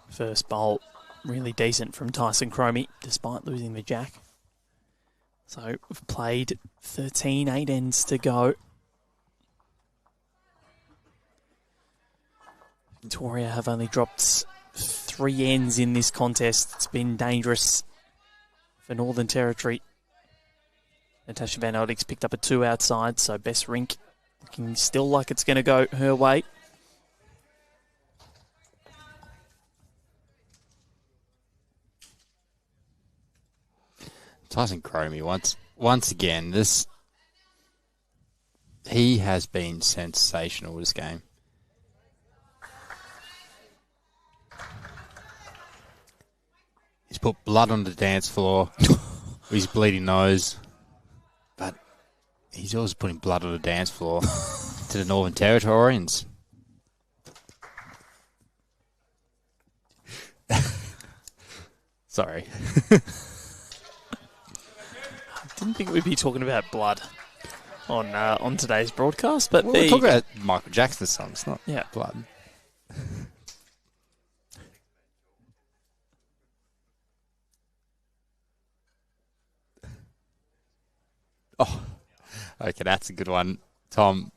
First bolt really decent from Tyson Chromy, despite losing the jack. So we've played 13, 8 ends to go. Victoria have only dropped 3 ends in this contest. It's been dangerous for Northern Territory. Natasha Van Oudek's picked up a 2 outside, so best rink looking still like it's going to go her way. Tyson Chromy, once again, he has been sensational this game. He's put blood on the dance floor with his bleeding nose, but he's also putting blood on the dance floor to the Northern Territorians. Sorry. Didn't think we'd be talking about blood on today's broadcast, but we're talking about Michael Jackson's songs, not blood. Oh, okay, that's a good one, Tom.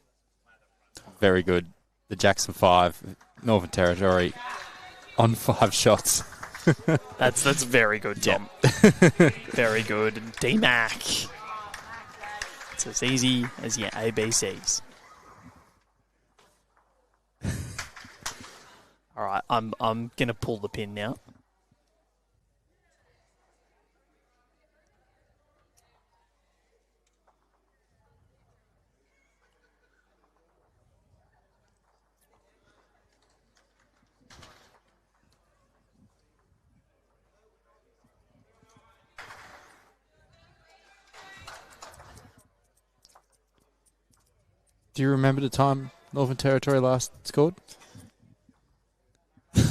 Very good. The Jackson 5, Northern Territory, on 5 shots. That's very good, Tom. Yep. Very good. D-Mac. It's as easy as your ABCs. All right, I'm going to pull the pin now. Do you remember the time Northern Territory last scored? I'm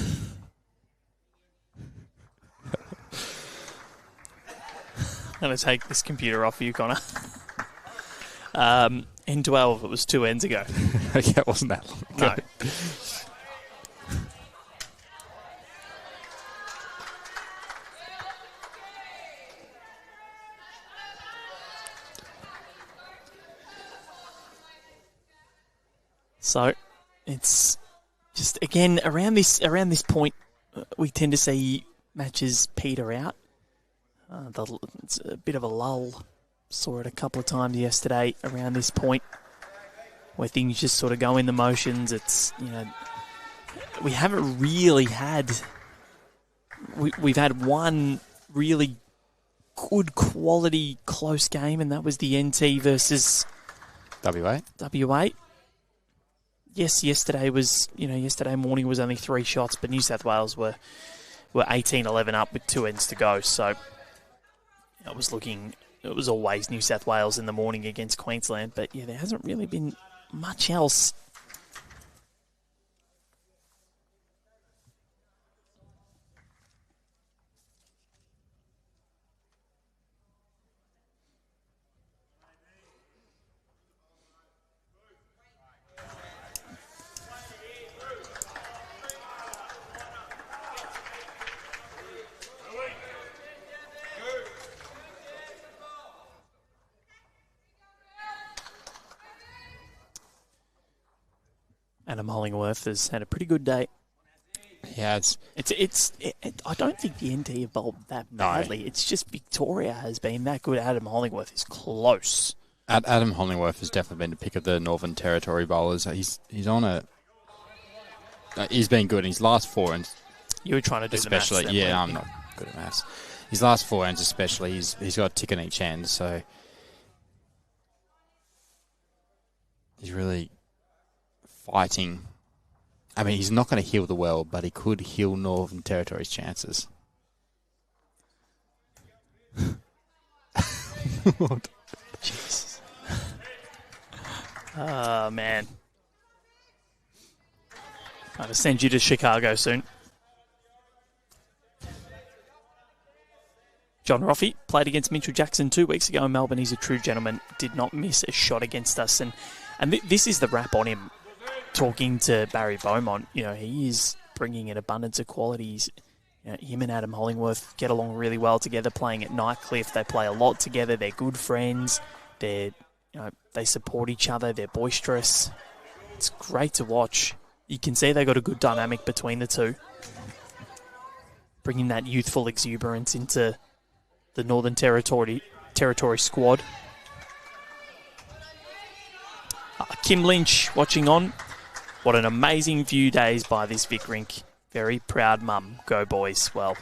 going to take this computer off you, Connor. N12, it was 2 ends ago. Okay, it wasn't that long ago. No. So it's just, again, around this point, we tend to see matches peter out. It's a bit of a lull. Saw it a couple of times yesterday around this point where things just sort of go in the motions. It's, we haven't really had... We've had one really good quality close game, and that was the NT versus... WA. Yes, yesterday morning was only 3 shots, but New South Wales were 18-11 up with 2 ends to go. So it was always New South Wales in the morning against Queensland. But yeah, there hasn't really been much else. Adam Hollingworth has had a pretty good day. Yeah, I don't think the NT have bowled that badly. No. It's just Victoria has been that good. Adam Hollingworth is close. Adam Hollingworth has definitely been the pick of the Northern Territory bowlers. He's on a... he's been good in his last 4 ends. You were trying to do especially, the maths. Yeah, I'm not good at maths. His last 4 ends especially, he's got a tick on each end, so... He's really... fighting. I mean, he's not going to heal the world, but he could heal Northern Territory's chances. Jesus. Oh, man. I'm going to send you to Chicago soon. John Roffey played against Mitchell Jackson 2 weeks ago in Melbourne. He's a true gentleman. Did not miss a shot against us. And this is the rap on him. Talking to Barry Beaumont, he is bringing an abundance of qualities. him and Adam Hollingworth get along really well together, playing at Nightcliff. They play a lot together. They're good friends. They support each other. They're boisterous. It's great to watch. You can see they got a good dynamic between the two, bringing that youthful exuberance into the Northern Territory squad. Kim Lynch watching on. What an amazing few days by this Vic rink. Very proud mum. Go boys. Well,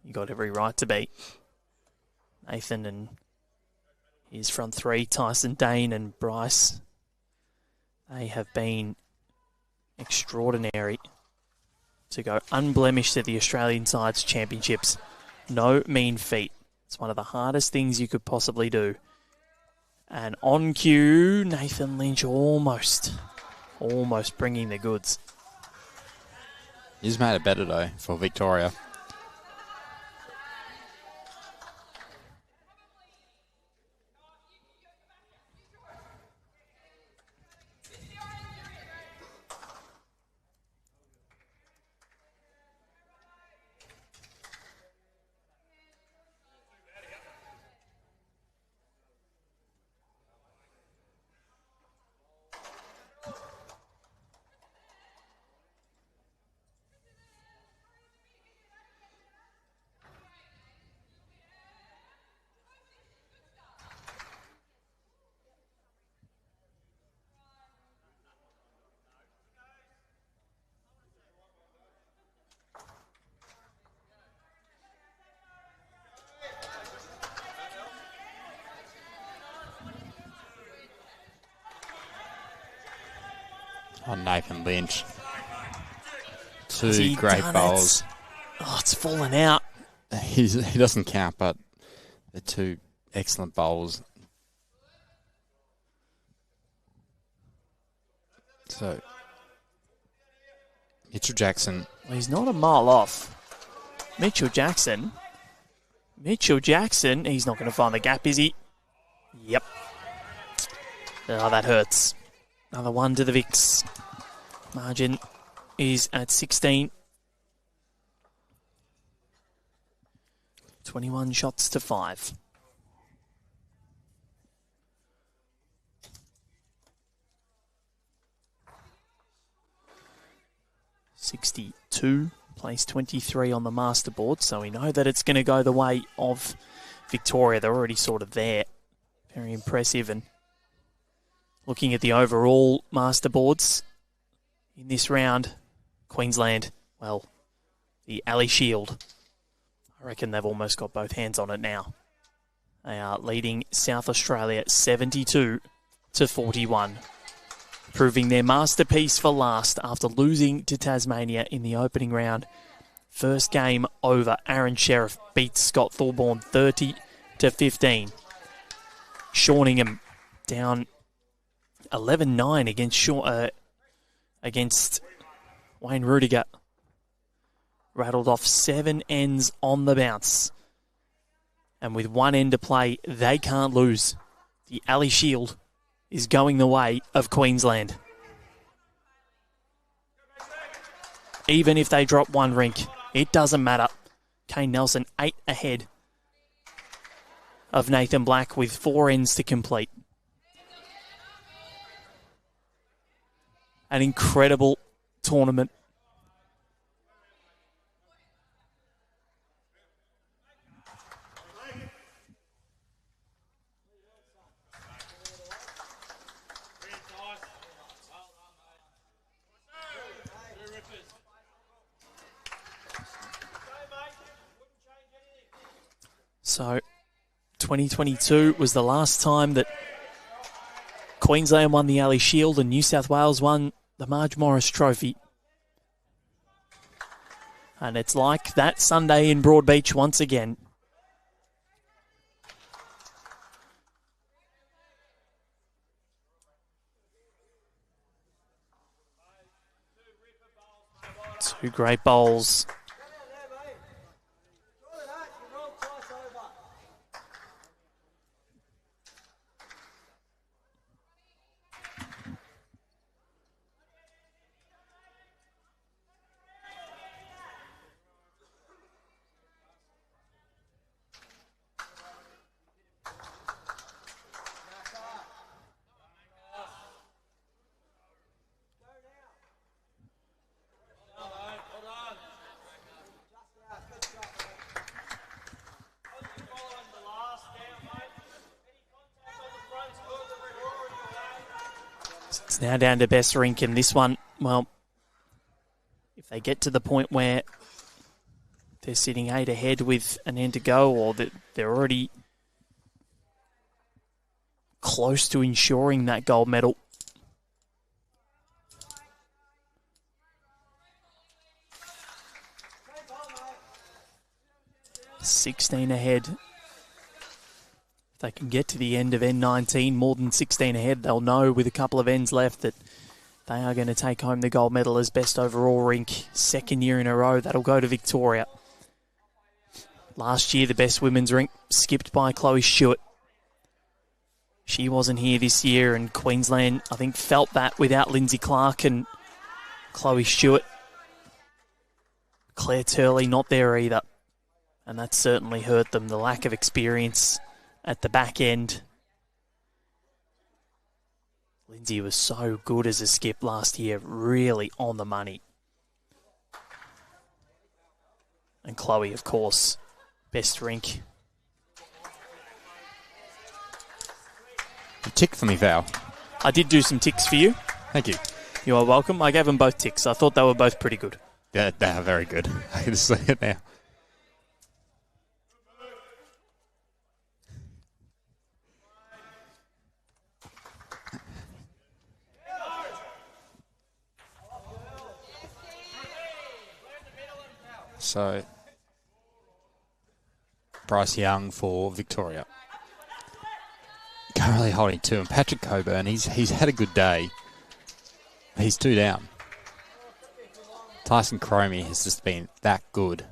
you got every right to be. Nathan and his front three, Tyson, Dane and Bryce. They have been extraordinary to go unblemished at the Australian sides championships. No mean feat. It's one of the hardest things you could possibly do. And on cue, Nathan Lynch almost bringing the goods. He's made it better, though, for Victoria. On Nathan Lynch. Two great bowls. Oh, it's fallen out. He doesn't count, but they're two excellent bowls. So, Mitchell Jackson. Well, he's not a mile off. Mitchell Jackson, he's not going to find the gap, is he? Yep. Oh, that hurts. Another one to the Vicks. Margin is at 16. 21 shots to 5. $62, place 23 on the master board, so we know that it's going to go the way of Victoria. They're already sort of there. Very impressive. And looking at the overall master boards in this round, Queensland, well, the Ali Shield, I reckon they've almost got both hands on it now. They are leading South Australia 72-41, proving their masterpiece for last after losing to Tasmania in the opening round. First game over, Aaron Sheriff beats Scott Thorborn 30-15. Shawningham down 11-9 against Wayne Rudiger. Rattled off 7 ends on the bounce. And with 1 end to play, they can't lose. The Ali Shield is going the way of Queensland. Even if they drop 1 rink, it doesn't matter. Kane Nelson 8 ahead of Nathan Black with 4 ends to complete. An incredible tournament. So, 2022 was the last time that Queensland won the Ali Shield and New South Wales won the Marge Morris Trophy. And it's like that Sunday in Broadbeach once again. Two great bowls. It's now down to best rink, and this one, well, if they get to the point where they're sitting 8 ahead with an end to go, or that they're already close to ensuring that gold medal, 16 ahead. If they can get to the end of N19, more than 16 ahead, they'll know with a couple of ends left that they are going to take home the gold medal as best overall rink. Second year in a row, that'll go to Victoria. Last year, the best women's rink skipped by Chloe Stewart. She wasn't here this year, and Queensland, I think, felt that without Lindsay Clark and Chloe Stewart. Claire Turley not there either, and that certainly hurt them, the lack of experience at the back end. Lindsay was so good as a skip last year, really on the money. And Chloe, of course, best rink. A tick for me, Val. I did do some ticks for you. Thank you. You are welcome. I gave them both ticks. I thought they were both pretty good. Yeah, they are very good. I can see it now. So, Bryce Young for Victoria. Currently holding 2. And Patrick Coburn, he's had a good day. He's 2 down. Tyson Chromy has just been that good.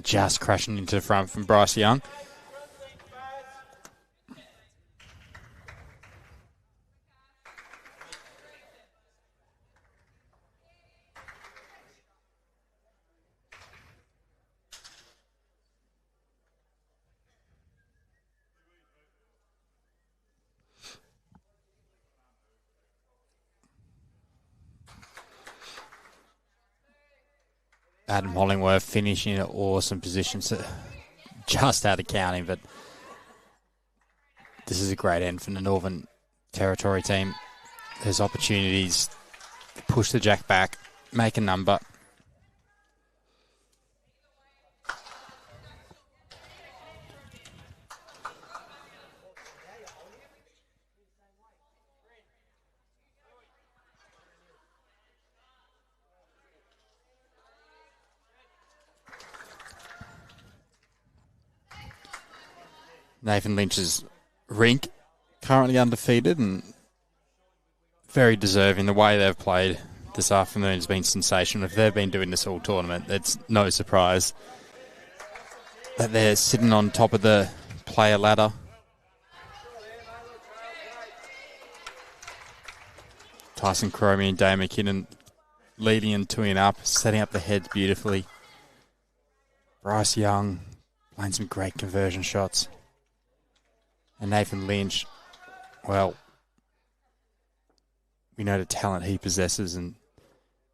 Just crashing into the front from Bryce Young. Adam Hollingworth finishing in an awesome position. So just out of counting, but this is a great end for the Northern Territory team. There's opportunities to push the jack back, make a number. Nathan Lynch's rink currently undefeated and very deserving. The way they've played this afternoon has been sensational. If they've been doing this all tournament, it's no surprise that they're sitting on top of the player ladder. Tyson Chromy and Dave McKinnon leading and tuning up, setting up the heads beautifully. Bryce Young playing some great conversion shots. And Nathan Lynch, well, we know the talent he possesses, and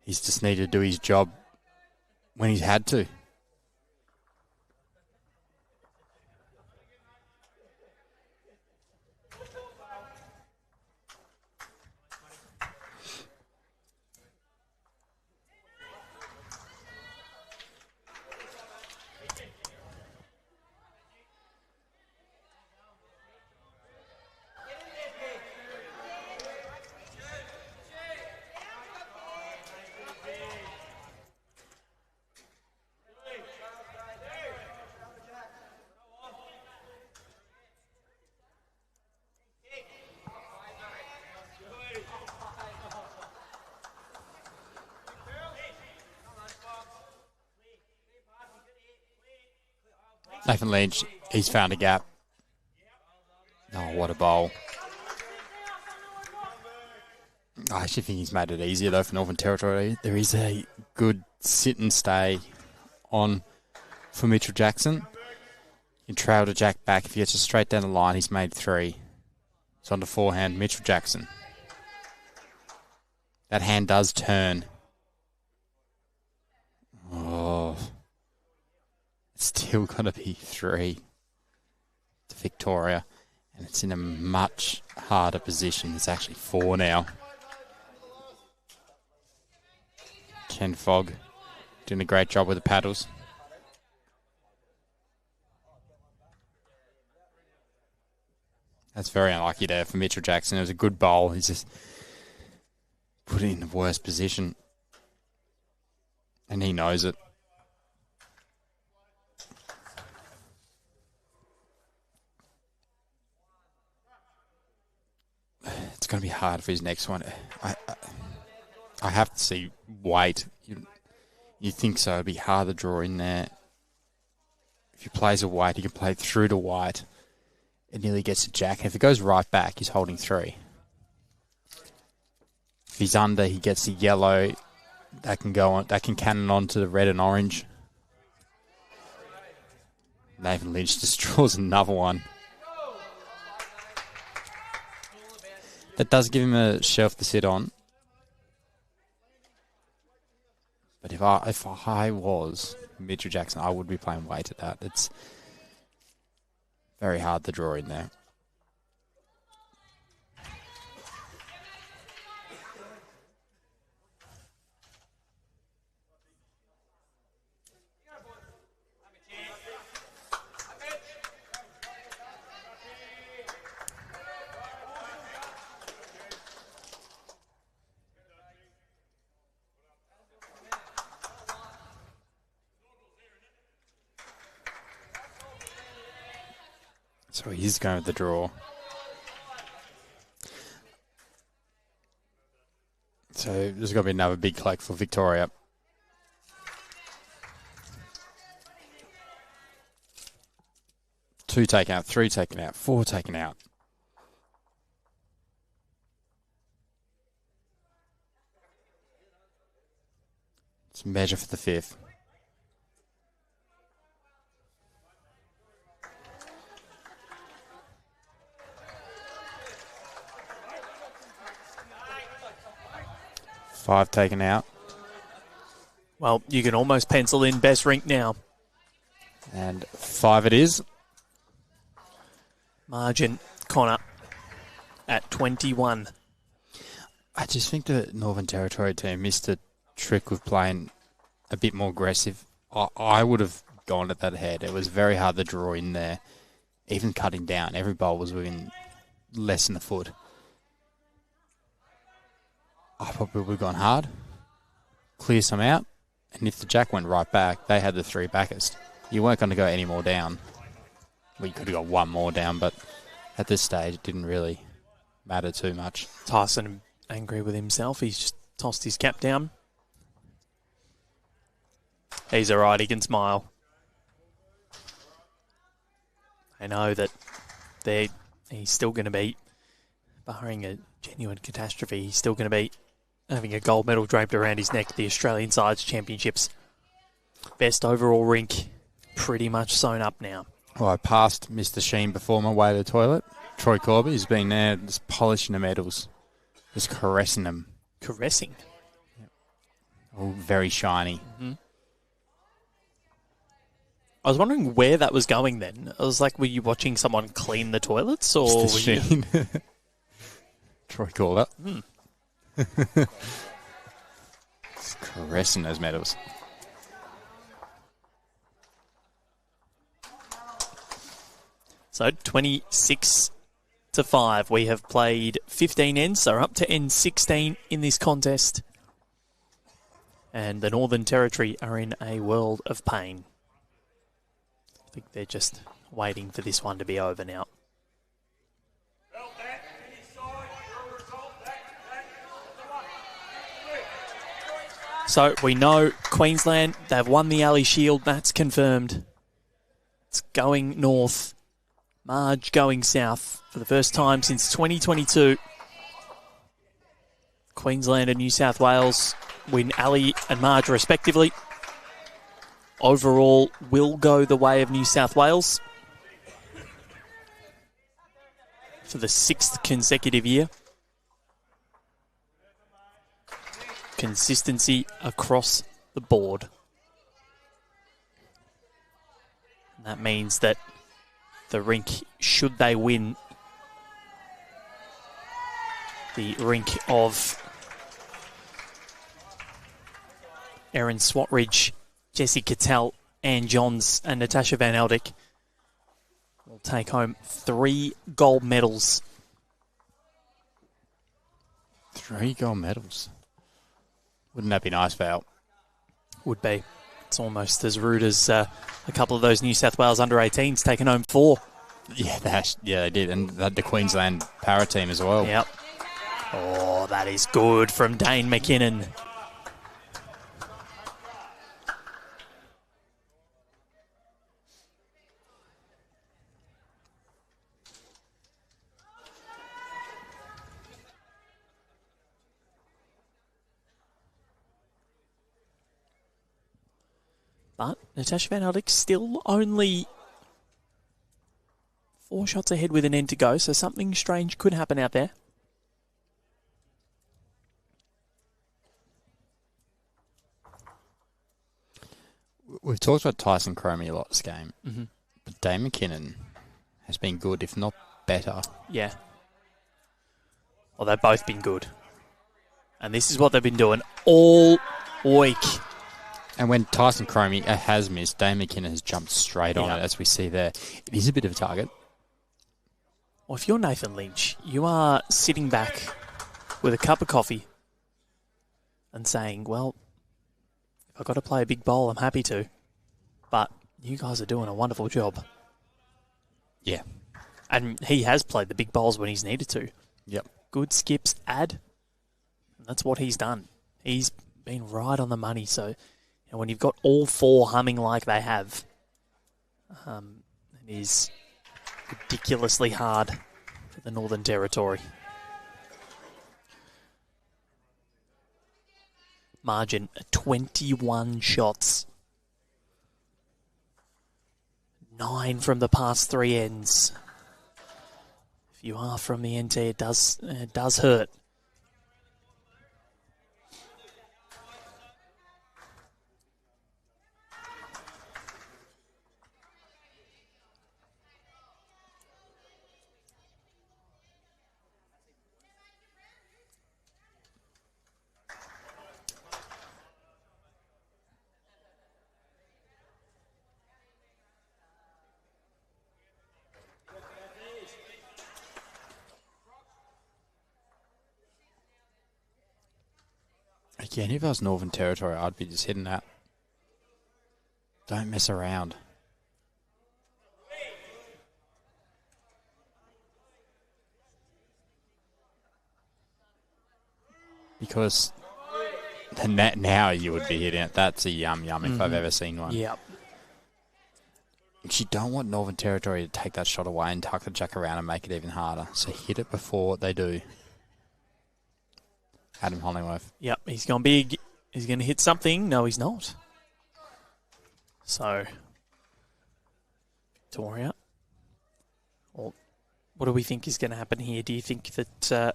he's just needed to do his job when he's had to. Nathan Lynch, he's found a gap. Oh, what a bowl. I actually think he's made it easier, though, for Northern Territory. There is a good sit and stay on for Mitchell Jackson. You trail to jack back. If he gets just straight down the line, he's made 3. It's on the forehand, Mitchell Jackson. That hand does turn. Oh. It's still going to be 3. Victoria, and it's in a much harder position. It's actually 4 now. Ken Fogg doing a great job with the paddles. That's very unlucky there for Mitchell Jackson. It was a good bowl. He's just put it in the worst position. And he knows it. It's going to be hard for his next one. I have to see weight. You think so? It'd be hard to draw in there. If he plays a white, he can play through to white. It nearly gets a jack. If it goes right back, he's holding 3. If he's under, he gets the yellow. That can go on. That can cannon on to the red and orange. Nathan Lynch just draws another one. That does give him a shelf to sit on. But if I was Mitchell Jackson, I would be playing weight at that. It's very hard to draw in there. So he's going with the draw. So there's going to be another big collect for Victoria. Two taken out, 3 taken out, 4 taken out. Let's measure for the 5th. Five taken out. Well, you can almost pencil in best rink now. And 5 it is. Margin, Connor, at 21. I just think the Northern Territory team missed a trick with playing a bit more aggressive. I would have gone at that head. It was very hard to draw in there. Even cutting down, every bowl was within less than a foot. I probably would have gone hard, clear some out, and if the jack went right back, they had the 3 backers. You weren't going to go any more down. Well, you could have got 1 more down, but at this stage, it didn't really matter too much. Tyson angry with himself. He's just tossed his cap down. He's all right. He can smile. I know that he's still going to be, barring a genuine catastrophe, he's still going to be having a gold medal draped around his neck at the Australian Sides Championships. Best overall rink pretty much sewn up now. Well, I passed Mr. Sheen before my way to the toilet. Troy Corby, he's been there just polishing the medals, just caressing them. Caressing? Yep. All very shiny. Mm-hmm. I was wondering where that was going then. I was like, were you watching someone clean the toilets? Or Mr. Sheen. Troy called up. Just caressing those medals. So 26-5. We have played 15 ends, so up to end 16 in this contest. And the Northern Territory are in a world of pain. I think they're just waiting for this one to be over now. So we know Queensland, they've won the Ali Shield. That's confirmed. It's going north. Marge going south for the first time since 2022. Queensland and New South Wales win Ali and Marge respectively. Overall will go the way of New South Wales for the 6th consecutive year. Consistency across the board. And that means that the rink should they win the rink of Erin Swatridge, Jessie Cattell, Ann Johns and Natasha Van Eldick will take home 3 gold medals. 3 gold medals. Wouldn't that be nice, Val? Would be. It's almost as rude as a couple of those New South Wales under-18s taking home 4. Yeah, they did. And the Queensland para team as well. Yep. Oh, that is good from Dane McKinnon. But Natasha Van Eldick still only 4 shots ahead with an end to go, so something strange could happen out there. We've talked about Tyson Chromy a lot this game, but Dane McKinnon has been good, if not better. Yeah. Well, they've both been good. And this is what they've been doing all week. And when Tyson Chromy has missed, Dane McKinnon has jumped straight on it, as we see there. It is a bit of a target. Well, if you're Nathan Lynch, you are sitting back with a cup of coffee and saying, well, if I've got to play a big bowl, I'm happy to. But you guys are doing a wonderful job. Yeah. And he has played the big bowls when he's needed to. Yep. Good skips, add. And that's what he's done. He's been right on the money. So when you've got all 4 humming like they have, it is ridiculously hard for the Northern Territory. Margin 21 shots. 9 from the past 3 ends. If you are from the NT, it does hurt. Again, if I was Northern Territory, I'd be just hitting that. Don't mess around. Because now you would be hitting it. That's a yum if I've ever seen one. Yep. You don't want Northern Territory to take that shot away and tuck the jack around and make it even harder. So hit it before they do. Adam Hollingworth. Yep, he's gone big. He's going to hit something. No, he's not. So, Victoria. Well, what do we think is going to happen here? Do you think that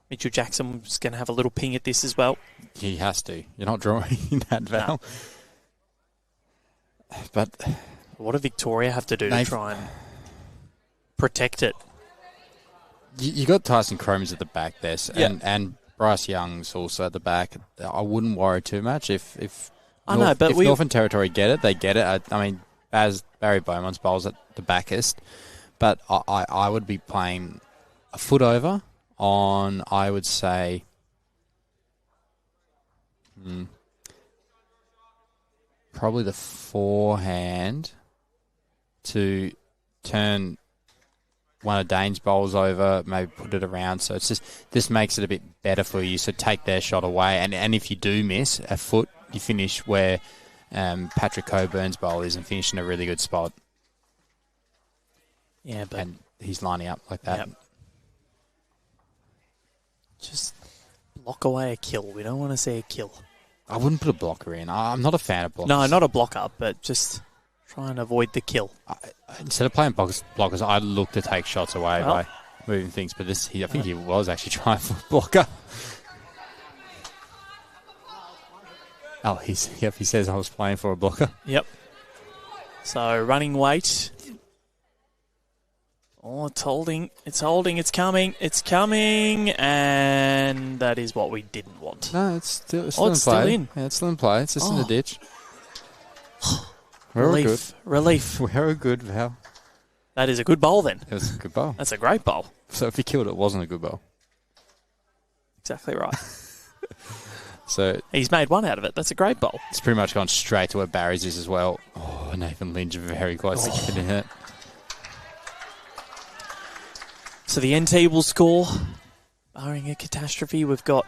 Mitchell Jackson's going to have a little ping at this as well? He has to. You're not drawing that, Val. No. But what do Victoria have to do to try and protect it? You got Tyson Chromy at the back there, and Bryce Young's also at the back. I wouldn't worry too much if Northern Territory get it, they get it. I mean, as Barry Beaumont's bowls at the backest, but I would be playing a foot over on, I would say, probably the forehand to turn one of Dane's bowls over, maybe put it around. So it's just, this makes it a bit better for you. So take their shot away. And if you do miss a foot, you finish where Patrick Coburn's bowl is and finish in a really good spot. Yeah, but and he's lining up like that. Yep. Just block away a kill. We don't want to see a kill. I wouldn't put a blocker in. I'm not a fan of blockers. No, not a blocker, but just try and avoid the kill. Instead of playing blockers, I'd look to take shots away by moving things. But I think he was actually trying for a blocker. Oh, he says I was playing for a blocker. Yep. So running weight Oh, it's holding. It's holding. It's coming. It's coming. And that is what we didn't want. No, it's still in it's play. Still in. Yeah, it's still in play. It's just in the ditch. Relief. Relief. Very good, Val. That is a good bowl then. It was a good bowl. That's a great bowl. So if he killed it, it wasn't a good bowl. Exactly right. So he's made one out of it. That's a great bowl. It's pretty much gone straight to where Barry's is as well. Oh, Nathan Lynch very close to getting hit. So the NT will score. Barring a catastrophe, we've got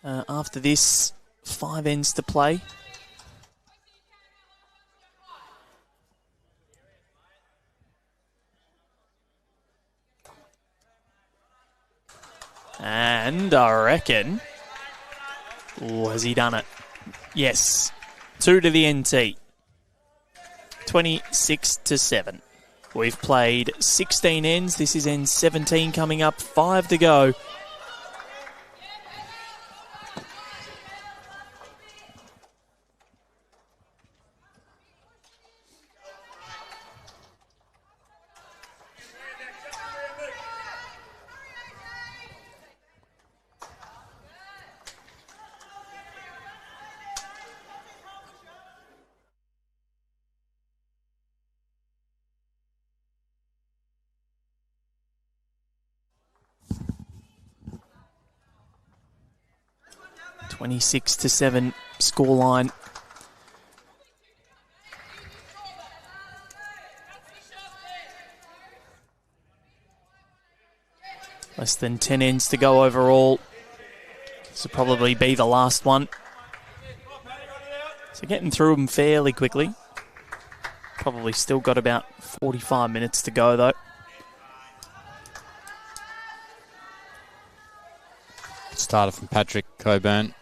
after this 5 ends to play. And I reckon... Oh, has he done it? Yes. 2 to the NT. 26-7. We've played 16 ends. This is end 17 coming up. 5 to go. (26-7) scoreline. Less than 10 ends to go overall. This will probably be the last one. So getting through them fairly quickly. Probably still got about 45 minutes to go though. Starter from Patrick Coburn.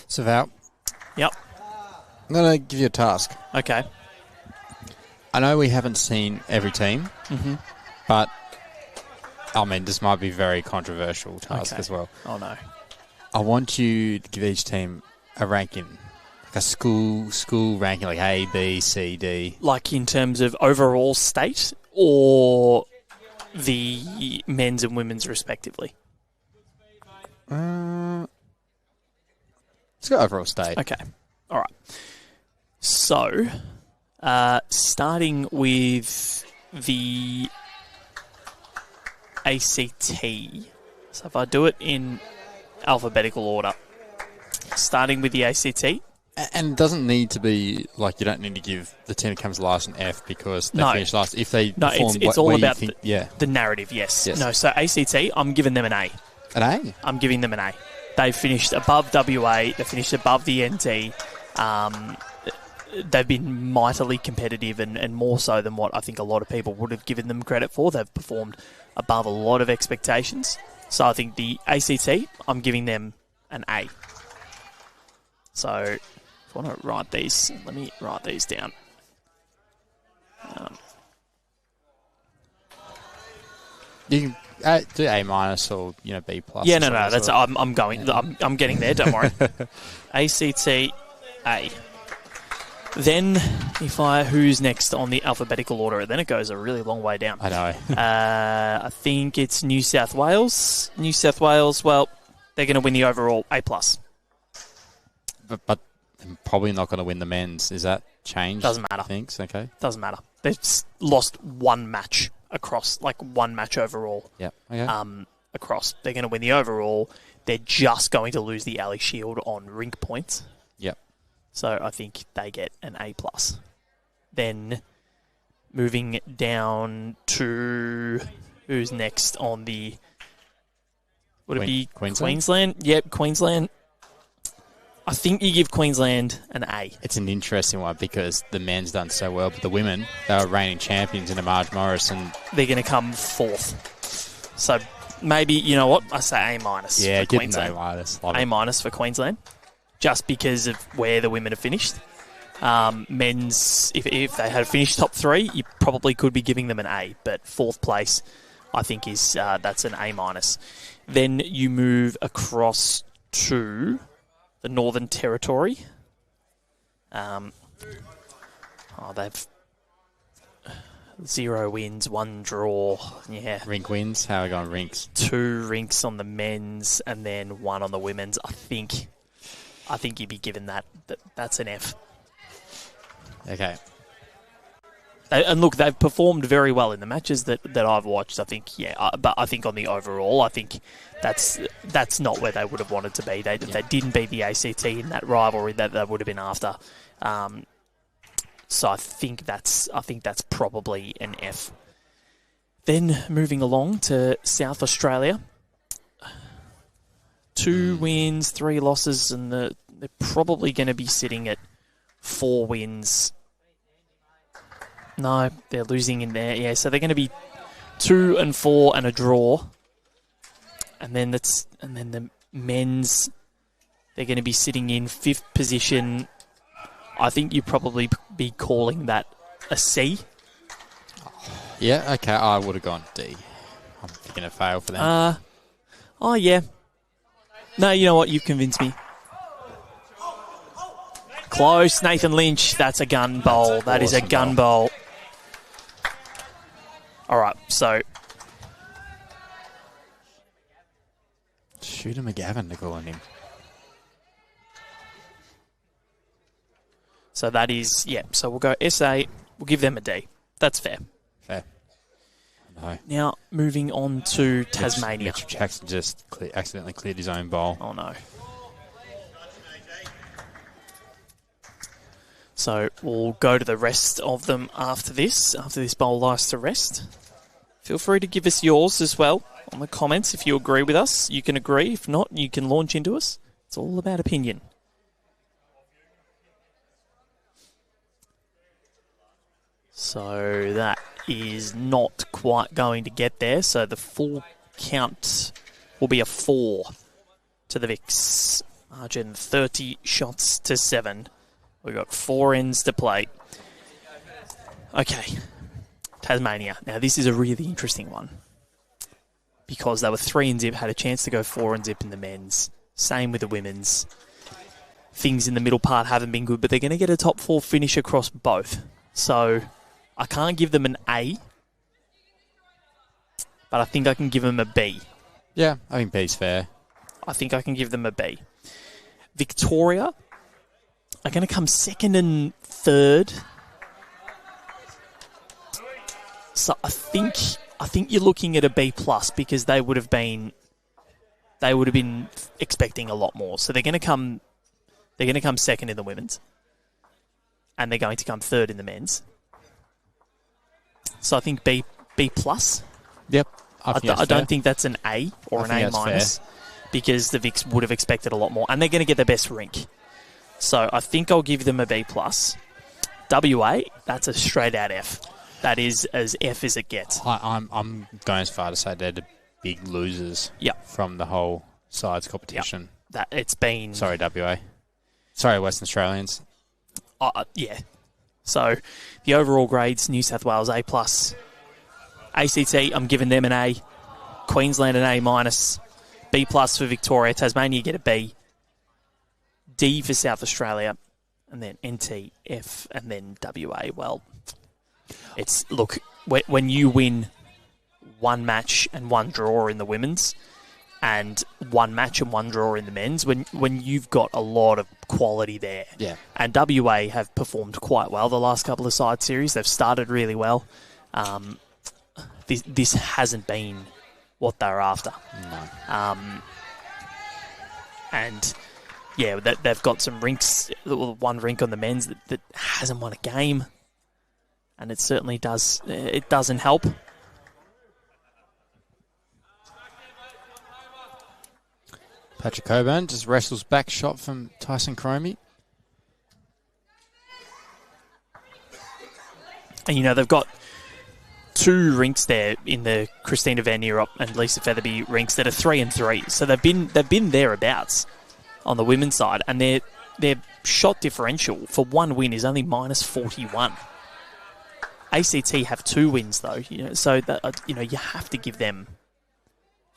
So Val. Yep. I'm going to give you a task. Okay. I know we haven't seen every team, but I mean, this might be a very controversial task as well. Oh, no. I want you to give each team a ranking, like a school ranking, like A, B, C, D. Like in terms of overall state or the men's and women's respectively? Let's go overall state. Okay. All right. So, starting with the ACT. So if I do it in alphabetical order. Starting with the ACT. And it doesn't need to be, like, you don't need to give the team that comes last an F because they finished last. If they perform, it's all about the narrative, yes. No, so ACT, I'm giving them an A. An A? I'm giving them an A. They finished above WA. They finished above the NT. They've been mightily competitive and more so than what I think a lot of people would have given them credit for. They've performed above a lot of expectations. So I think the ACT, I'm giving them an A. So I want to write these. Let me write these down. You can do A minus or B plus. Yeah, no. That's I'm going. I'm getting there. Don't worry. ACT A. Then, who's next on the alphabetical order? Then it goes a really long way down. I know. I think it's New South Wales. New South Wales. Well, they're going to win the overall A plus. But they're probably not going to win the men's. Is that changed? Doesn't matter. Thanks. Okay. Doesn't matter. They've lost one match across, like one match overall. Yeah. Okay. Across, they're going to win the overall. They're just going to lose the Alley Shield on rink points. Yep. So I think they get an A plus. Then moving down to who's next on the? Would it be Queensland? Yep, Queensland. I think you give Queensland an A. It's an interesting one because the men's done so well, but the women, they were reigning champions in the Marge Morris, and they're going to come fourth. So maybe, you know what? I say A minus. Yeah, for Queensland. A minus. A minus for Queensland, just because of where the women have finished. Men's, if they had finished top three, you probably could be giving them an A, but fourth place, I think is that's an A minus. Then you move across to the Northern Territory. They've 0 wins, 1 draw. Yeah. Rink wins. How are we going rinks? 2 rinks on the men's and then 1 on the women's. I think you'd be given that's an F. Okay. And look, they've performed very well in the matches that I've watched. I think, but I think on the overall, I think that's not where they would have wanted to be. They didn't beat the ACT in that rivalry that they would have been after. So I think that's probably an F. Then moving along to South Australia, 2 wins, 3 losses, and they're probably going to be sitting at 4 wins. No, they're losing in there. Yeah, so they're going to be 2 and 4 and a draw. And then the men's, they're going to be sitting in 5th position. I think you'd probably be calling that a C. Yeah, okay, I would have gone D. I'm thinking a fail for them. Yeah. No, you know what? You've convinced me. Close. Nathan Lynch. That's a gun bowl. That is a gun bowl. All right, so Shooter McGavin, they're calling him. So that is, so we'll go SA. We'll give them a D. That's fair. Fair. No. Now, moving on to Tasmania. Mitch Jackson just accidentally cleared his own bowl. Oh, no. So we'll go to the rest of them after this bowl likes to rest. Feel free to give us yours as well on the comments. If you agree with us, you can agree. If not, you can launch into us. It's all about opinion. So that is not quite going to get there. So the full count will be a 4 to the Vicks. Margin 30 shots to 7. We've got 4 ends to play. Okay, Tasmania. Now, this is a really interesting one because they were 3 and zip, had a chance to go 4 and zip in the men's. Same with the women's. Things in the middle part haven't been good, but they're going to get a top 4 finish across both. So I can't give them an A, but I think I can give them a B. Yeah, I think B's fair. I think I can give them a B. Victoria are going to come 2nd and 3rd. So I think you're looking at a B plus because they would have been expecting a lot more. So they're going to come 2nd in the women's, and they're going to come 3rd in the men's. So I think B plus. Yep. I don't think that's an A or an A minus because the Vicks would have expected a lot more, and they're going to get the best rink. So I think I'll give them a B plus. WA, that's a straight out F. That is as F as it gets. I'm going as far to say they're the big losers. Yep. From the whole sides competition. That it's been. Sorry, WA. Sorry, Western Australians. Yeah. So the overall grades, New South Wales A+. ACT, I'm giving them an A. Queensland an A-. B+ for Victoria. Tasmania get a B. D for South Australia. And then NT, F, and then WA. Well, look, when you win one match and one draw in the women's, and one match and one draw in the men's, when you've got a lot of quality there. Yeah. And WA have performed quite well the last couple of side series. They've started really well. This hasn't been what they're after. No. And yeah, they've got some rinks, one rink on the men's that hasn't won a game. And it certainly doesn't help. Patrick Coburn just wrestles back shot from Tyson Chromy. And, they've got two rinks there in the Christina Van Nierop and Lisa Featherby rinks that are 3-3. So they've been thereabouts on the women's side. And their shot differential for one win is only -41. ACT have 2 wins, though. So that, you have to give them...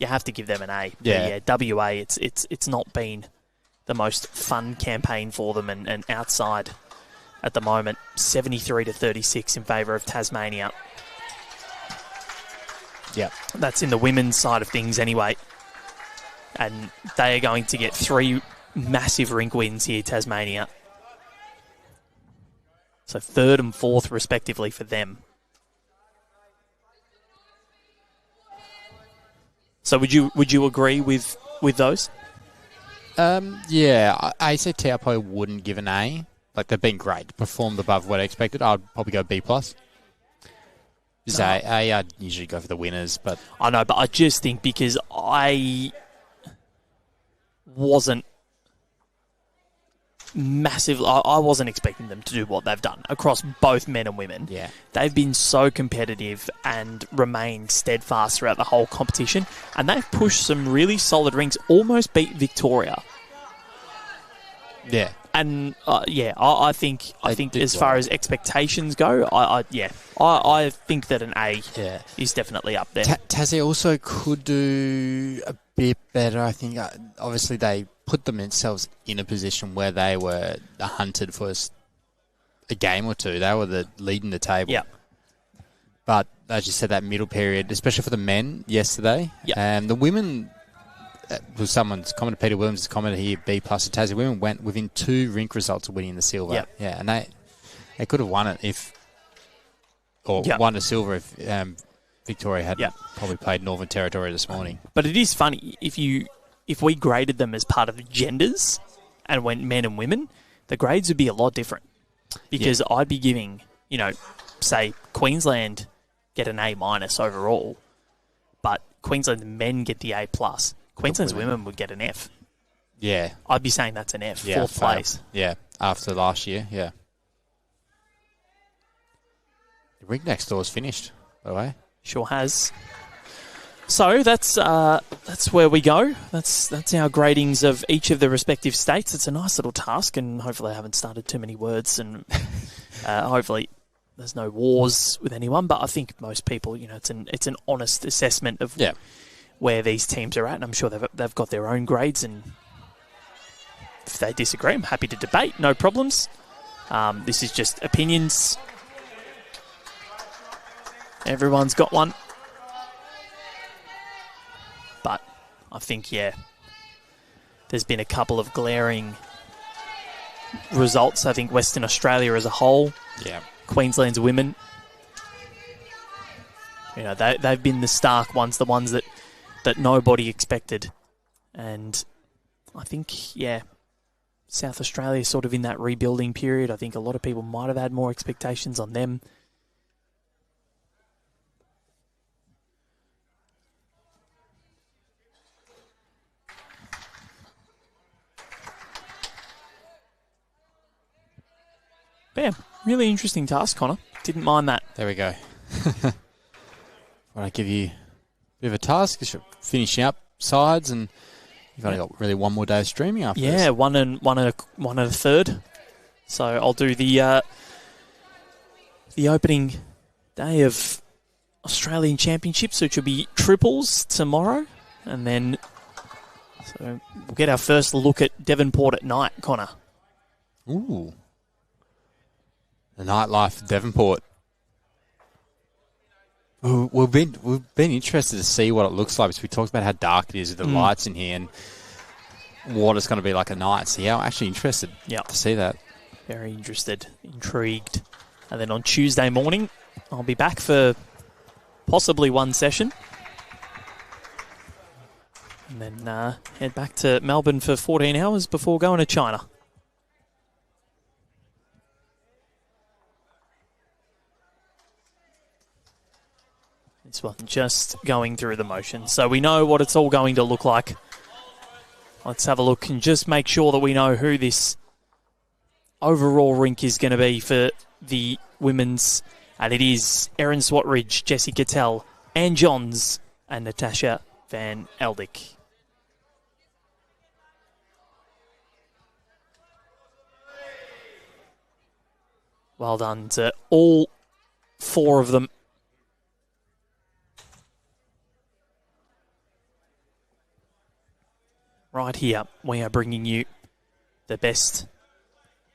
You have to give them an A. Yeah. But yeah, WA, it's not been the most fun campaign for them, and outside at the moment, 73-36 in favour of Tasmania. Yeah. That's in the women's side of things anyway. And they are going to get 3 massive rink wins here, Tasmania. So 3rd and 4th respectively for them. So would you agree with those? Yeah, ACT I probably wouldn't give an A. Like, they've been great, performed above what I expected. I'd probably go B+. Just A, I'd usually go for the winners, but I know, but I just think because I wasn't massive. I wasn't expecting them to do what they've done across both men and women. Yeah. They've been so competitive and remained steadfast throughout the whole competition, and they've pushed some really solid rinks, almost beat Victoria. Yeah. And I think as far as expectations go, I think that an A is definitely up there. Tazzy also could do a bit better. I think obviously they put themselves in a position where they were hunted for a game or two. They were leading the table. Yeah. But as you said, that middle period, especially for the men yesterday, and the women. Was someone's commented, Peter Williams has commented here, B+ to Tassie. Women went within 2 rink results of winning the silver. Yep. Yeah, and they could have won it won the silver if Victoria had probably played Northern Territory this morning. But it is funny, if we graded them as part of genders and went men and women, the grades would be a lot different. Because I'd be giving, say, Queensland get an A- overall, but Queensland men get the A+. Queensland's women would get an F. Yeah. I'd be saying that's an F, yeah, 4th place. Yeah, after last year, yeah. The rink next door is finished, by the way. Sure has. So that's where we go. That's our gradings of each of the respective states. It's a nice little task, and hopefully I haven't started too many words, and hopefully there's no wars with anyone. But I think most people, it's an honest assessment of where these teams are at, and I'm sure they've got their own grades, and if they disagree, I'm happy to debate, no problems. This is just opinions. Everyone's got one. But I think, there's been a couple of glaring results. I think Western Australia as a whole, Queensland's women, they've been the stark ones, the ones that nobody expected. And I think, South Australia is sort of in that rebuilding period. I think a lot of people might have had more expectations on them. But yeah, really interesting task, Connor. Didn't mind that. There we go. Want to give you a bit of a task, finishing up sides, and You've only got really one more day of streaming after this. Yeah, one and a third. So I'll do the opening day of Australian Championships, which will be triples tomorrow. And then so we'll get our first look at Devonport at night, Connor. Ooh. The nightlife of Devonport. We've been interested to see what it looks like because we talked about how dark it is with the lights in here and what it's going to be like at night. So yeah, I'm actually interested to see that. Very interested, intrigued. And then on Tuesday morning, I'll be back for possibly one session. And then head back to Melbourne for 14 hours before going to China. This one just going through the motions. So we know what it's all going to look like. Let's have a look and just make sure that we know who this overall rink is going to be for the women's. And it is Erin Swatridge, Jessie Cattell, Ann Johns, and Natasha Van Eldick. Well done to all four of them. Right here, we are bringing you the best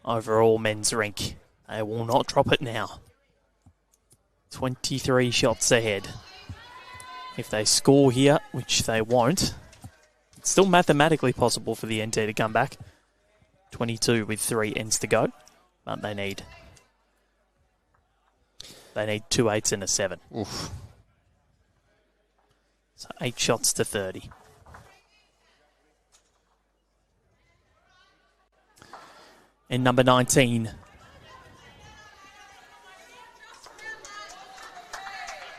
overall men's rink. They will not drop it now. 23 shots ahead. If they score here, which they won't, it's still mathematically possible for the NT to come back. 22 with 3 ends to go, but they need 2 8s and a 7. Oof. So 8 shots to 30. And number 19.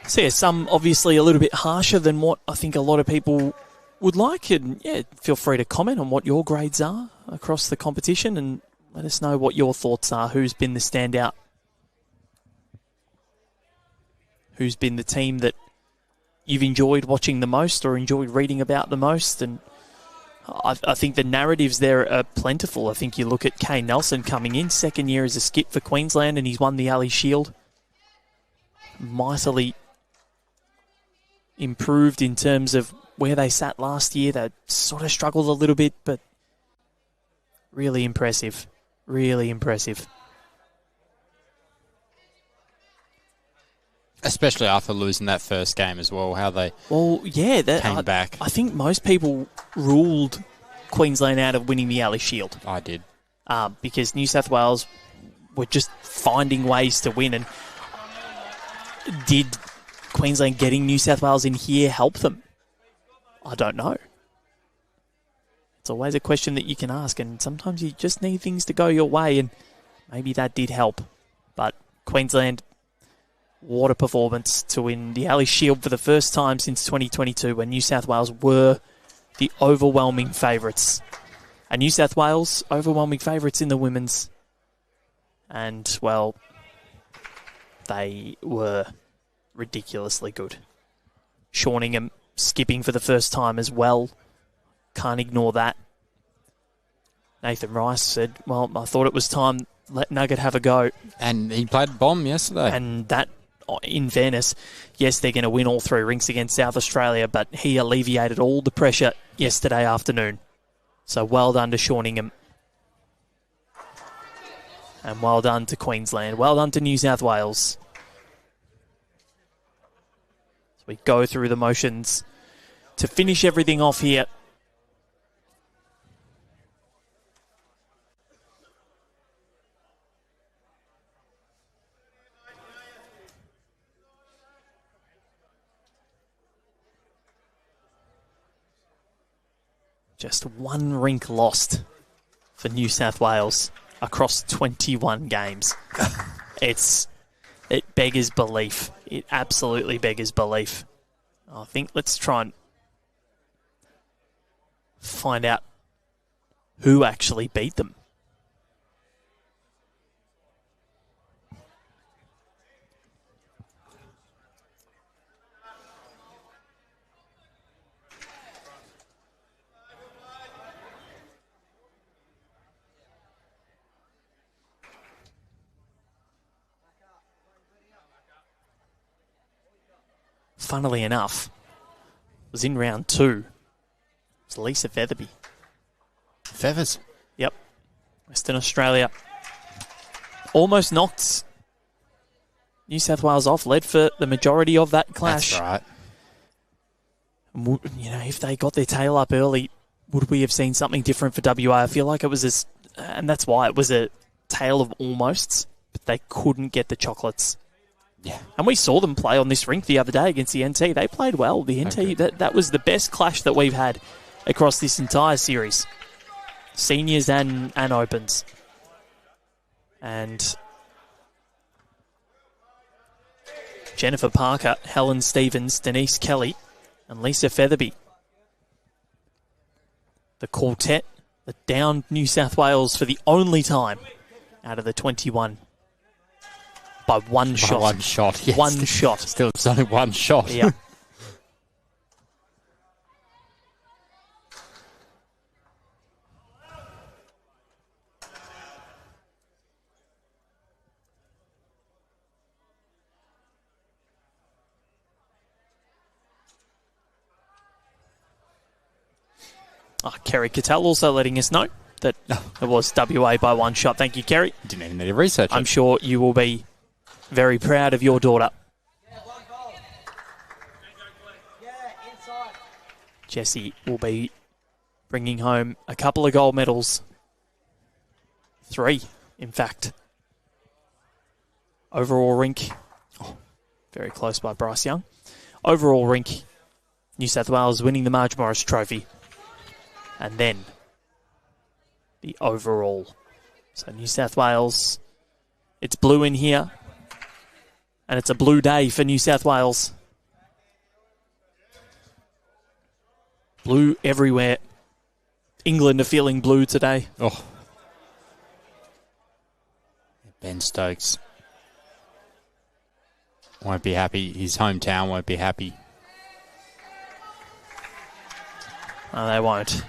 So yeah, some obviously a little bit harsher than what I think a lot of people would like. And yeah, feel free to comment on what your grades are across the competition and let us know what your thoughts are. Who's been the standout? Who's been the team that you've enjoyed watching the most or enjoyed reading about the most? And I think the narratives there are plentiful. I think you look at Kane Nelson coming in, second year as a skip for Queensland, and he's won the Ali Shield. Mightily improved in terms of where they sat last year. They sort of struggled a little bit, but really impressive. Really impressive. Especially after losing that first game as well, how they came back. I think most people ruled Queensland out of winning the Ali Shield. I did. Because New South Wales were just finding ways to win. And did Queensland getting New South Wales in here help them? I don't know. It's always a question that you can ask, and sometimes you just need things to go your way, and maybe that did help. But Queensland, what a performance to win the Ali Shield for the first time since 2022 when New South Wales were the overwhelming favourites. And New South Wales, overwhelming favourites in the women's. And, well, they were ridiculously good. Shorningham skipping for the first time as well. Can't ignore that. Nathan Rice said, well, I thought it was time, let Nugget have a go. And he played bomb yesterday. And that, in fairness, yes, they're going to win all 3 rinks against South Australia, but he alleviated all the pressure yesterday afternoon. So well done to Shorningham. And well done to Queensland. Well done to New South Wales. So we go through the motions to finish everything off here. Just 1 rink lost for New South Wales across 21 games. It beggars belief. It absolutely beggars belief. I think let's try and find out who actually beat them. funnily enough, was in round 2. It was Lisa Featherby. Feathers. Yep. Western Australia. Almost knocked New South Wales off, led for the majority of that clash. That's right. You know, if they got their tail up early, would we have seen something different for WA? I feel like it was and that's why it was a tale of almosts, but they couldn't get the chocolates. Yeah. And we saw them play on this rink the other day against the NT. They played well. The NT, that was the best clash that we've had across this entire series. Seniors and Opens. And Jennifer Parker, Helen Stevens, Denise Kelly, and Lisa Featherby. The quartet that downed New South Wales for the only time out of the 21 by one shot. One shot, yes. One shot. Still, it's only one shot. Yeah. Kerry Cattell also letting us know that it was WA by one shot. Thank you, Kerry. Didn't even need to research it. I'm sure you will be very proud of your daughter. Jessie will be bringing home a couple of gold medals. 3, in fact. Overall rink. Very close by Bryce Young. Overall rink. New South Wales winning the Marge Morris Trophy. And then the overall. So New South Wales, it's blue in here. And it's a blue day for New South Wales. Blue everywhere. England are feeling blue today. Oh. Ben Stokes won't be happy. His hometown won't be happy. No, they won't.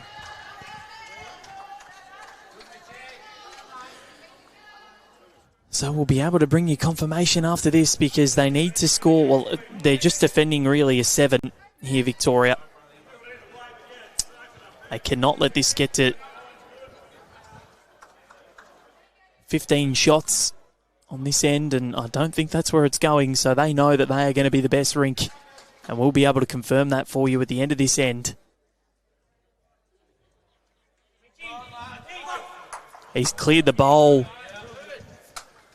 So we'll be able to bring you confirmation after this because they need to score. Well, they're just defending really a 7 here, Victoria. They cannot let this get to 15 shots on this end, and I don't think that's where it's going. So they know that they are going to be the best rink, and we'll be able to confirm that for you at the end of this end. He's cleared the bowl.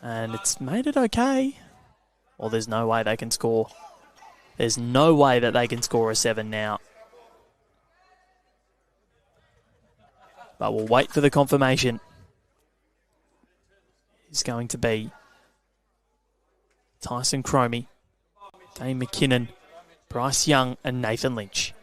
And it's made it okay. Well, there's no way they can score. There's no way that they can score a 7 now. But we'll wait for the confirmation. It's going to be Tyson Chromy, Dane McKinnon, Bryce Young, and Nathan Lynch.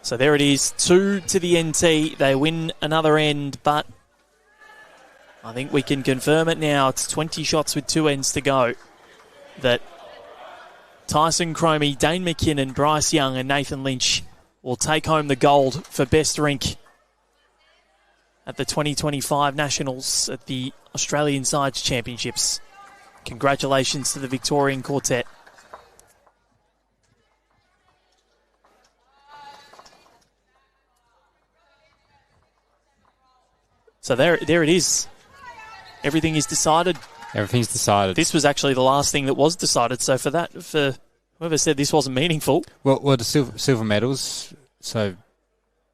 So there it is, 2 to the NT. They win another end, but I think we can confirm it now. It's 20 shots with 2 ends to go. That Tyson Chromy, Dane McKinnon, Bryce Young and Nathan Lynch will take home the gold for best rink at the 2025 Nationals at the Australian Sides Championships. Congratulations to the Victorian quartet. So there it is. Everything is decided. Everything's decided. This was actually the last thing that was decided. So for whoever said this wasn't meaningful. Well, the silver medals. So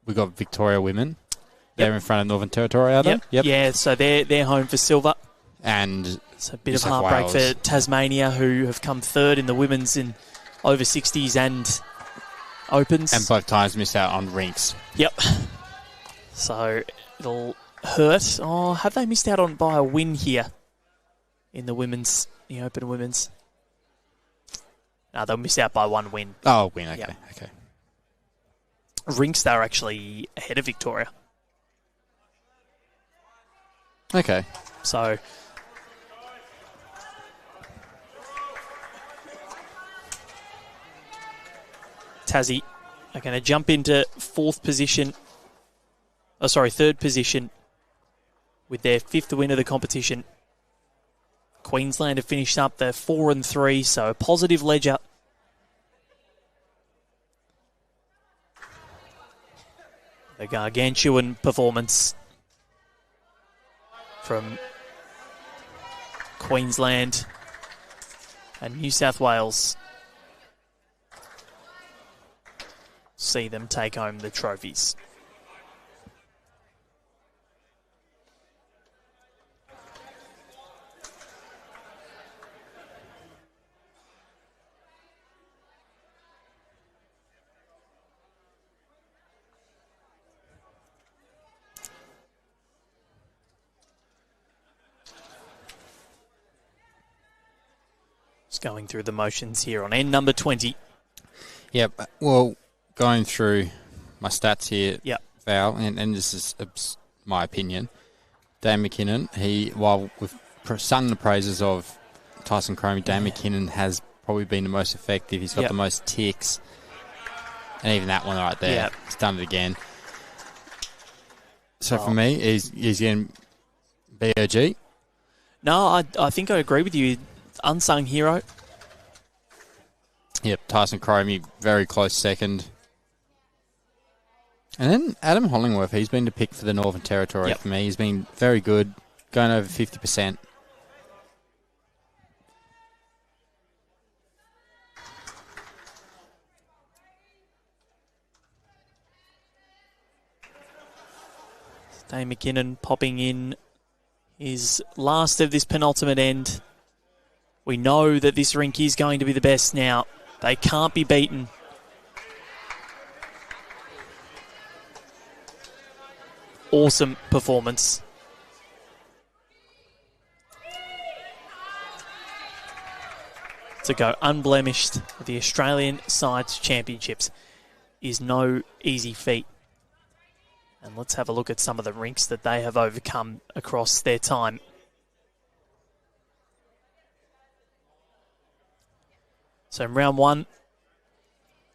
we got Victoria women. They're in front of Northern Territory, are they? Yep. Yeah, so they're home for silver. And it's a bit of heartbreak for Tasmania, who have come 3rd in the women's in over 60s and Opens. And both times missed out on rinks. Yep. So it'll hurt. Oh, have they missed out on by a win here in the women's, the Open women's? No, they'll miss out by 1 win. Oh, win. Okay. Yep. Okay. Rinks, they're actually ahead of Victoria. Okay. So Tazzy are going to jump into third position with their 5th win of the competition. Queensland have finished up their 4-3, so a positive ledger. The gargantuan performance from Queensland and New South Wales see them take home the trophies. Going through the motions here on end number 20. Yep. Well, going through my stats here, yep. Val, and this is my opinion. Dan McKinnon, while we've sung the praises of Tyson Chromy, Dan McKinnon has probably been the most effective. He's got the most ticks. And even that one right there, he's done it again. So for me, he's getting BOG. No, I think I agree with you. Unsung hero. Yep, Tyson Chromy, very close second. And then Adam Hollingworth, he's been the pick for the Northern Territory for me. He's been very good, going over 50%. Dave McKinnon popping in his last of this penultimate end. We know that this rink is going to be the best now. They can't be beaten. Awesome performance. To go unblemished at the Australian Sides Championships is no easy feat. And let's have a look at some of the rinks that they have overcome across their time. So in round 1,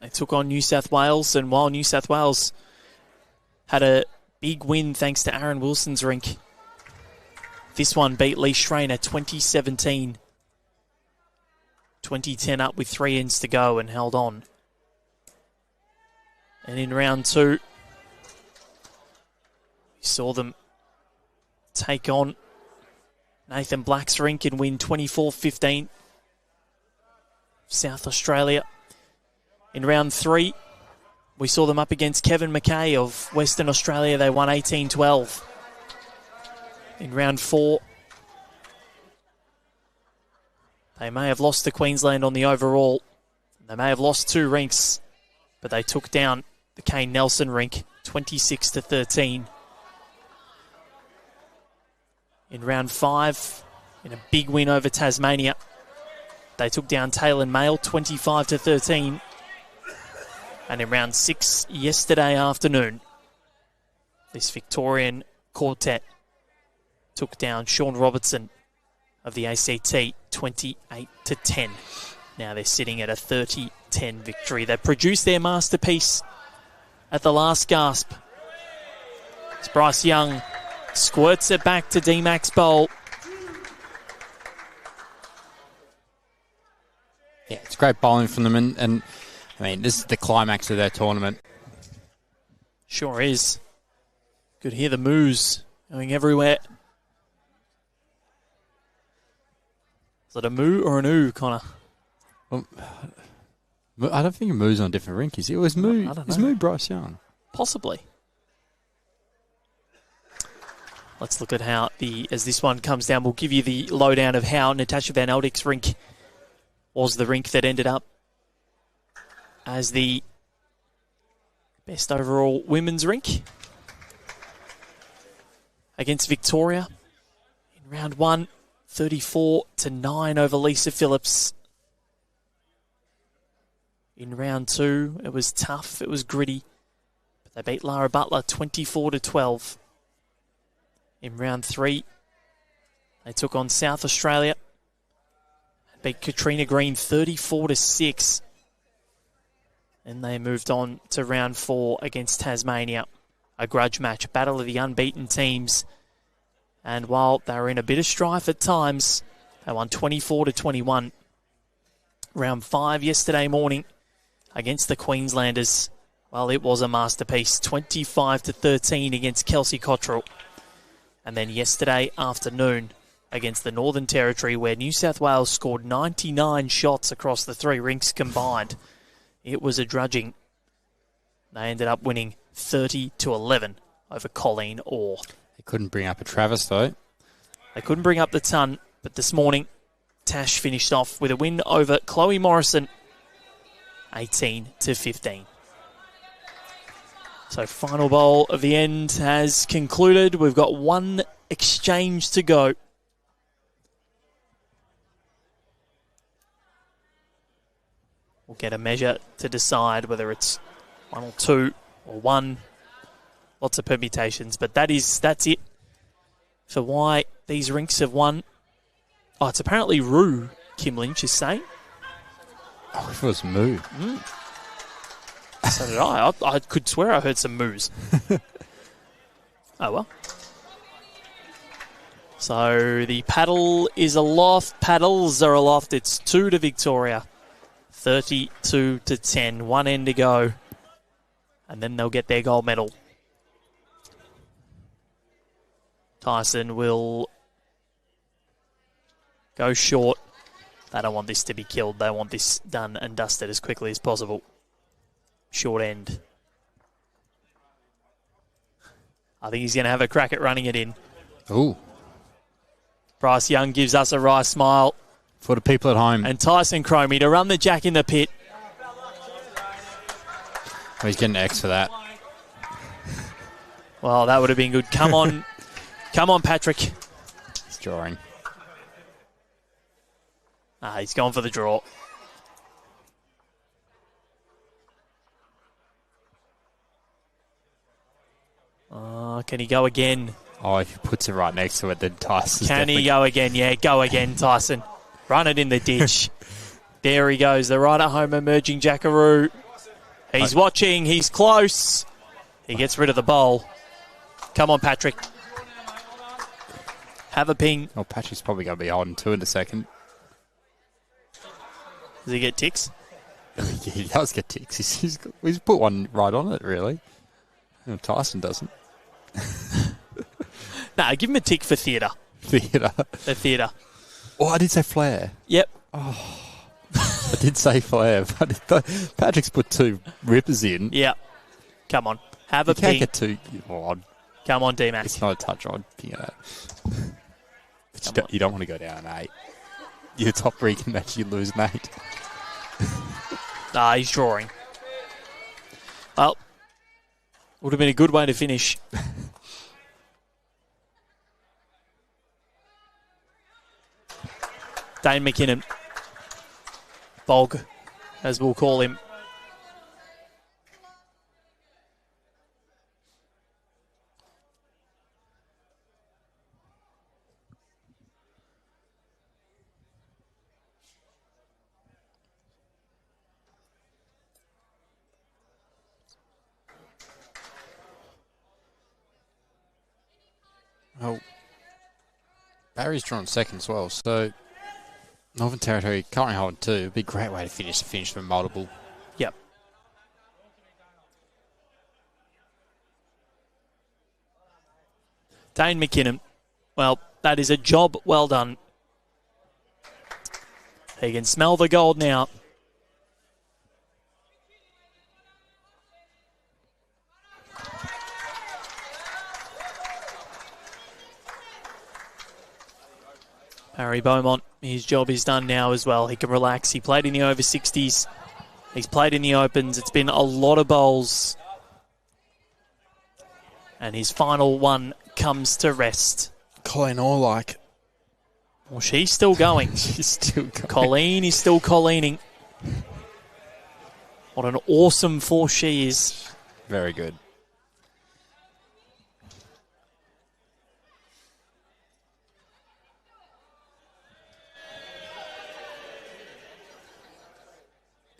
they took on New South Wales, and while New South Wales had a big win thanks to Aaron Wilson's rink, this one beat Lee Schreiner 2017. 2010 up with 3 ends to go and held on. And in round 2, we saw them take on Nathan Black's rink and win 24-15. South Australia. In round 3, we saw them up against Kevin McKay of Western Australia. They won 18-12. In round 4, they may have lost to Queensland on the overall. They may have lost 2 rinks, but they took down the Kane Nelson rink 26-13. In round 5, in a big win over Tasmania, they took down Taylor Mail 25-13. And in round 6 yesterday afternoon, this Victorian quartet took down Sean Robertson of the ACT 28-10. Now they're sitting at a 30-10 victory. They produced their masterpiece at the last gasp. As Bryce Young squirts it back to D-Max Bowl. Yeah, it's great bowling from them, and I mean, this is the climax of their tournament. Sure is. Could hear the moos going everywhere. Is it a moo or an oo, Connor? Well, I don't think a moo's on a different rink, is it? It was moo. Is moo Bryce Young? Possibly. Let's look at how as this one comes down, we'll give you the lowdown of how Natasha Van Eldick's rink was the rink that ended up as the best overall women's rink against Victoria in round 1, 34-9 over Lisa Phillips. In round 2, it was tough, it was gritty, but they beat Lara Butler 24-12. In round 3, they took on South Australia, beat Katrina Green 34-6. And they moved on to round 4 against Tasmania. A grudge match, battle of the unbeaten teams. And while they were in a bit of strife at times, they won 24-21. Round 5 yesterday morning against the Queenslanders. Well, it was a masterpiece. 25-13 against Kelsey Cottrell. And then yesterday afternoon against the Northern Territory, where New South Wales scored 99 shots across the 3 rinks combined. It was a drudging. They ended up winning 30-11 over Colleen Orr. They couldn't bring up a Travis, though. They couldn't bring up the ton, but this morning, Tash finished off with a win over Chloe Morrison, 18-15. So final bowl of the end has concluded. We've got one exchange to go. We'll get a measure to decide whether it's 1 or 2 or 1. Lots of permutations, but that's it for why these rinks have won. Oh, it's apparently Roo, Kim Lynch is saying. Oh, it was Moo. So did I. I could swear I heard some moos. Oh, well. So the paddle is aloft. Paddles are aloft. It's 2 to Victoria. 32-10. 1 end to go. And then they'll get their gold medal. Tyson will go short. They don't want this to be killed. They want this done and dusted as quickly as possible. Short end. I think he's going to have a crack at running it in. Ooh. Bryce Young gives us a wry smile. For the people at home. And Tyson Chromy to run the jack in the pit. Oh, he's getting an X for that. Well, that would have been good. Come on. Come on, Patrick. He's drawing. He's gone for the draw. Can he go again? Oh, if he puts it right next to it, then Tyson's Can he go again? Yeah, go again, Tyson. Run it in the ditch. There he goes. The right at home emerging Jackaroo. He's watching. He's close. He gets rid of the bowl. Come on, Patrick. Have a ping. Oh, Patrick's probably going to be on 2 in a second. Does he get ticks? Yeah, he does get ticks. He's put one right on it, really. Tyson doesn't. No, give him a tick for theatre. Theatre. The theatre. Oh, I did say flare. Yep. Oh, I did say flare, but Patrick's put 2 rippers in. Yep. Come on. Have a ping. You can't get 2. Oh, come on, D-Mac. It's not a touch on. Ping it out. You don't want to go down 8. You're top 3 can match, you lose an 8. He's drawing. Well, would have been a good way to finish. Dane McKinnon. Bog, as we'll call him. Well, Barry's drawn second as well, so Northern Territory currently holding 2. It'd be a great way to finish from multiple. Yep. Dane McKinnon. Well, that is a job well done. He can smell the gold now. Harry Beaumont, his job is done now as well. He can relax. He played in the over 60s. He's played in the Opens. It's been a lot of bowls. And his final one comes to rest. Colleen Orr-like. Well, she's still going. She's still going. Colleen is still Colleening. What an awesome force she is. Very good.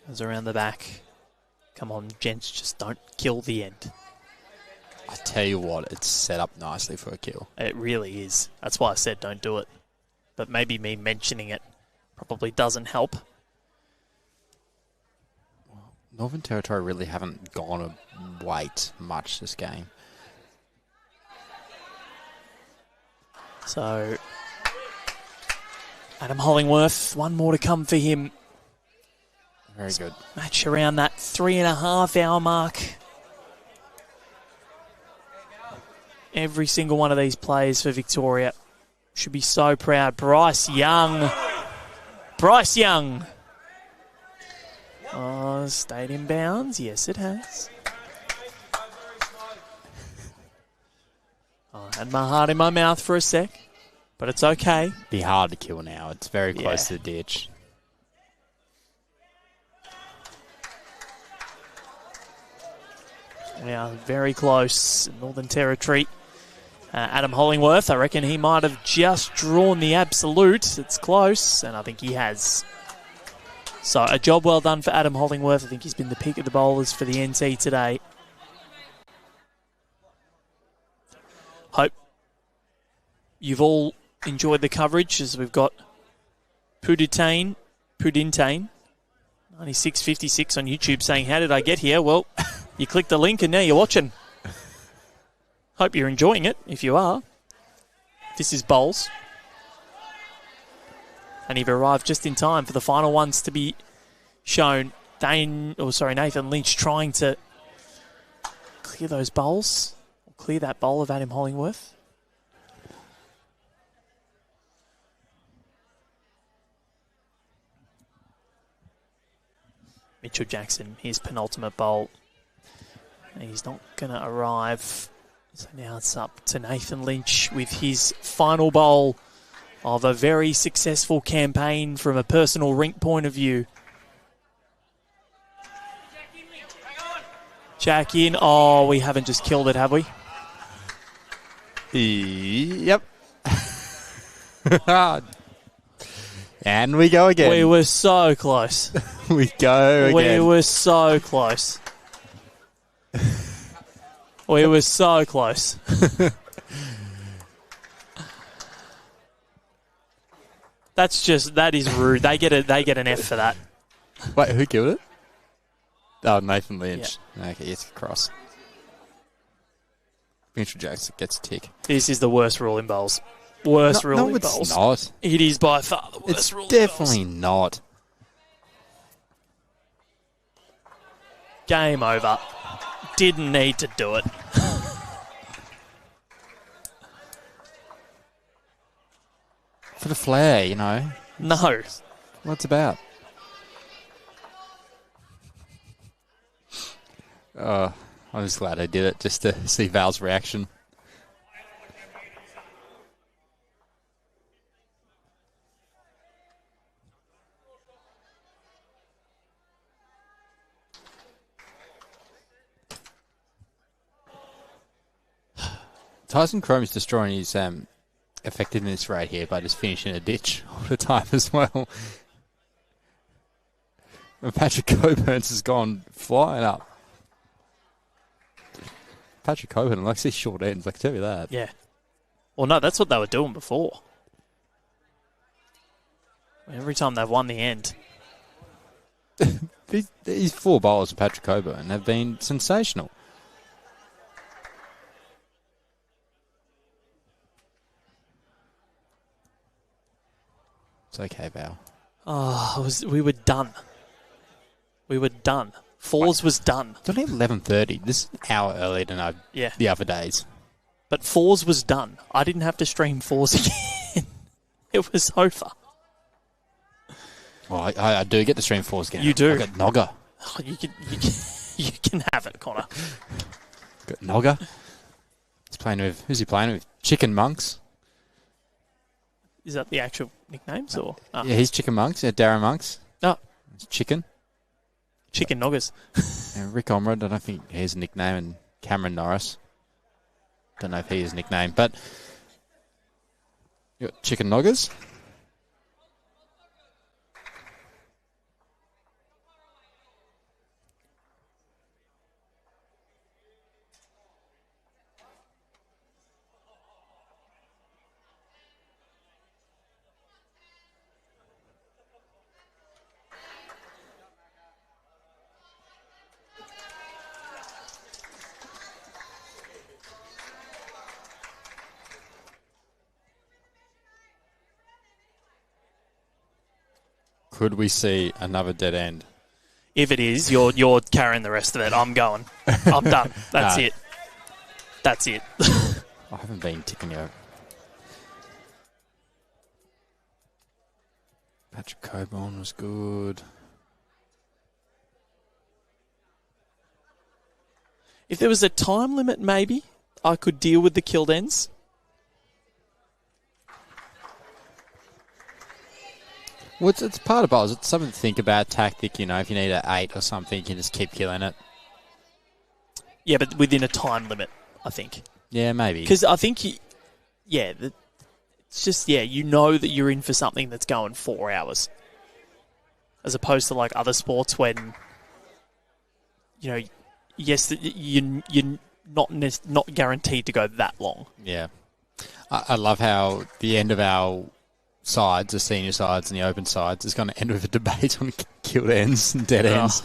Goes around the back. Come on, gents, just don't kill the end. I tell you what, it's set up nicely for a kill. It really is. That's why I said don't do it. But maybe me mentioning it probably doesn't help. Northern Territory really haven't gone away much this game. So, Adam Hollingworth, one more to come for him. Very good. Match around that 3.5 hour mark. Every single one of these players for Victoria should be so proud. Bryce Young. Bryce Young. Oh, stayed in bounds. Yes, it has. I had my heart in my mouth for a sec, but it's okay. Be hard to kill now. It's very close to the ditch. We are very close. Northern Territory. Adam Hollingworth, I reckon he might have just drawn the absolute. It's close, and I think he has. So a job well done for Adam Hollingworth. I think he's been the pick of the bowlers for the NT today. Hope you've all enjoyed the coverage as we've got Pudintane, 9656 on YouTube saying, how did I get here? Well, you clicked the link and now you're watching. Hope you're enjoying it, if you are. This is Bowls. And you've arrived just in time for the final ones to be shown. Nathan Lynch trying to clear those bowls. Clear that bowl of Adam Hollingworth. Mitchell Jackson, his penultimate bowl. And he's not going to arrive. So now it's up to Nathan Lynch with his final bowl of a very successful campaign from a personal rink point of view. Jack in. Oh, we haven't just killed it, have we? Yep. And we go again. We were so close. We go again. We were so close. We were so close. That is rude. They get an F for that. Wait, who killed it? Oh, Nathan Lynch. Yeah. Okay, it's cross. Mitchell Jackson gets a tick. This is the worst rule in bowls. Worst rule in bowls. No, it's not. It is by far the worst rule in bowls. It's definitely not. Game over. Didn't need to do it. For the flair, you know. No. What's about? I'm just glad I did it just to see Val's reaction. Tyson Chromy's destroying his effectiveness rate here by just finishing a ditch all the time as well. And Patrick Coburn's has gone flying up. Patrick Coburn likes these short ends, I can tell you that. Yeah. Well, no, that's what they were doing before. Every time they've won the end. These four bowlers of Patrick Coburn have been sensational. It's okay, Val. Oh, we were done. We were done. Fours was done. It's only 11:30. This is an hour earlier than the other days. But fours was done. I didn't have to stream fours again. It was over. Well, I do get the stream fours again. You do. I got Nogga. Oh, you can have it, Connor. Got Nogga. Who's he playing with? Chicken Monks. Is that the actual nicknames or? Yeah, he's Chicken Monks. Yeah, Darren Monks. No. It's Chicken. Chicken Noggers. Rick Omrod, I don't think he's a nickname, and Cameron Norris. Don't know if he is a nickname, but you got Chicken Noggers. could we see another dead end? If it is, you're carrying the rest of it. I'm going. I'm done. That's it. That's it. I haven't been ticking you. Patrick Coburn was good. If there was a time limit, maybe I could deal with the killed ends. Well, it's part of bowls. It's something to think about, tactic, you know. If you need an 8 or something, you can just keep killing it. Yeah, but within a time limit, I think. Yeah, maybe. Because I think, it's just, you know that you're in for something that's going 4 hours. As opposed to, like, other sports when, you know, yes, you're not guaranteed to go that long. Yeah. I love how the end of our sides, the senior sides and the open sides, is going to end with a debate on killed ends and dead ends.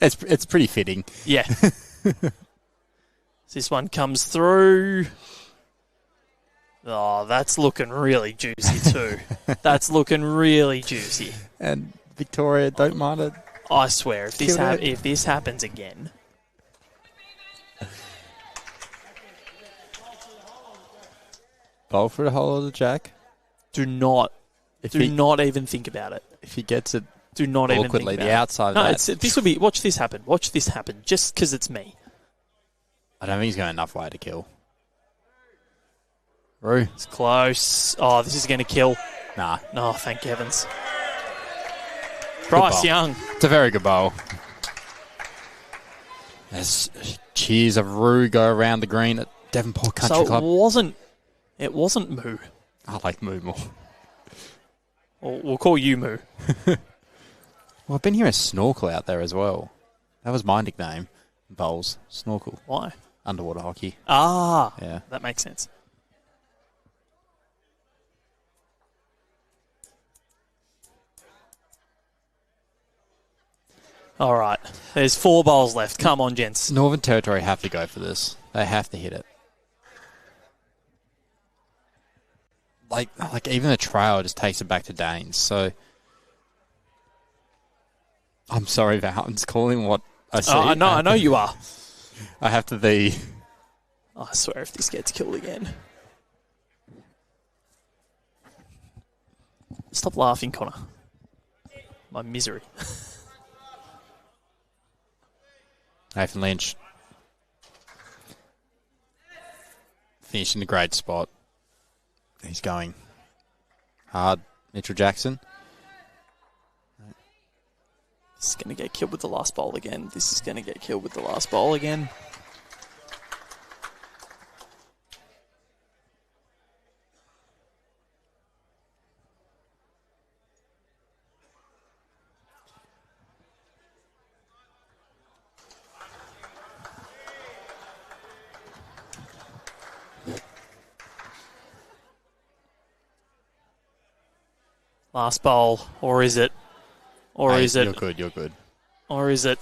It's pretty fitting. Yeah. This one comes through. Oh, that's looking really juicy too. That's looking really juicy. And Victoria, don't mind it. I swear, if this happens again. Bowl for the whole of the jack. Do not even think about it. If he gets it, do not even think awkwardly about the outside. No, of that. this will be. Watch this happen. Watch this happen. Just because it's me. I don't think he's got enough way to kill. Roo. It's close. Oh, this is going to kill. Nah. No, thank heavens. Bryce Young. It's a very good bowl. As cheers of Roo go around the green at Devonport Country Club. It wasn't Moo. I like Moo more. We'll call you Moo. Well, I've been hearing Snorkel out there as well. That was my nickname. Bowls. Snorkel. Why? Underwater hockey. Ah. Yeah. That makes sense. All right. There's 4 bowls left. Come on, gents. Northern Territory have to go for this. They have to hit it. Like even the trail just takes it back to Danes. So I'm sorry, Valent's calling what I see. I know you are. I have to be. I swear if this gets killed again. Stop laughing, Connor. My misery. Nathan Lynch finishing a great spot. He's going hard. Mitchell Jackson. This is going to get killed with the last bowl again. This is going to get killed with the last bowl again. Last bowl, or is it? Or is it? You're good. Or is it?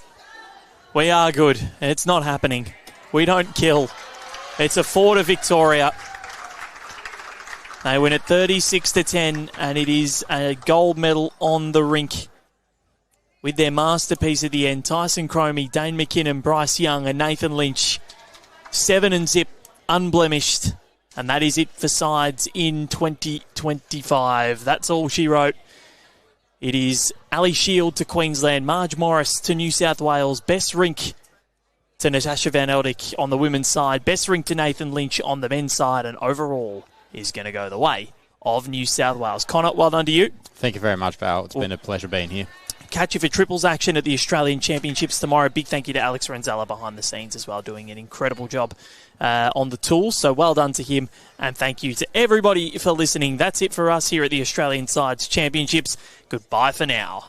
We are good. It's not happening. We don't kill. It's a 4 to Victoria. They win it 36-10, and it is a gold medal on the rink. With their masterpiece at the end, Tyson Chromy, Dane McKinnon, Bryce Young, and Nathan Lynch. 7-0, unblemished. And that is it for sides in 2025. That's all she wrote. It is Ali Shield to Queensland, Marge Morris to New South Wales, best rink to Natasha Van Eldick on the women's side, best rink to Nathan Lynch on the men's side, and overall is going to go the way of New South Wales. Connor, well done to you. Thank you very much, Val. It's been a pleasure being here. Catch you for triples action at the Australian Championships tomorrow. Big thank you to Alex Renzella behind the scenes as well, doing an incredible job on the tools. So well done to him, and thank you to everybody for listening. That's it for us here at the Australian Sides Championships. Goodbye for now.